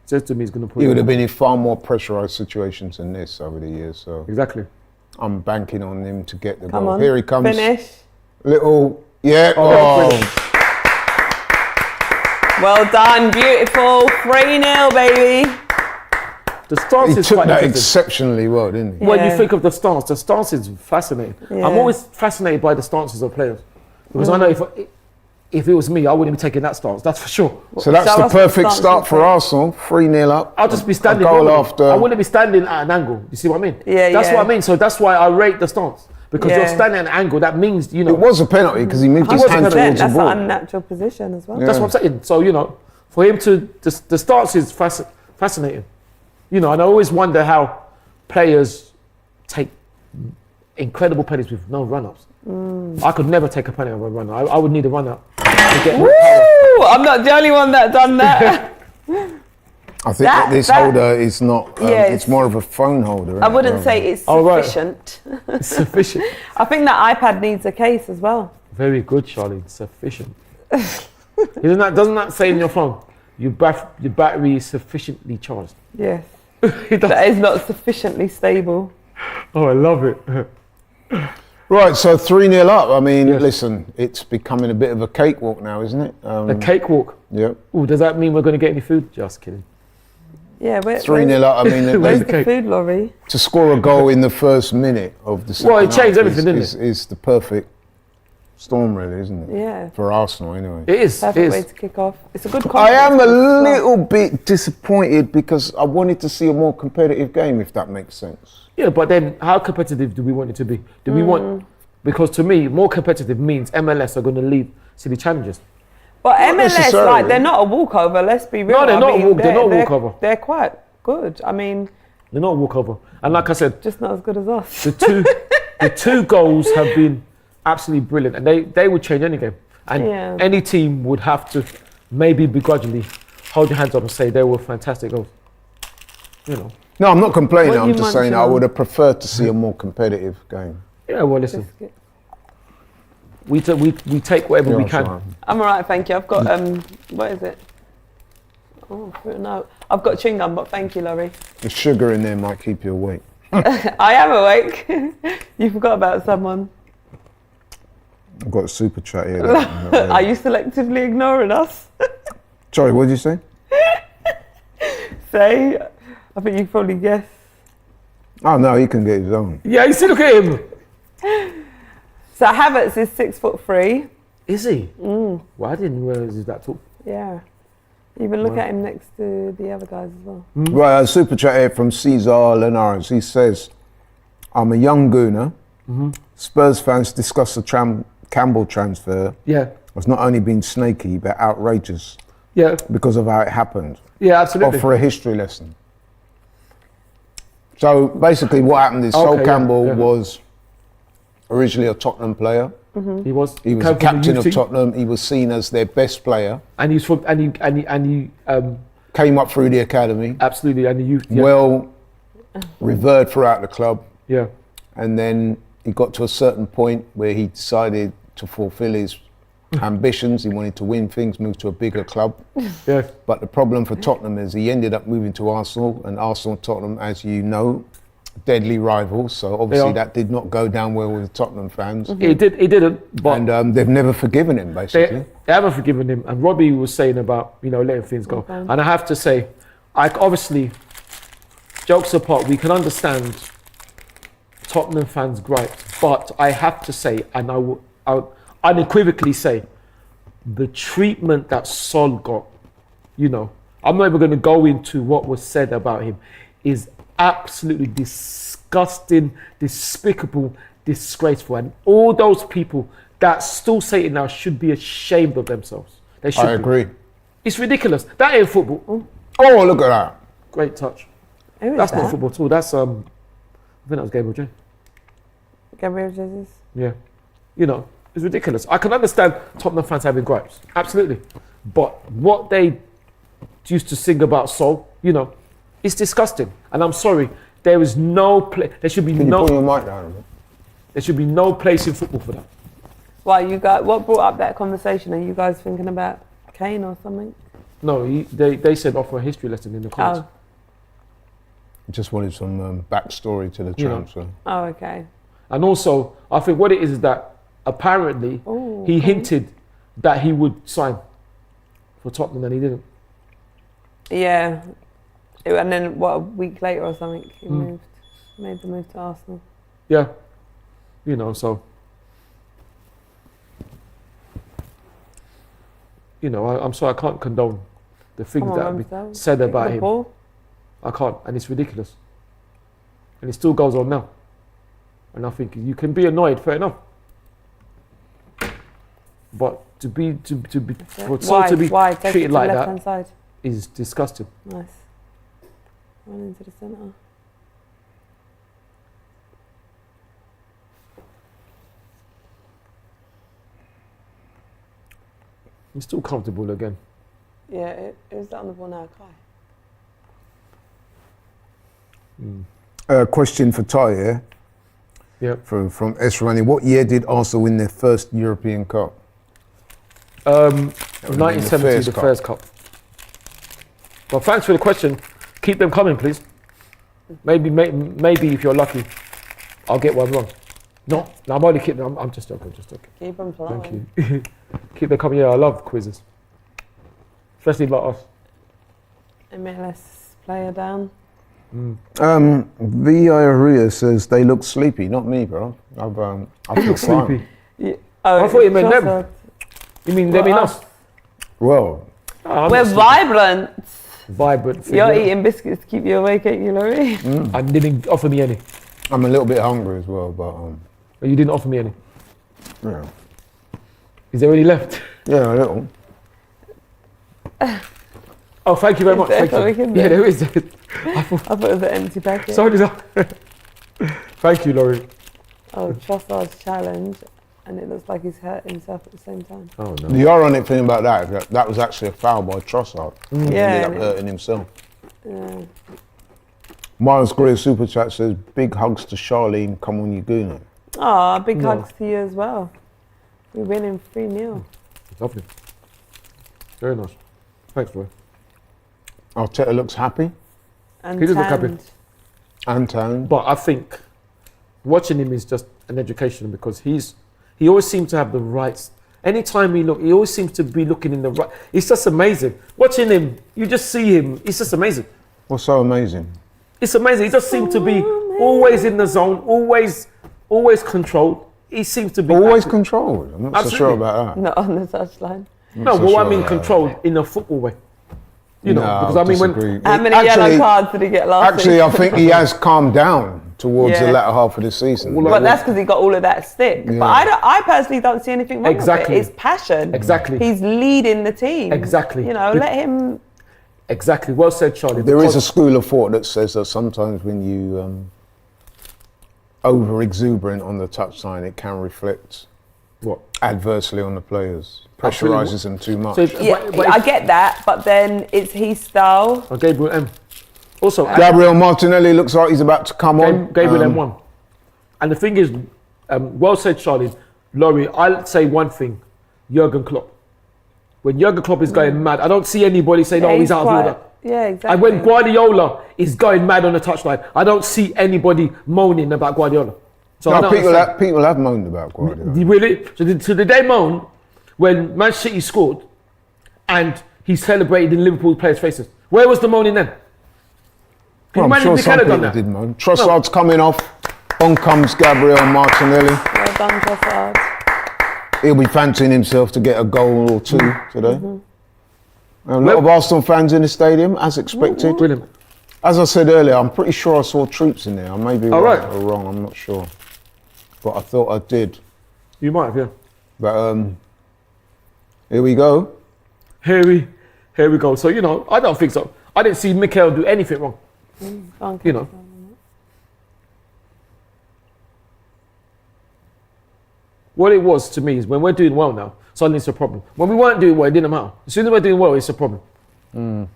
He says to me he's going to put it. He would have been in far more pressurised situations than this over the years. So exactly. I'm banking on him to get the Come goal. on. Here he comes. Finish. Little, yeah. Well done, beautiful. 3-0, baby. The stance He is took quite that interesting. exceptionally well, didn't he? When you think of the stance is fascinating. Yeah. I'm always fascinated by the stances of players. Because I know if it was me, I wouldn't be taking that stance, that's for sure. So that's the perfect start for Arsenal. 3-0 up. I'll just be standing. A goal after. I wouldn't be standing at an angle. You see what I mean? Yeah, That's what I mean. So that's why I rate the stance. Because you're standing at an angle, that means, It was a penalty because he moved his hand towards the That's ball. an unnatural position as well. Yeah. That's what I'm saying. So, for him the stance is fascinating. And I always wonder how players take incredible penalties with no run-ups. I could never take a penalty with a run-up. I would need a run-up to get more power. I'm not the only one that done that. I think that this holder is not, it's more of a phone holder. I wouldn't say it's sufficient. It's sufficient. I think that iPad needs a case as well. Very good, Charlene. Sufficient. Doesn't that say in your phone, your battery is sufficiently charged? Yes. That is not sufficiently stable. Oh, I love it. Right, so 3-0 up. I mean, listen, it's becoming a bit of a cakewalk now, isn't it? A cakewalk? Yep. Ooh, does that mean we're going to get any food? Just kidding. Yeah, 3-0 up. I mean, where's the food, Laurie? To score a goal in the first minute of the second Well, it changed everything, didn't it? Is the perfect storm, really, isn't it? Yeah. For Arsenal, anyway. It is. Perfect way to kick off. It's a good I am a little bit disappointed because I wanted to see a more competitive game, if that makes sense. Yeah, but then how competitive do we want it to be? Do we want... Because to me, more competitive means MLS are going to lead City Challengers. But MLS, they're not a walkover, let's be real. No, they're not a walkover. They're quite good. I mean... They're not a walkover. And like I said... Just not as good as us. The two goals have been absolutely brilliant. And they would change any game. And any team would have to maybe begrudgingly hold your hands up and say they were fantastic goals. No, I'm not complaining. I'm just saying I would have preferred to see a more competitive game. Yeah, well, listen. We take whatever we can. Sorry. I'm all right, thank you. I've got, what is it? Oh, no. I've got chewing gum, but thank you, Laurie. The sugar in there might keep you awake. I am awake. You forgot about someone. I've got a super chat here. Are you selectively ignoring us? Sorry, what did you say? Say, I think you probably guess. Oh no, he can get his own. Yeah, you see, look at him. So Havertz is 6'3". Is he? Well, I didn't realise he was that tall. Yeah. Even look at him next to the other guys as well. Right, a super chat here from Cesar Linares. He says, I'm a young gooner. Spurs fans discuss the Campbell transfer. Yeah. It's not only been snaky, but outrageous Yeah. because of how it happened. Yeah, absolutely. Offer a history lesson. So basically what happened is Sol Okay, Campbell yeah. was originally a Tottenham player. He was. He was came the from captain youth of team, Tottenham. He was seen as their best player. and he's from and he Came up through the academy. absolutely and the youth. Yeah. Well revered throughout the club. Yeah. And then he got to a certain point where he decided to fulfill his ambitions. He wanted to win things, move to a bigger club. Yeah. But the problem for Tottenham is he ended up moving to Arsenal, and Arsenal and Tottenham, as you know, deadly rivals. So obviously that did not go down well with the Tottenham fans. It didn't. But And they've never forgiven him, basically. they haven't forgiven him. And Robbie was saying about letting things go. And I have to say, obviously, jokes apart, we can understand Tottenham fans' gripes, but I have to say, and I will unequivocally say, the treatment that Sol got, I'm not even going to go into what was said about him, is absolutely disgusting, despicable, disgraceful. And all those people that still say it now should be ashamed of themselves. They should I agree. It's ridiculous. That ain't football. Oh, look at that. Great touch. Who is That's that? not football at all. That's I think that was Gabriel J. Gabriel Jesus. Yeah. It's ridiculous. I can understand Tottenham fans having gripes. Absolutely. But what they used to sing about Sol, it's disgusting. And I'm sorry, there is no place. There should be Can you pull your mic down a bit? There should be no place in football for that. Why what brought up that conversation? Are you guys thinking about Kane or something? No, they said offer a history lesson in the comments. Just wanted some backstory to the transfer. Oh, okay. And also, I think what it is that apparently he hinted that he would sign for Tottenham and he didn't. Yeah. And then a week later or something, he made the move to Arsenal. Yeah. So. I'm sorry, I can't condone the things that have been said about him. Ball. I can't, and it's ridiculous. And it still goes on now. And I think you can be annoyed, fair enough. But for Sol to be treated like that side. is disgusting. Nice. Run into the centre. He's still comfortable again. Yeah, who's that on the ball now? A question for Ty here. Yeah. From Esrani. What year did Arsenal win their first European Cup? 1970, the Fairs Cup. Well, thanks for the question. Keep them coming, please. Maybe if you're lucky, I'll get one wrong. No, I'm only kidding. I'm just joking. Keep them flowing. Thank you. Keep them coming. Yeah, I love quizzes, especially about us. MLS player down. Villarreal says they look sleepy. Not me, bro. I feel Sleepy. Yeah. I thought you meant them. You mean them in us? Well, We're vibrant. Vibrant. You're eating biscuits to keep you awake, ain't you, Laurie? And didn't offer me any. I'm a little bit hungry as well, but But you didn't offer me any. yeah, Is there any left? yeah, a little. Oh, thank you very much. there Thank you. something in Yeah, there? there is. I thought it was an empty packet. Sorry. Thank you, Laurie. Oh, Trossard's challenge, and it looks like he's hurt himself at the same time. Oh no. The ironic thing about that was actually a foul by Trossard. He ended up hurting himself. Yeah. Miles Greer Super Chat says, big hugs to Charlene, come on you gooner. Oh, big hugs to you as well. We're winning 3-0. Lovely. Very nice. Thanks, Roy. Arteta looks happy And He does look happy. tanned. and toned. But I think watching him is just an education because he always seems to have the right Anytime he look, he always seems to be looking in the right. It's just amazing. Watching him, you just see him. It's just amazing. What's so amazing? It's amazing. He just seems to be always in the zone, always controlled. He seems to be Always controlled. I'm not so sure about that. Not on the touchline. No, so but sure I mean about controlled in a football way. You know, No, because I mean, when disagree. How many Actually- yellow cards did he get last Actually, season? I think he has calmed down towards the Yeah. latter half of the season. But that's because he got all of that stick. Yeah. But I personally don't see anything wrong Exactly. with it. It's passion. Exactly. He's leading the team. Exactly. You know, let him. exactly, well said, Charlie. There is a because- school of thought that says that sometimes when you over exuberant on the touchline, it can reflect what? adversely on the players. Absolutely. Pressurizes them too much. So, Yeah, I get that, but then it's his style. Gabriel M. Also, Gabriel Martinelli looks like he's about to come on. Gabriel M1. And the thing is, well said, Charlie. Laurie, I'll say one thing. Jurgen Klopp. When Jurgen Klopp is going mad, I don't see anybody saying, "Oh, he's out of order." Yeah, exactly. And when Guardiola is going mad on the touchline, I don't see anybody moaning about Guardiola. So I No, don't understand. people have moaned about Guardiola. Really? So did they moan when Man City scored and he celebrated in Liverpool players' faces? Where was the moaning then? Well, I'm sure some people did moan. Trossard's coming off. On comes Gabriel Martinelli. Well done, Trossard. He'll be fancying himself to get a goal or two today. A lot of Arsenal fans in the stadium, as expected. Brilliant. As I said earlier, I'm pretty sure I saw troops in there. I may be Oh, right right. or wrong, I'm not sure. But I thought I did. You might have, yeah. But here we go. Here we go. So, you know, I don't think so. I didn't see Mikel do anything wrong. You know. What it was to me is when we're doing well now, suddenly it's a problem. When we weren't doing well, it didn't matter. As soon as we're doing well, it's a problem.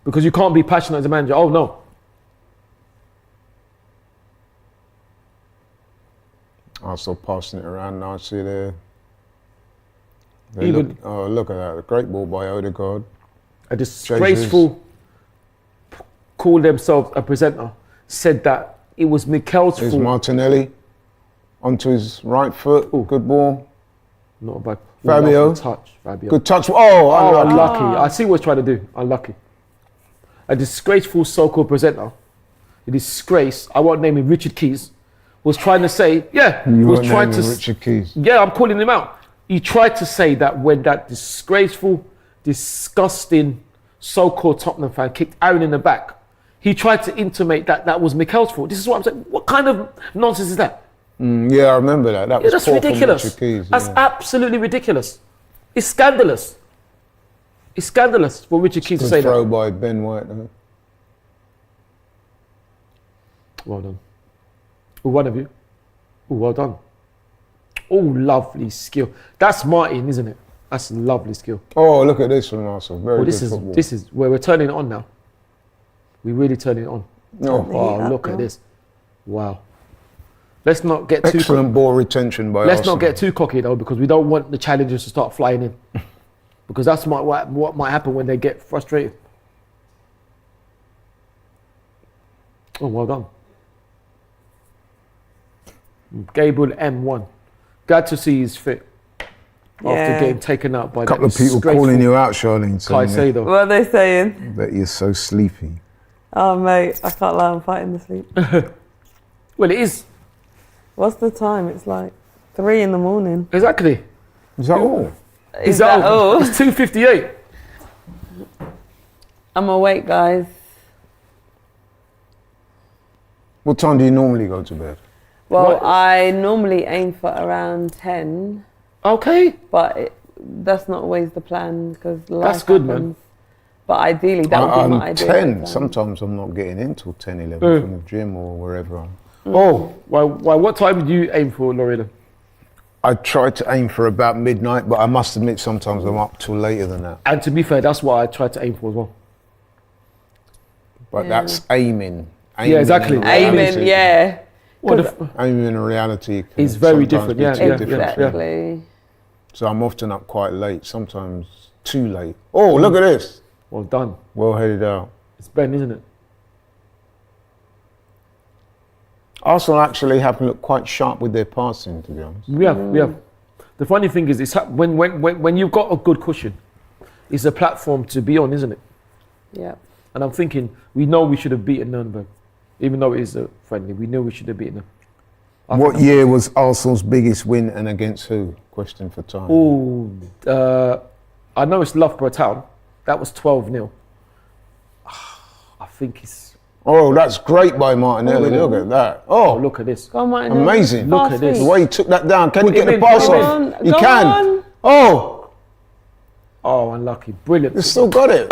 Because you can't be passionate as a manager. Oh, no. Arsenal passing it around nicely there. Even- Look at that. A great ball by Odegaard. A disgraceful, called themselves a presenter, said that it was Mikel's Here's fault. Martinelli onto his right foot. Good ball. Not a bad Fabio. lovely touch. Fabio. Good touch. Oh, Oh, unlucky. unlucky. I see what he's trying to do. Unlucky. A disgraceful so-called presenter, a disgrace, I won't name him, Richard Keys, was trying to say, You was weren't trying naming to, Richard Keys. yeah, I'm calling him out. He tried to say that when that disgraceful, disgusting so-called Tottenham fan kicked Aaron in the back, he tried to intimate that that was Mikel's fault. This is what I'm saying. What kind of nonsense is that? Yeah, I remember that. That was That's poor from ridiculous. Richard Keys, That's yeah. absolutely ridiculous. It's scandalous. It's scandalous for Richard Keys to Good say throw that. by Ben White. Though. Well done. Oh, one of you. Oh, well done. Oh, lovely skill. That's Martin, isn't it? That's lovely skill. Oh, look at this from Arsenal. Very Oh, good this football. is where we're turning it on now. We're really turning it on. Oh, Oh, Yeah, look yeah. at this. Wow. Let's not get too. excellent ball retention by Let's Arsenal. not get too cocky though, because we don't want the challengers to start flying in, because that's what might happen when they get frustrated. Oh, well done. Gabriel M1. Glad to see he's fit after Yeah. getting taken out by A couple of that people disgraceful calling you out, Charlene. saying Caicedo. What are they saying? that you're so sleepy. Oh, mate, I can't lie, I'm fighting the sleep. Well, it is. What's the time? It's like 3 in the morning. Exactly. Is that all? Is that all? It's 2:58. I'm awake, guys. What time do you normally go to bed? Well, What? I normally aim for around 10, Okay. but that's not always the plan because life That's good, man. happens. But ideally, that would be I'm my ideal 10. bedtime. Sometimes I'm not getting in till 10, 11 from the gym or wherever I'm. Oh, well, what time do you aim for, Lorena? I try to aim for about midnight, but I must admit sometimes I'm up till later than that. And to be fair, that's what I try to aim for as well. But that's aiming. Yeah, exactly. in reality- Aiming, yeah. Well, Aiming in reality can It's very sometimes different, be yeah, too yeah, different. yeah. Exactly. So I'm often up quite late, sometimes too late. Oh, look at this. Well done. Well headed out. It's Ben, isn't it? Arsenal actually have looked quite sharp with their passing, to be honest. We have. The funny thing is, it's when you've got a good cushion, it's a platform to be on, isn't it? Yeah. And I'm thinking, we know we should have beaten Nuremberg, even though it is a friendly. We knew we should have beaten them. What year was Arsenal's biggest win and against who? Question for time. I know it's Loughborough Town. That was 12-0. I think it's... Oh, that's great by Martinelli. Look at that. Oh, look at this. Go on, Martinelli. Amazing. Look at this. The way he took that down. Can you Put get him the in, pass put him off? in. You Go can. on. Oh, Oh, unlucky. Brilliant. they still got it.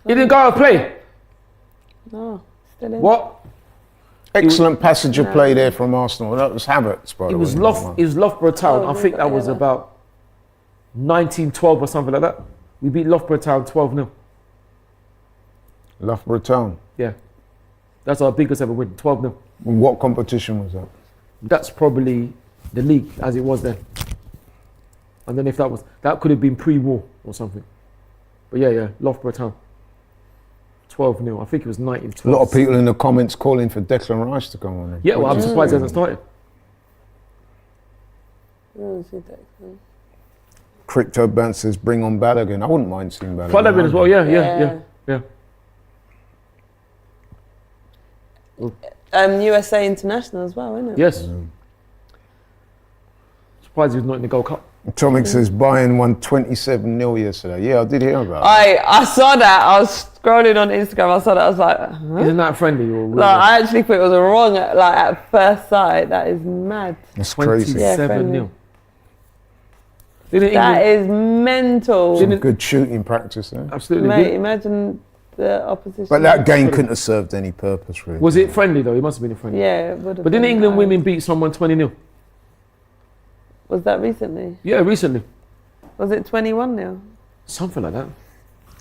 He didn't go out and play. No, still in. What? Excellent passage of play there from Arsenal. That was Havertz, by the It way. was Loughborough Town. Oh, I think that was yeah. about 1912 or something like that. We beat Loughborough Town 12-0. Loughborough Town. Yeah. That's our biggest ever win, 12-0. What competition was that? That's probably the league as it was then. And then if that could have been pre-war or something. But yeah, Loughborough Town. 12-0. I think it was 1912. A lot of people in the comments calling for Declan Rice to come on. Yeah, well, I'm surprised he hasn't started. Oh, see Declan. Crypto Band says, bring on Balogun. I wouldn't mind seeing Balogun. Balogun as well, yeah. USA International as well, isn't it? Yes. Surprised he was not in the Gold Cup. Tomic says, Bayern won 27-0 yesterday. Yeah, I did hear about that. I saw that. I was scrolling on Instagram. I saw that. I was like, huh? Isn't that friendly? Or Like, I actually thought it was wrong. Like at first sight, that is mad. That's crazy. Yeah, 27-0. That is mental. Some good shooting practice there. Absolutely. Mate, imagine the opposition. But that game couldn't have served any purpose, really. Was it friendly though? It must have been a friendly. Yeah, it would have. But didn't been England nice. women beat someone 20-0? Was that recently? Yeah, recently. Was it 21-0? Something like that.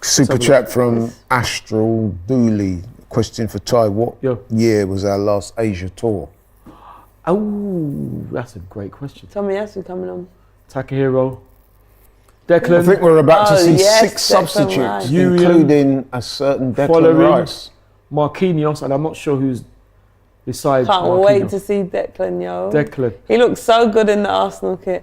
Super chat from Astral Dooley. Question for Ty. What year was our last Asia tour? Oh, that's a great question. Tommy Yasu coming on. Takahiro. Declan. I think we're about to see yes, 6 Declan substitutes, Rice. including a certain Declan Following Rice. Marquinhos, and I'm not sure who's besides Can't Marquinhos. wait to see Declan, yo. Declan. He looks so good in the Arsenal kit.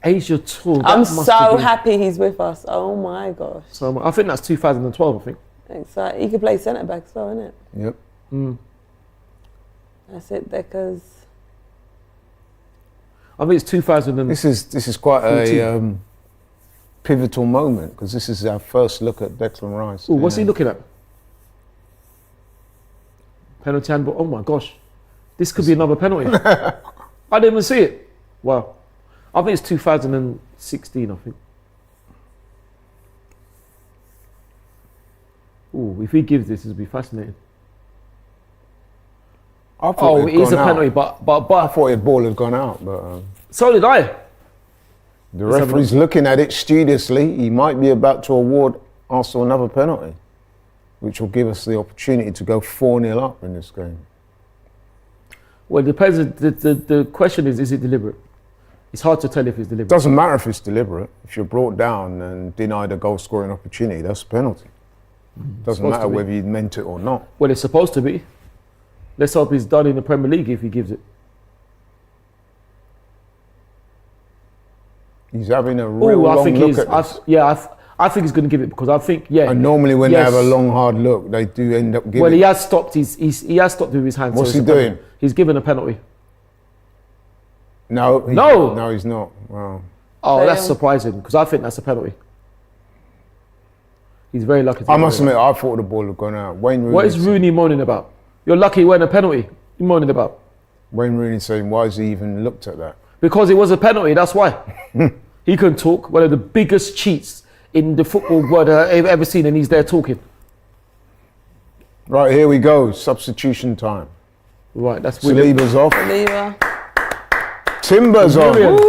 Asia tour. that I'm must have so been- happy he's with us. Oh my gosh. So I think that's 2012, I think. Excited. He could play centre back as well, innit? Yep. That's it, Deckers. I think it's 2000 and... This is quite a pivotal moment because this is our first look at Declan Rice. Ooh, what's he looking at? Penalty handball. Oh my gosh. This could be another penalty. I didn't even see it. Wow. I think it's 2016, I think. Ooh, if he gives this, it'll be fascinating. I thought Oh, it'd it is a gone penalty, out. but I thought the ball had gone out, but so did I. the referee's looking at it studiously. He might be about to award Arsenal another penalty, which will give us the opportunity to go 4-0 up in this game. Well, it depends. The question is it deliberate? It's hard to tell if it's deliberate. Doesn't matter if it's deliberate. If you're brought down and denied a goal scoring opportunity, that's a penalty. Doesn't Supposed matter to be. whether you meant it or not. Well, it's supposed to be. Let's hope he's done in the Premier League if he gives it. He's having a real I long think look he's. at this. I think he's going to give it because I think And normally when yes. they have a long, hard look, they do end up giving. Well, he has stopped. He has stopped with his hands. What's so it's he a penalty. doing? He's given a penalty. No, he's not. Wow. Oh, that's surprising because I think that's a penalty. He's very lucky. I must admit, I thought the ball had gone out. Wayne Rooney. What is Rooney moaning about? You're lucky it wasn't a penalty. You're moaning about Wayne Rooney saying, why has he even looked at that? because it was a penalty. That's why. He couldn't talk. One of the biggest cheats in the football world I've ever seen, and he's there talking. Right, here we go. Substitution time. Right, that's William. Saliba's off. Lever. Timber's on. Brilliant.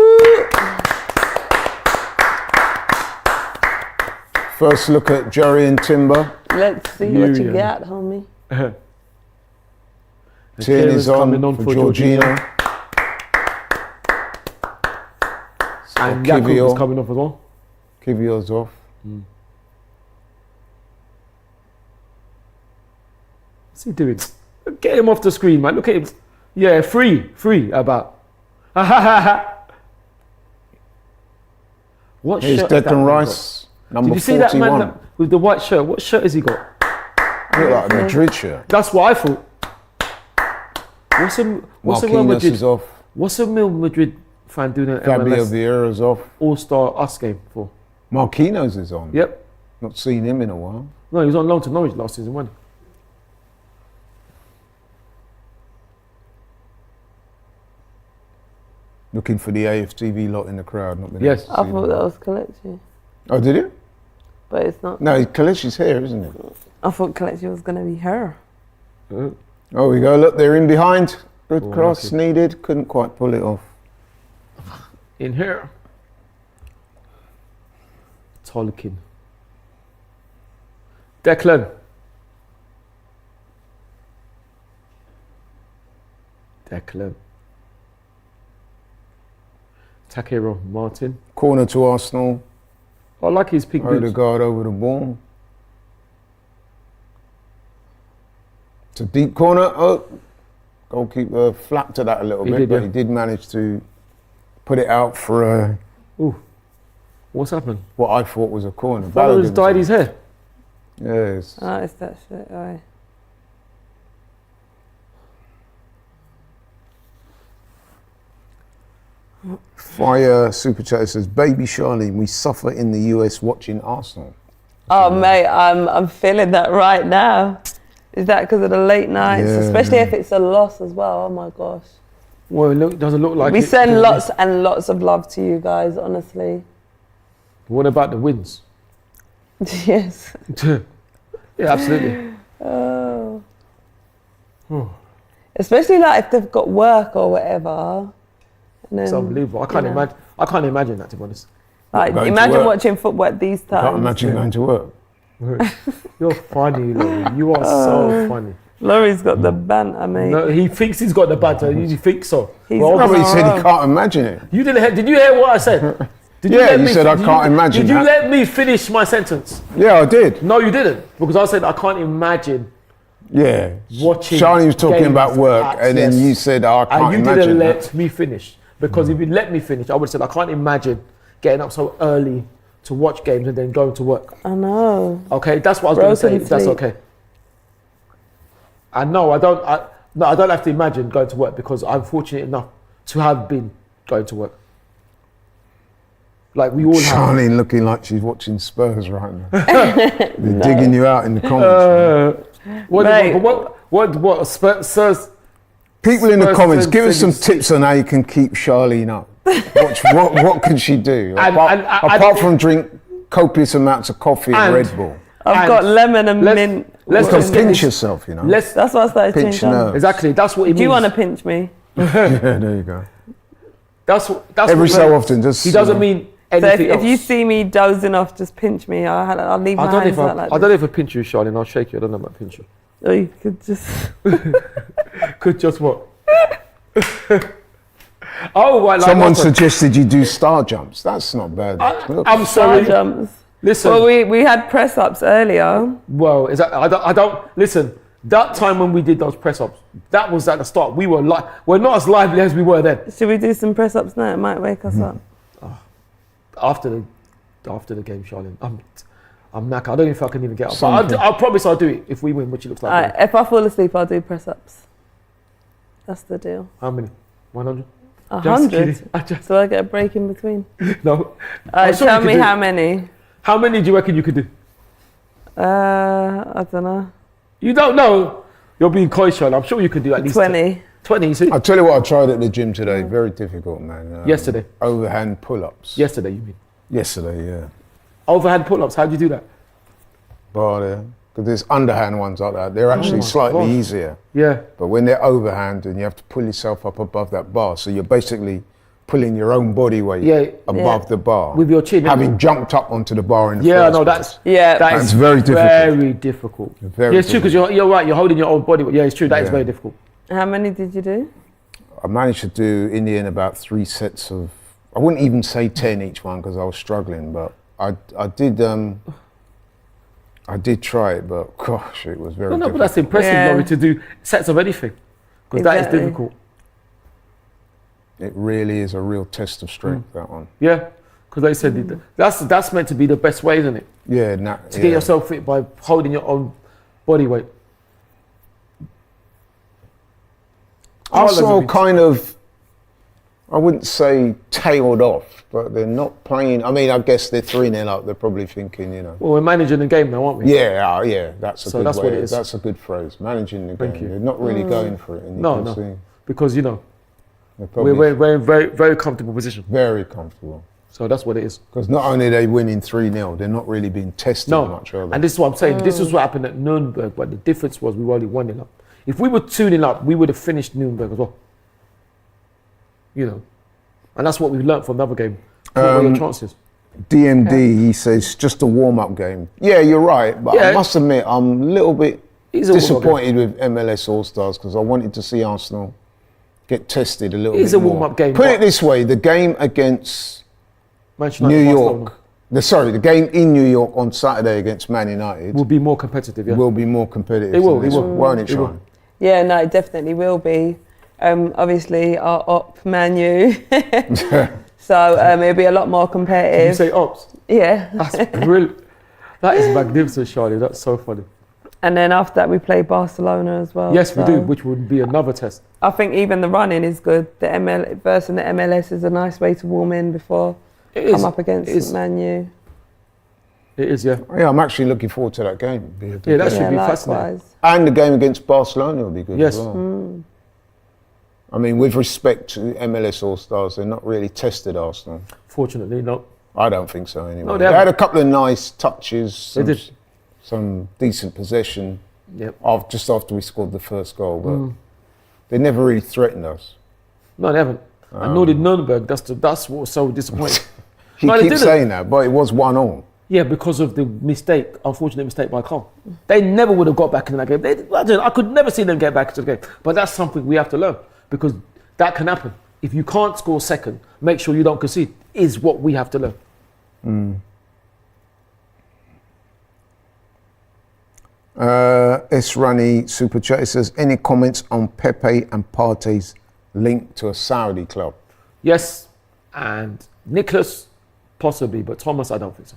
First look at Jerry and Timber. Let's see what Miriam. you got, homie. Tierney's on for Georgina. And Kivior. Jakub is coming off as well. Kivior's off. What's he doing? Get him off the screen, man. Look at him. Yeah, free about. What Here's shirt has that Declan man Rice, got? number Did you see 41. that man with the white shirt? What shirt has he got? Look like a Madrid shirt. That's what I thought. What's a Real Marquinhos Madrid? is off. What's a Real Madrid fan doing an Fabio MLS Vieira's off. All-Star Us game for? Marquinhos is on. Yep. Not seen him in a while. No, he was on loan to Norwich last season, wasn't Looking for the AFTV lot in the crowd. Not been Yes. able to I see thought them. that was Kelechi, Oh, did you? but it's not. No, Kelechi's here, isn't it? I thought Kelechi was going to be her. he? Oh, we go. Look, they're in behind. Good Oh, cross lucky. needed. Couldn't quite pull it off. In here. Tolkien. Declan. Declan. Takehiro Martin. Corner to Arsenal. I like his pink boots. Odegaard over the ball. It's a deep corner. Oh, goalkeeper flapped to that a little He bit, did, but yeah. he did manage to put it out for Ooh. What's happened? what I thought was a corner. Fowler's Balogun's dyed his hair. Yes. Oh, it's that shit. Aye. Fire Super Chat says, "Baby Charlene, we suffer in the US watching Arsenal." Oh, mate, I'm feeling that right now. Is that because of the late nights? Yeah, Especially yeah. if it's a loss as well. Oh my gosh. Well, it doesn't look like We it. send lots and lots of love to you guys, honestly. What about the wins? Yes. Yeah, absolutely. Oh. Especially like if they've got work or whatever. And then, It's unbelievable. I can't you know. imagine. I can't imagine that, to be honest. Like, Going to imagine work. watching football at these times. Can't imagine going to work. You're funny, Laurie. You are so funny. Laurie's got the banter, mate. No, he thinks he's got the banter. He thinks so. He's Well, No, but he said Oh. he can't imagine it. you didn't hear, did you hear what I said? Did Yeah, let you me- said, "I did can't imagine Did you that." let me finish my sentence? Yeah, I did. No, you didn't. Because I said I can't imagine. Yeah. Watching Charlie was talking games about work, at- and then yes. you said, "Oh, I And can't you imagine didn't that." let me finish. Because if you let me finish, I would have said I can't imagine getting up so early to watch games and then going to work. I know. Okay, that's what I was going to say. Broken If that's sleep. okay. And no, I don't. I don't have to imagine going to work because I'm fortunate enough to have been going to work. Like we all have. Charlene looking like she's watching Spurs right now. They're digging you out in the comments. Mate. What? Spurs. People in the Spurs comments, fans give us said some you tips on how you can keep Charlene up. What can she do? And- apart from drink copious amounts of coffee and And- Red Bull. I've And got lemon and let's- mint. let's You can just pinch yourself, you know. Let's. That's what I started Pinch chewing your gum. nose. Exactly. That's what it means. Do you want to pinch me? Yeah, there you go. That's Every what so often, just He doesn't mean So if, anything if else. you see me dozing off, just pinch me. I'll leave my I don't know hands if out like I don't know if I pinch you, Charlene. I'll shake you. I don't know about pinch you. this. Or you could just... Could just what? Oh, right. Like Someone also- suggested you do star jumps. That's not bad. Look, I'm Star sorry. jumps. Listen. Well, we had press ups earlier. Well, is that I don't listen. That time when we did those press ups, that was at the start. We're not as lively as we were then. Should we do some press ups now? It might wake us up. After the game, Charlene, I'm knackered. I don't know if I can even get up. Something. But I promise I'll do it if we win, which it looks like. Alright, if I fall asleep, I'll do press ups. That's the deal. How many? 100? 100. I just So I get a break in between. no. Alright, sure you tell could me do it. how many. How many do you reckon you could do? I don't know. You don't know. You're being coy, Charlene. I'm sure you could do at least 20. 20. You see? I'll tell you what I tried at the gym today. Very difficult, man. Yesterday. Overhand pull-ups. Yesterday, you mean? Yesterday, yeah. Overhand pull-ups. How'd you do that? But because there's underhand ones like that. They're actually my slightly gosh. easier. Yeah. But when they're overhand and you have to pull yourself up above that bar, so you're basically pulling your own body weight Yeah. above Yeah. the bar. With your chin, Having isn't jumped up onto the bar in the Yeah, first no, place. that's Yeah. That's is very difficult. Very difficult. Very yeah, it's true because you're right. You're holding your own body. Yeah, it's true. That is Yeah. very difficult. How many did you do? I managed to do in the end about 3 sets of, I wouldn't even say 10 each one because I was struggling, but I did try it, but gosh, it was very No, difficult. but that's impressive, Yeah. Laurie, to do sets of anything because that is Exactly. difficult. It really is a real test of strength, that one. Yeah, Because they said that's meant to be the best way, isn't it? Yeah, To get yourself fit by holding your own body weight. Arsenal kind of, I wouldn't say tailed off, but they're not playing. I mean, I guess they're 3-0 up. They're probably thinking, you know. Well, we're managing the game now, aren't we? Yeah, yeah. That's a good that's way. what it is. That's a good phrase. Managing the Thank game. you. They're not really going for it. And you can see because you know they're probably we're in very very comfortable position. very comfortable. So that's what it is. Because not only are they winning 3-0, they're not really being tested much, are they? And this is what I'm saying. This is what happened at Nuremberg, but the difference was we were only 1-0 up. If we were 2-0 up, we would have finished Nuremberg as well. You know, and that's what we've learnt from the other game. What were your chances? DMD, he says, just a warm-up game. Yeah, you're right, but I must admit, I'm a little bit disappointed with MLS All-Stars because I wanted to see Arsenal get tested a little bit more. It's a warm-up game. Put it this way, the game against Manchester New United, York, the game in New York on Saturday against Man United will be more competitive, yeah. will be more competitive. It will, than this one, won't it, Charlene? Yeah, no, it definitely will be. Obviously, our op Man U. So it'll be a lot more competitive. You say ops? Yeah. That's brilliant. That is magnificent, Charlie. That's so funny. And then after that, we play Barcelona as well. Yes, we do, which would be another test. I think even the running is good. The versus the MLS is a nice way to warm in before come up against Man U. It is, yeah. Yeah, I'm actually looking forward to that game. Yeah, that should be fascinating. And the game against Barcelona will be good yes. as well. I mean, with respect to MLS All-Stars, they're not really tested Arsenal. Fortunately, not. I don't think so anyway. No, they had a couple of nice touches, They did. some decent possession just after we scored the first goal, but they never really threatened us. No, they haven't. And nor did Nuremberg. That's what was so disappointing. You No, they keep didn't. saying that, but it was 1-1. Yeah, because of the unfortunate mistake by Carl. They never would have got back in that game. I could never see them get back into the game. But that's something we have to learn because that can happen. If you can't score second, make sure you don't concede, is what we have to learn. S. Runny Super Chat says, any comments on Pepe and Partey's link to a Saudi club? Yes, and Nicholas, possibly, but Thomas, I don't think so.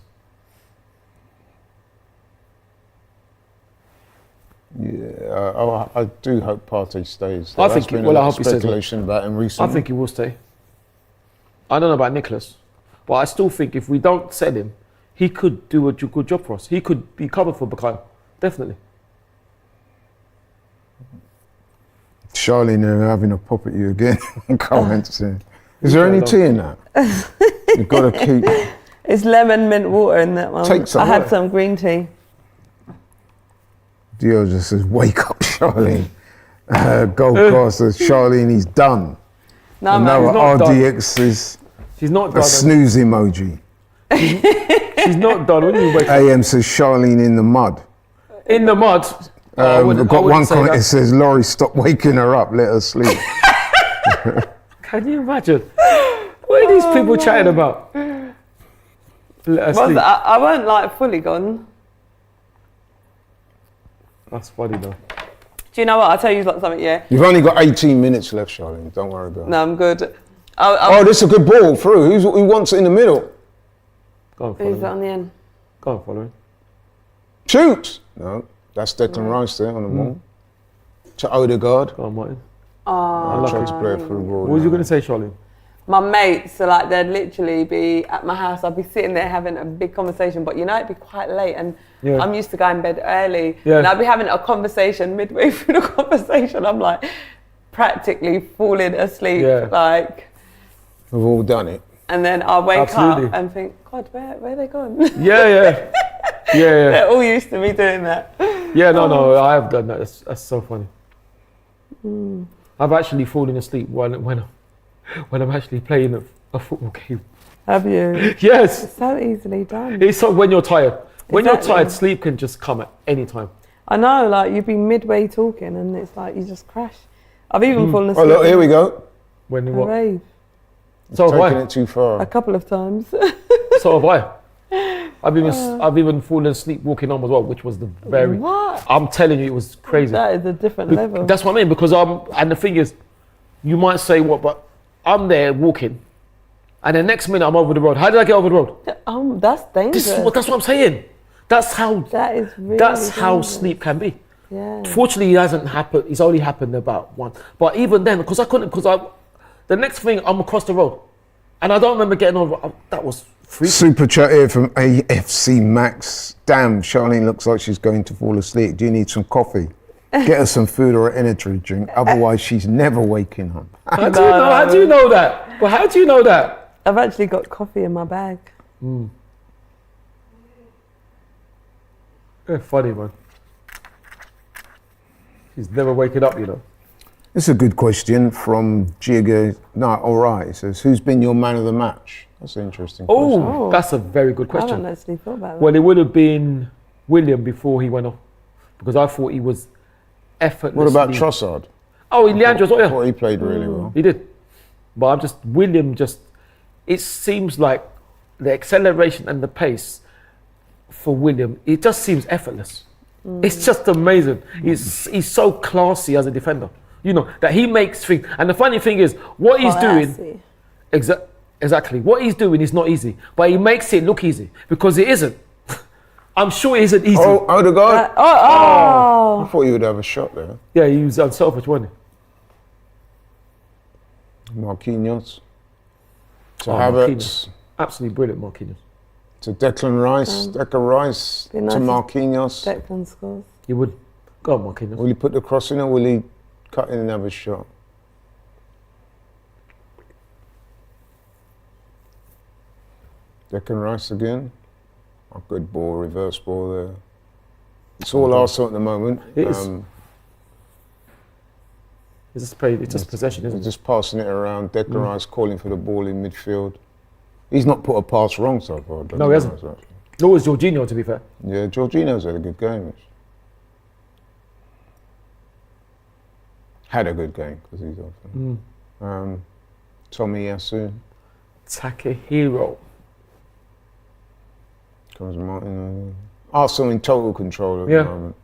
Yeah, I do hope Partey stays. I think. Been Well, a I lot hope of he stays. speculation about him recently. I think he will stay. I don't know about Nicholas, but I still think if we don't sell him, he could do a good job for us. He could be covered for Bukayo, definitely. Charlene, they're having a pop at you again. Comments. Is there any tea in that? You've got to keep. It's lemon mint water in that one. Take some. I had some green tea. Dio just says, wake up, Charlene. Gold Cross says, Charlene, he's done. No, and man, now he's not done. RDX is She's not a done. snooze emoji. She's not done. When you wake up AM says, Charlene in the mud. in the mud. We've got one comment that says, Laurie, stop waking her up, let her sleep. Can you imagine? What are these people chatting about? Let us sleep. I weren't like fully gone. That's funny though. Do you know what? I'll tell you something, yeah? You've only got 18 minutes left, Charlene. Don't worry about it. No, I'm good. Oh, this is a good ball through. Who wants it in the middle? Go on, follow Who's me. on the end? Go on, follow me. Shoot! No, that's Declan Rice there on the ball. To Odegaard. Go on, Martin. I'm trying to play it through the ball. What was you going to say, Charlene? My mates, so like they'd literally be at my house, I'd be sitting there having a big conversation, but you know, it'd be quite late and I'm used to going to bed early. Yeah. And I'd be having a conversation midway through the conversation, I'm like practically falling asleep, like. We've all done it. And then I'll wake Absolutely. up and think, God, where are they gone? Yeah. They're all used to me doing that. Yeah, no, I have done that. That's so funny. I've actually fallen asleep when I'm actually playing a football game. Have you? Yes. It's so easily done. It's so when you're tired. When Exactly. you're tired, sleep can just come at any time. I know, like you'd be midway talking and it's like you just crash. I've even fallen Oh, asleep. look, here we go. When you in a what? rave So have Taking I. it too far. a couple of times. So have I. I've even fallen asleep walking home as well, which was the very. What? I'm telling you, it was crazy. That is a different level. That's what I mean, because and the thing is, you might say what, but I'm there walking, And the next minute I'm over the road. How did I get over the road? That's dangerous. That's what I'm saying. That's how. That is really That's how dangerous. sleep can be. Yeah. Fortunately, it hasn't happened. It's only happened about once. But even then, because the next thing I'm across the road, and I don't remember getting over. That was freaky. Super chat here from AFC Max. Damn, Charlene looks like she's going to fall asleep. Do you need some coffee? Get her some food or an energy drink. Otherwise, she's never waking up. How do you know that? Well, how do you know that? I've actually got coffee in my bag. Yeah, funny, man. She's never waking up, you know. It's a good question from Jiga. No, all right. It says, who's been your man of the match? That's an interesting question. Oh, that's a very good I question. haven't actually thought about that. Well, it would have been William before he went off, because I thought he was effortlessly. What about Trossard? Oh, Leandro's. Oh, I yeah, thought he played really well. he did. But William. It seems like the acceleration and the pace for William, it just seems effortless. It's just amazing. He's so classy as a defender. You know, that he makes things. And the funny thing is, what he's doing, exactly, what he's doing is not easy, but he makes it look easy because it isn't. I'm sure it isn't easy. Oh, Odegaard? Oh. I thought you would have a shot there. Yeah, he was unselfish, wasn't he? Marquinhos. To Marquinhos. Havertz. Absolutely brilliant, Marquinhos. To Declan Rice. Declan Rice. Be nice To if Marquinhos. Declan scores. You would go on, Marquinhos. Will he put the cross in or will he cut in another shot? Declan Rice again. A good ball, reverse ball there. It's all Arsenal at the moment. It is. It's just possession, They're isn't it? just passing it around. Declan Rice calling for the ball in midfield. He's not put a pass wrong so far. No, he hasn't. Nor was Jorginho, to be fair. Yeah, Jorginho's had a good game. Had a good game because he's off. Tommy Yasu. Takehiro. Comes Martin. Arsenal in total control at the moment.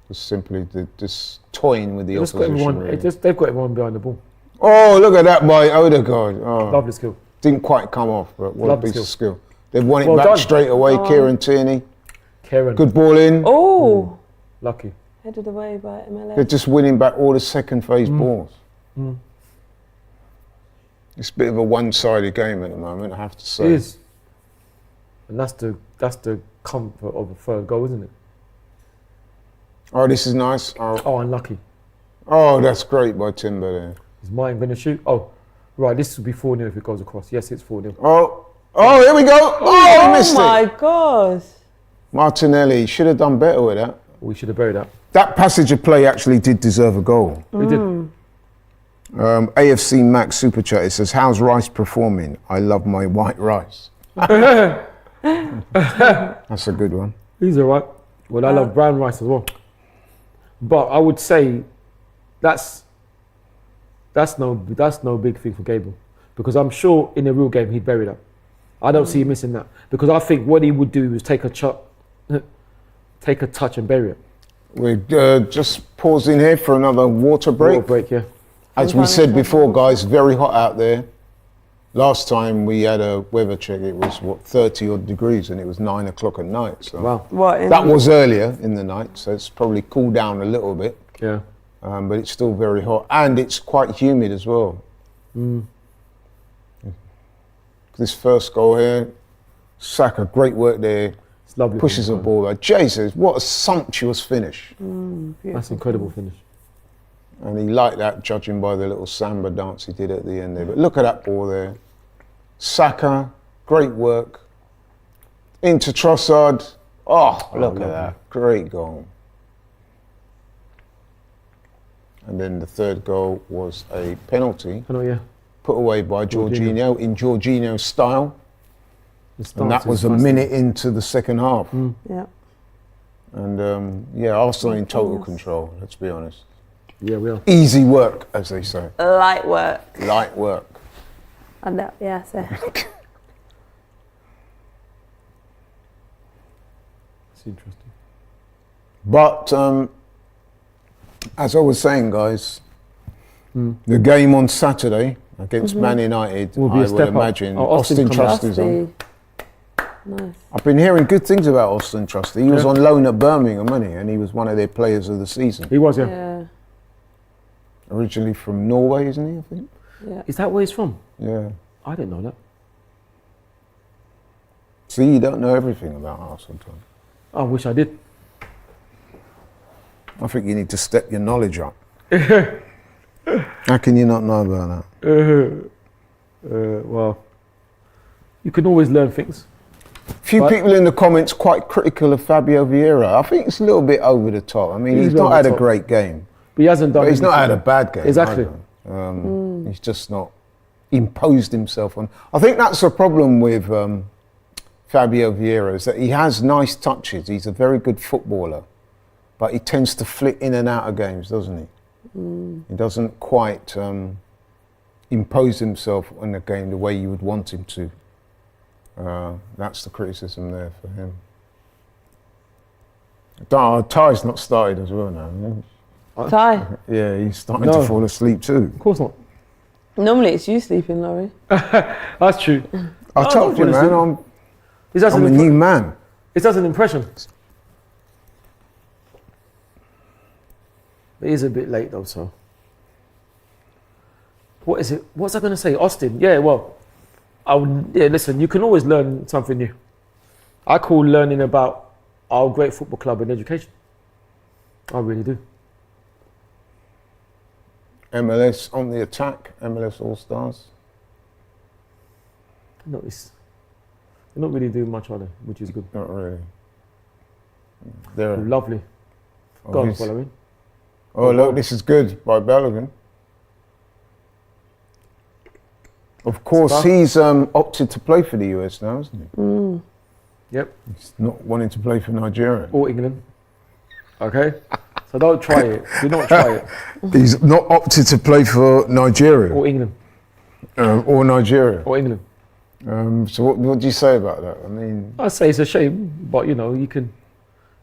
Just simply just toying with the opposition. They've got everyone behind the ball. Oh, look at that by Odegaard. Oh, Lovely skill. didn't quite come off, but what Lovely a piece skill. of skill. They've won it Well back done. straight away. Kieran Tierney. Good ball in. Oh. Lucky. Headed away by MLS. They're just winning back all the second phase balls. It's a bit of a one-sided game at the moment, I have to say. It is. And that's the comfort of a third goal, isn't it? Oh, this is nice. Oh, Oh, unlucky. that's great by Timber there. Is mine going to shoot? Oh, right. This will be 4-0 if it goes across. Yes, it's 4-0. Oh, here we go. Oh, he missed Oh my it. gosh. Martinelli should have done better with that. We should have buried that. That passage of play actually did deserve a goal. We did. AFC Max Super Chat, it says, how's Rice performing? I love my white rice. That's a good one. He's all right. Well, I love brown rice as well. But I would say that's no big thing for Gabriel, because I'm sure in a real game he'd bury that. I don't see him missing that, because I think what he would do is take a touch and bury it. We're just pausing here for another water break. Water break, yeah. As we said before, guys, very hot out there. Last time we had a weather check, it was 30 odd degrees, and it was 9 o'clock at night. So Wow. that was earlier in the night, so it's probably cooled down a little bit. Yeah. But it's still very hot, and it's quite humid as well. This first goal here, Saka, great work there. It's lovely. Pushes the ball out. Jesus, what a sumptuous finish. That's incredible finish. And he liked that, judging by the little samba dance he did at the end there. But look at that ball there. Saka, great work. Into Trossard. Oh, look at that. Great goal. And then the third goal was a penalty I know, yeah. put away by Jorginho in Jorginho's style. And that was a nice. minute into the second half. Yeah. And Arsenal in total control, let's be honest. Yeah, we are. Easy work, as they say. Light work. Light work. And that, yeah, so. It's interesting. But as I was saying, guys, the game on Saturday Against Man United, Will be I a would step up. imagine Oh, Austin Austin comes Trust is on. Rusty. Nice. I've been hearing good things about Austin Trusty. He was on loan at Birmingham, wasn't he? And he was one of their players of the season. He was, yeah. Yeah. Originally from Norway, isn't he, I think? Yeah. Is that where he's from? Yeah. I didn't know that. See, you don't know everything about Arsenal, Tom. I wish I did. I think you need to step your knowledge up. How can you not know about that? Well, you can always learn things. Few But- people in the comments quite critical of Fabio Vieira. I think it's a little bit over the top. I mean, he's not over had the a top. great game. But he hasn't done But he's not had a anything. bad game. Exactly. either. He's just not imposed himself on. I think that's the problem with Fabio Vieira, is that he has nice touches. He's a very good footballer, but he tends to flit in and out of games, doesn't he? He doesn't quite impose himself on the game the way you would want him to. That's the criticism there for him. Ty's not started as well now. Ty. Yeah, he's starting No. to fall asleep too. Of course not. Normally it's you sleeping, Laurie. That's true. I Oh, told you, honestly. man, It does I'm a an new man. It does an impression. It is a bit late though, so. What is it? What's I going to say? Austin? Yeah, well, listen, you can always learn something new. I call learning about our great football club and education. I really do. MLS on the attack, MLS All-Stars. No, they're not really doing much, are they? Which is good. Not really. They're, Lovely. oh, Go on, he's- following. oh, look, this is good by Balogun. Of course, Stuff. he's opted to play for the US now, isn't he? Yep. He's not wanting to play for Nigeria. Or England. Okay? So don't try it. Do not try it. He's not opted to play for Nigeria Or England. or Nigeria. Or England. So what do you say about that? I mean, I say it's a shame, but you know, you can.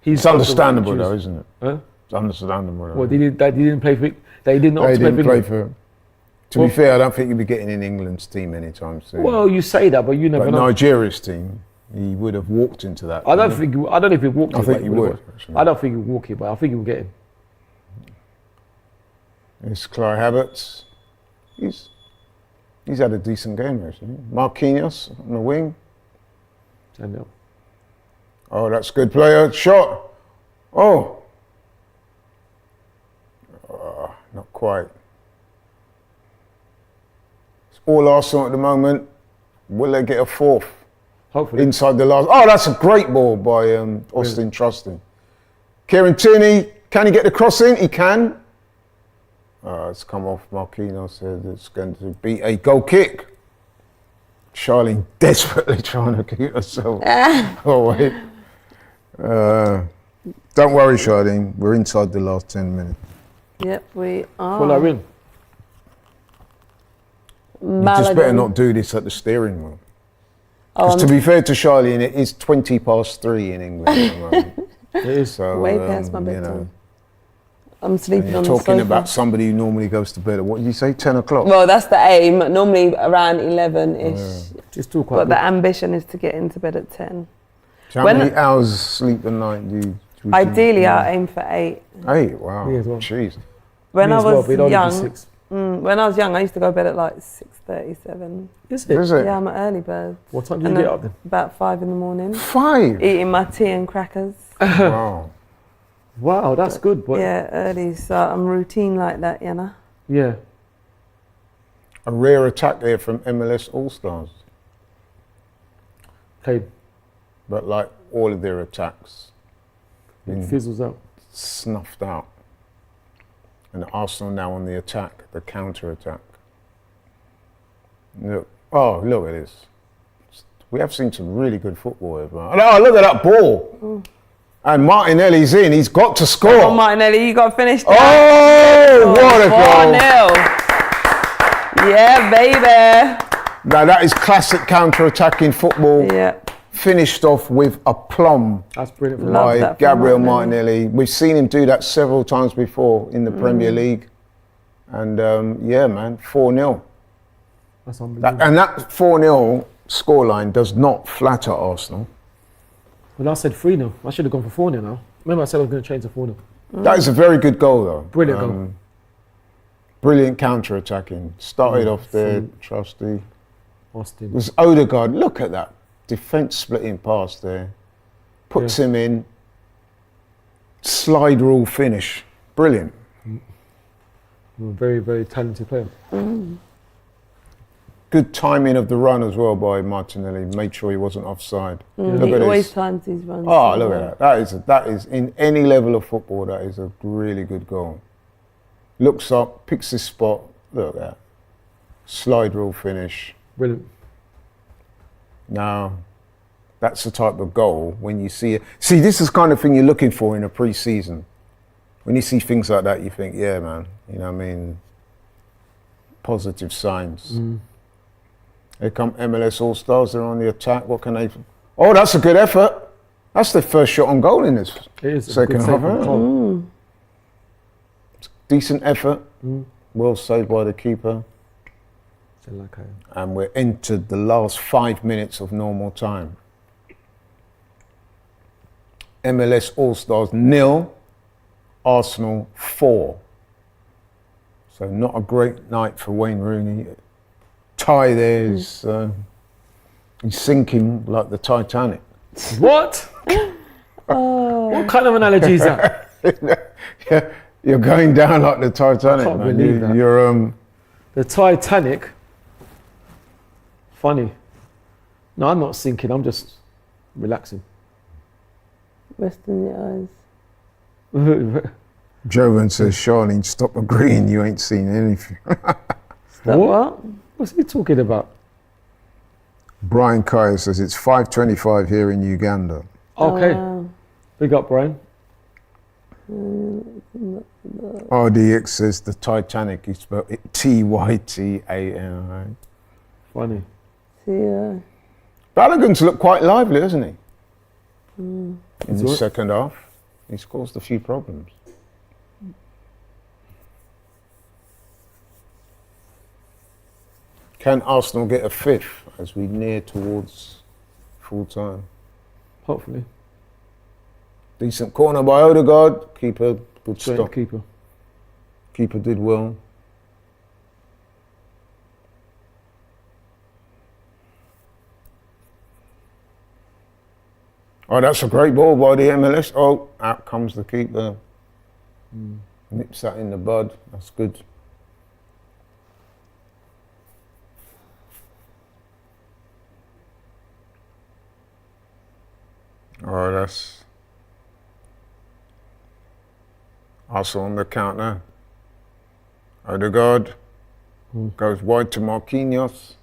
He's it's understandable though, choose. isn't it? Huh? It's understandable. Though. Well, they didn't play for. They didn't opt They to play didn't for play England. for. To be fair, I don't think he'll be getting in England's team anytime soon. Well, you say that, but you never but know. Nigeria's team, he would have walked into that. I don't think. I don't know if he walked. I it, think but he would would. have. Actually. I don't think he would walk it, but I think he will get in. It's Clay Havertz. He's had a decent game actually. Marquinhos on the wing. And Oh, that's good player. Shot. Oh. Not quite. It's all Arsenal at the moment. Will they get a fourth? hopefully, Inside the last. Oh, that's a great ball by Austin Trusty. Kieran Tierney, can he get the cross in? He can. It's come off Marquinhos here. It's going to be a goal kick. Charlene desperately trying to keep herself away. Don't worry, Charlene. We're inside the last 10 minutes. Yep, we are. pull her in. You just better Malaga. not do this at the steering wheel. Oh, Because to be fair to Charlene, it is 20 past 3 in England at the moment. It is. So, way past my you bedtime. know, I'm and sleeping you're on the talking sofa. about somebody who normally goes to bed at, what did you say, 10 o'clock? Well, that's the aim. Normally around 11-ish. She's still quite. But the good. ambition is to get into bed at 10. How when- many hours sleep a night do you? Ideally, I aim for 8. 8, wow. Me as well. Jeez. When Me I as well, was but it only be young, 6. when I was young, I used to go to bed at like 6:37. Is it? Is it? Yeah, I'm an early bird. What time do you And get then up then? About 5 in the morning. 5? Eating my tea and crackers. Wow. Wow, that's good. But Yeah, early. So I'm routine like that, you know. yeah. A rare attack there from MLS All-Stars. Played. But like all of their attacks, It fizzles out. snuffed out. And Arsenal now on the attack, the counter-attack. Look, oh, look at this. We have seen some really good football as well. Oh, look at that ball. And Martinelli's in, he's got to score. Oh, Martinelli, you got to finish Oh, that. what a goal. 4-0. Yeah, baby. Now that is classic counter-attacking football, Yeah. finished off with aplomb That's brilliant. For Love by that from Gabriel Martinelli. Martinelli. We've seen him do that several times before in the Premier League. And yeah, man, 4-0. That's unbelievable. And that 4-0 scoreline does not flatter Arsenal. Well, I said 3-0. I should have gone for 4-0 now. Remember I said I was going to change to 4-0. That is a very good goal, though. Brilliant goal. Brilliant counter-attacking. Started off there, trusty. Austin. It was Odegaard. Look at that defence splitting pass there. Puts him in. Slide rule finish. Brilliant. Very, very talented player. Good timing of the run as well by Martinelli. Made sure he wasn't offside. Look He at always this. times his runs. Oh, look at that. That is in any level of football. That is a really good goal. Looks up, picks his spot. Look at that. Slide rule finish. Brilliant. Now, that's the type of goal when you see it. See, this is the kind of thing you're looking for in a pre-season. When you see things like that, you think, yeah, man. You know what I mean? Positive signs. Here come MLS All-Stars. They're on the attack. What can they? Oh, that's a good effort. That's the first shot on goal in this second half. Decent effort. Well saved by the keeper. And we're entered the last 5 minutes of normal time. MLS All-Stars 0, Arsenal 4. So not a great night for Wayne Rooney. Tie there is he's sinking like the Titanic. What? What kind of analogy is that? Yeah, you're going down like the Titanic. I can't man. believe that. You're The Titanic. Funny. No, I'm not sinking. I'm just relaxing. Resting your eyes. Jovan says, Charlene, stop agreeing. You ain't seen anything. What? What's he talking about? Brian Kaya says it's 5:25 here in Uganda. Okay. Wow. Big up, Brian. RDX says the Titanic is spelled Tytan. Funny. Yeah. Balogun's looked quite lively, hasn't he? In the what? second half. He's caused a few problems. Can Arsenal get a fifth as we near towards full time? Hopefully. Decent corner by Odegaard. Keeper, good Great stop. keeper. Keeper did well. Oh, that's a great ball by the MLS. Oh, out comes the keeper. Nips that in the bud. That's good. Oh, that's Arsenal on the counter. Odegaard goes wide to Marquinhos.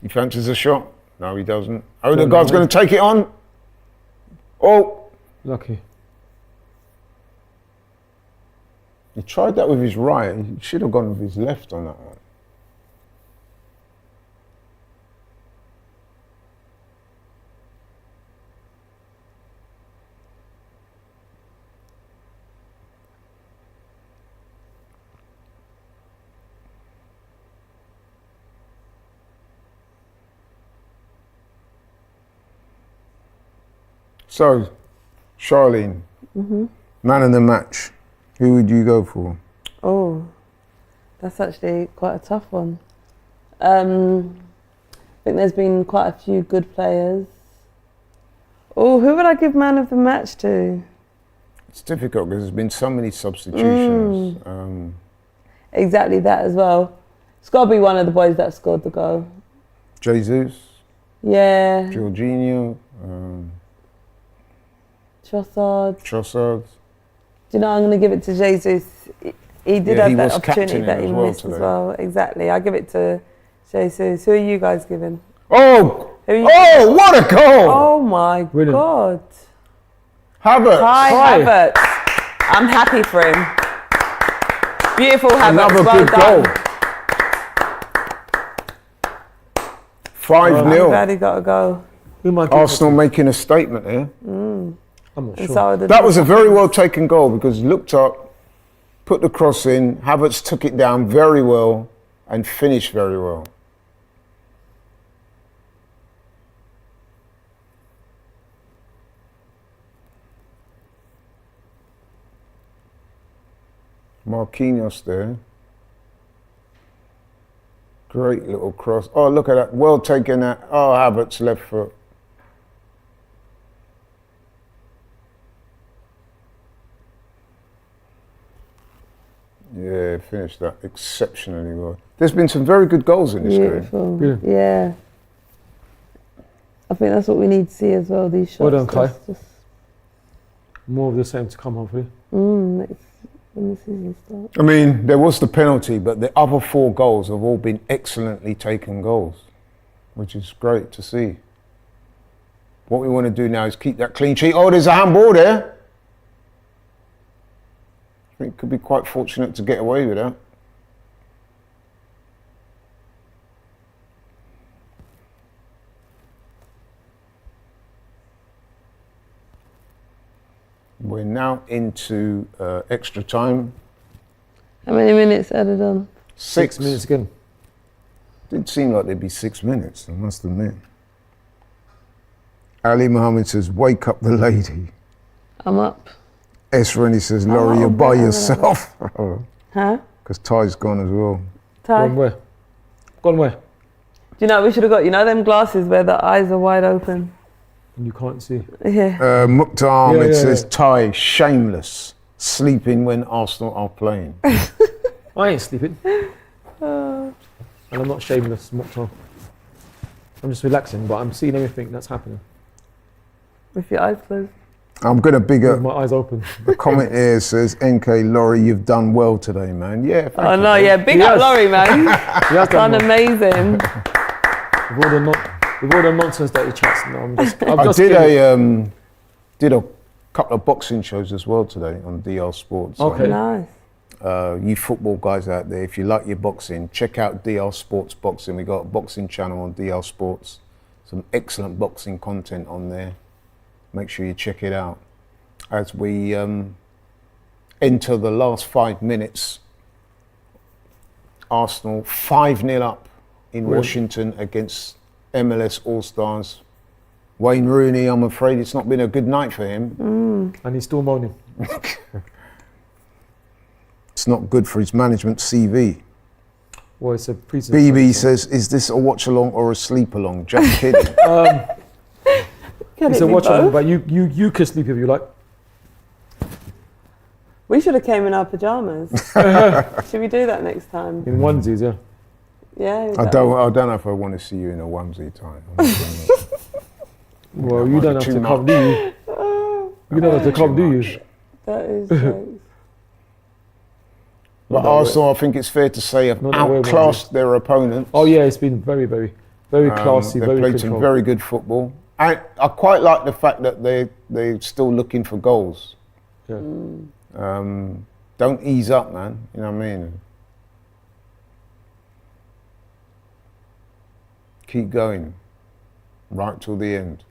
He fancies a shot. No, he doesn't. Odegaard's going to take it on. Oh, Lucky. he tried that with his right. He should have gone with his left on that one. So, Charlene, man of the match, who would you go for? Oh, that's actually quite a tough one. I think there's been quite a few good players. Oh, who would I give man of the match to? It's difficult because there's been so many substitutions. Exactly that as well. It's got to be one of the boys that scored the goal. Jesus, Yeah, Jorginho, Trossard. Trossard. Do you know, I'm going to give it to Jesus. He did Yeah, have he that was opportunity captaining that he as well missed today. as well. Exactly. I'll give it to Jesus. Who are you guys giving? Oh, Who are you oh, what a goal! Oh my Brilliant. God. Havertz. Kai Kai. Havertz. I'm happy for him. Beautiful Havertz. Another well good done. goal. I'm 5-0. glad he got a goal. Who am I giving Arsenal making a statement here. it to? I'm not And sure. so did That was a very well taken goal because looked up, put the cross in. Havertz took it down very well and finished very well. Marquinhos there. Great little cross. Oh, look at that. Well taken that. Oh, Havertz left foot. Yeah, finished that exceptionally well. There's been some very good goals in this Beautiful. game. Yeah. I think that's what we need to see as well, these shots. Well done, Kai. Just More of the same to come, hopefully. next, when the season starts. I mean, there was the penalty, but the other 4 goals have all been excellently taken goals, which is great to see. What we want to do now is keep that clean sheet. Oh, there's a handball there. I think could be quite fortunate to get away with that. We're now into extra time. How many minutes added on? 6 minutes again. Didn't seem like there'd be 6 minutes, I must admit. Ali Mohammed says, wake up the lady. I'm up. Esrani says, Laurie, you're by yourself. Huh? Because Ty's gone as well. Ty? Gone where? Gone where? Do you know what we should have got? You know them glasses where the eyes are wide open? And you can't see. Yeah. Mukhtar Ahmed Yeah. says, Ty, shameless, sleeping when Arsenal are playing. I ain't sleeping. And I'm not shameless, Mokhtar. I'm just relaxing, but I'm seeing everything that's happening. With your eyes closed. I'm going to big With up. my eyes open. The comment here says, NK, Laurie, you've done well today, man. Yeah, thank Oh you, no, bro. yeah, big He up has. Laurie, man. He has Done done well. amazing. With all the nonsense that he chats, no, I'm just did a couple of boxing shows as well today on DR Sports. Okay. Nice. You football guys out there, if you like your boxing, check out DR Sports Boxing. We got a boxing channel on DR Sports. Some excellent boxing content on there. Make sure you check it out. As we enter the last 5 minutes, Arsenal 5-0 up in Washington against MLS All-Stars. Wayne Rooney, I'm afraid it's not been a good night for him. and he's still moaning. It's not good for his management CV. Well, it's a preseason. BB says, is this a watch-along or a sleep-along? Just kidding. Can It's it a be watch on, both? but you could sleep if you like. We should have came in our pajamas. Should we do that next time? In onesies, yeah. Yeah. I don't know if I want to see you in a onesie tie. Well, That you might don't be have too to come, much. do you? You don't have to come, do you? That is jokes. But Arsenal, I think it's fair to say, have Not that way, outclassed their opponents. Oh yeah, it's been very classy, They've very played some controlled. very good football. And I quite like the fact that they're still looking for goals. Yeah. Don't ease up, man. You know what I mean? Keep going. Right till the end.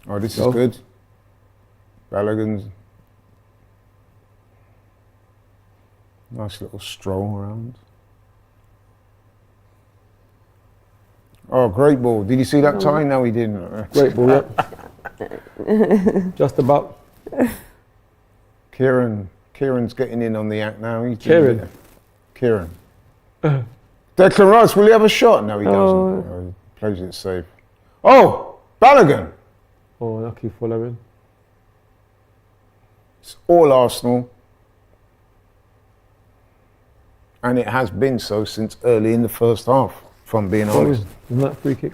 Oh, this is Go. good. Balogun's nice little stroll around. Oh, great ball. Did you see that tie? No, he didn't. Great ball, yeah. Just about. Kieran's getting in on the act now. He's Kieran? Kieran. Declan Rice, will he have a shot? No, he doesn't. Oh. He plays it safe. Oh, Balogun. Oh, lucky for Laurie. It's all Arsenal. And it has been so since early in the first half, if I'm being honest. Isn't that free kick?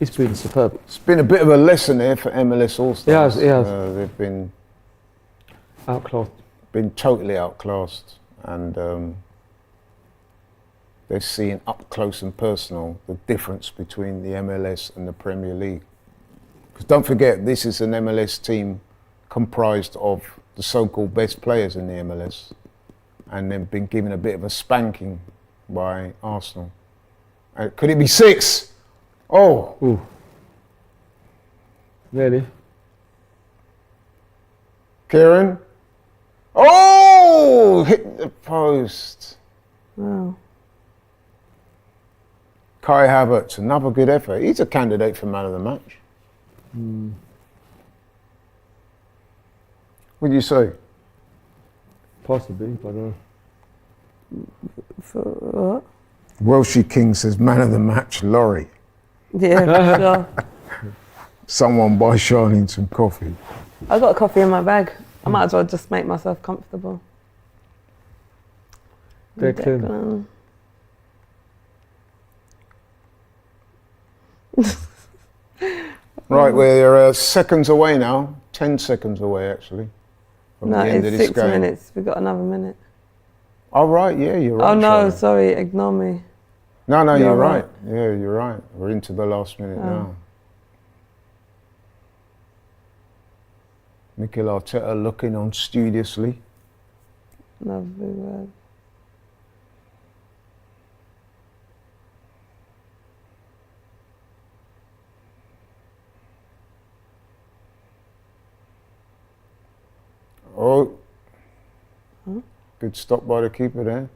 It's been superb. It's been a bit of a lesson here for MLS All-Stars. It has. They've been Outclassed. totally outclassed, and they're seeing up close and personal the difference between the MLS and the Premier League. Because don't forget, this is an MLS team comprised of the so-called best players in the MLS, and they've been given a bit of a spanking by Arsenal. Could it be 6? Oh, Ooh. Really? Kieran. Oh, hit the post. Wow. Kai Havertz, another good effort. He's a candidate for man of the match. What do you say? Possibly, but For what? Welshie King says man of the match, Laurie. Yeah, sure. Someone buy Charlene some coffee. I got coffee in my bag. I might as well just make myself comfortable. Declan. Right, we're seconds away now. 10 seconds away, actually, from No, the end of it's this 6 game. minutes. We've got another minute. Oh, right, yeah, you're right. Oh no, Charlene. sorry, ignore me. No, you're You're right. right. Yeah, you're right. We're into the last minute now. Mikel Arteta looking on studiously. Lovely word. Oh, good stop by the keeper there.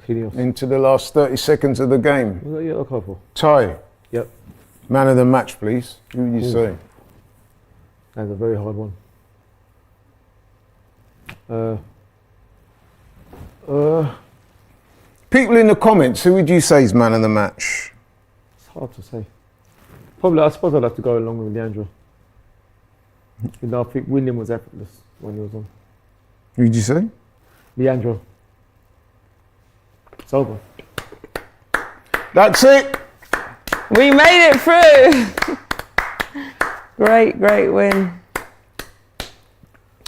Into the last 30 seconds of the game. Was that yellow card for? Ty, Yep. man of the match, please. Who would you say? That's a very hard one. People in the comments, who would you say is man of the match? It's hard to say. Probably, I suppose I'd have to go along with Leandro. You know, I think William was effortless when he was on. Who would you say? Leandro. It's over. That's it. We made it through. Great win.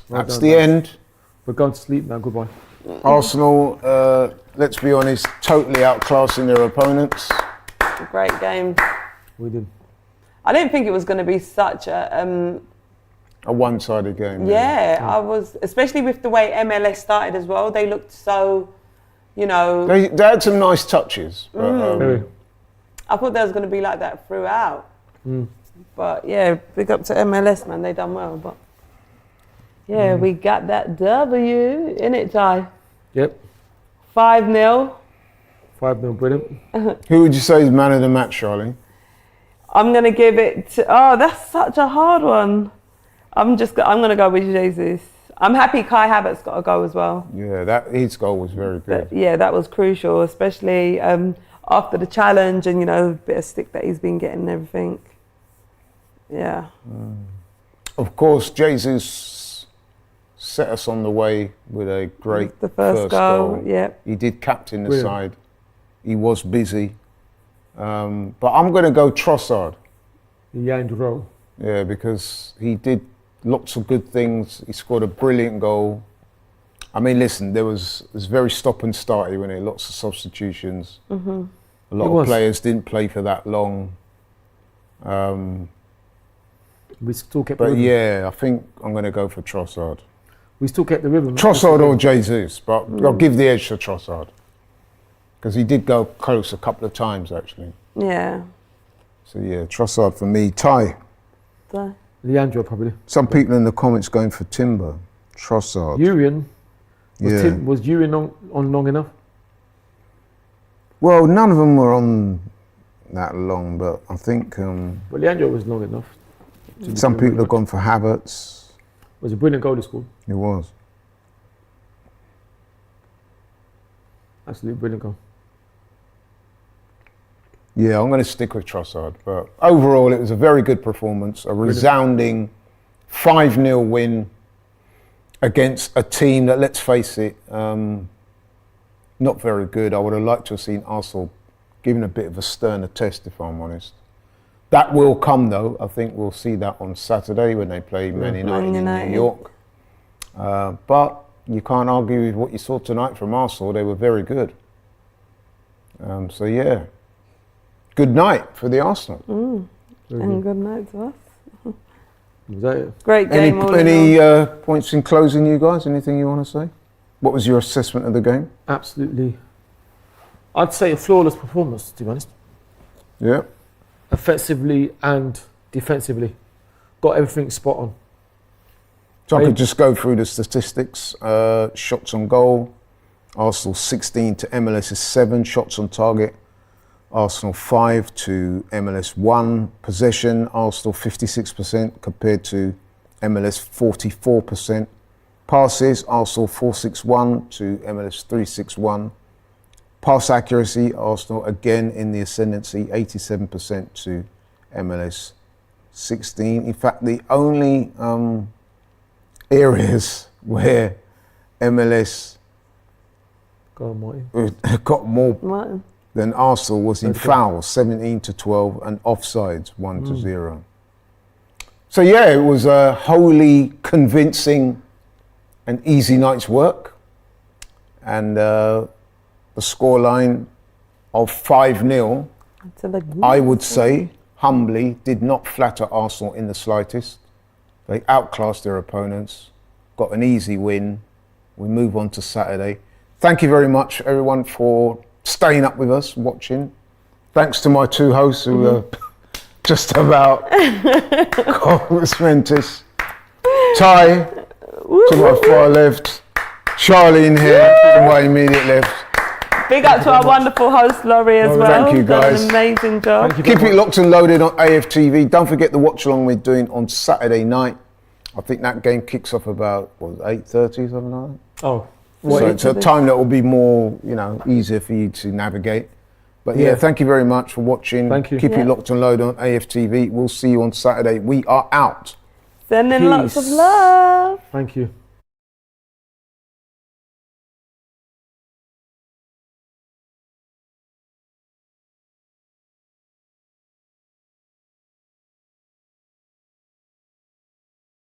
Well That's done, the guys. end. We're going to sleep now. Goodbye. Arsenal, let's be honest, totally outclassing their opponents. Great game. We did. I didn't think it was going to be such a A one-sided game. yeah, I was, especially with the way MLS started as well. They looked so, you know, They had some nice touches. But, Very. I thought they was going to be like that throughout. But yeah, big up to MLS, man. They done well. But yeah, we got that W in it, Ty. Yep. 5-0. 5-0, brilliant. who would you say is man of the match, Charlene? I'm going to give it to, oh, that's such a hard one. I'm going to go with Jesus. I'm happy Kai Havertz got a go as well. Yeah, his goal was very good. But yeah, that was crucial, especially after the challenge and, you know, a bit of stick that he's been getting and everything. Yeah. Of course, Jesus set us on the way with a great The first goal, yeah. He did captain the Brilliant. side. He was busy. But I'm going to go Trossard. Leandro. Yeah, because he did lots of good things. He scored a brilliant goal. I mean, listen, it was very stop and starty when it lots of substitutions. A lot of players didn't play for that long. We still kept But the rhythm. yeah, I think I'm going to go for Trossard. We still kept the rhythm. Trossard or Jesus, but I'll give the edge to Trossard. Because he did go close a couple of times, actually. Yeah. So yeah, Trossard for me. Ty, So, Leandro, probably. some people in the comments going for Timber. Trossard. Urian. Yeah. Was Urian on long enough? Well, none of them were on that long, but I think But Leandro was long enough. some people have gone for Havertz. It was a brilliant goal he scored. It was. Absolutely brilliant goal. Yeah, I'm going to stick with Trossard. But overall, it was a very good performance. A resounding 5-0 win against a team that, let's face it, not very good. I would have liked to have seen Arsenal given a bit of a sterner test, if I'm honest. That will come, though. I think we'll see that on Saturday when they play Man United in New York. But you can't argue with what you saw tonight from Arsenal. They were very good. So, yeah. Good night for the Arsenal. and good night to us. Was that it? Great game. all in all. Any points in closing, you guys? Anything you want to say? What was your assessment of the game? Absolutely. I'd say a flawless performance, to be honest. Yeah. Offensively and defensively. Got everything spot on. So I could just go through the statistics. Shots on goal. Arsenal 16 to MLS is 7. Shots on target. Arsenal 5 to MLS 1. Possession, Arsenal 56% compared to MLS 44%. Passes, Arsenal 461 to MLS 361. Pass accuracy, Arsenal again in the ascendancy, 87% to MLS 16. In fact, the only areas where MLS Go on, Martin. got more Martin. than Arsenal was in fouls, 17 to 12, and offsides, 1 to 0. So yeah, it was a wholly convincing and easy night's work. And the scoreline of 5-0, I would say, humbly, did not flatter Arsenal in the slightest. They outclassed their opponents, got an easy win. We move on to Saturday. Thank you very much, everyone, for staying up with us, watching. Thanks to my two hosts who are just about mentis. Ty, to my far left. Charlene here, to my immediate left. Big up to our wonderful host, Laurie, as well. Thank you, guys. Done an amazing job. Keep it locked and loaded on AFTV. Don't forget the watch along we're doing on Saturday night. I think that game kicks off about 8:30, something like that. Oh, So it's a time that will be more, easier for you to navigate. But yeah, thank you very much for watching. Thank you. Keep it locked and loaded on AFTV. We'll see you on Saturday. We are out. Sending lots of love. thank you.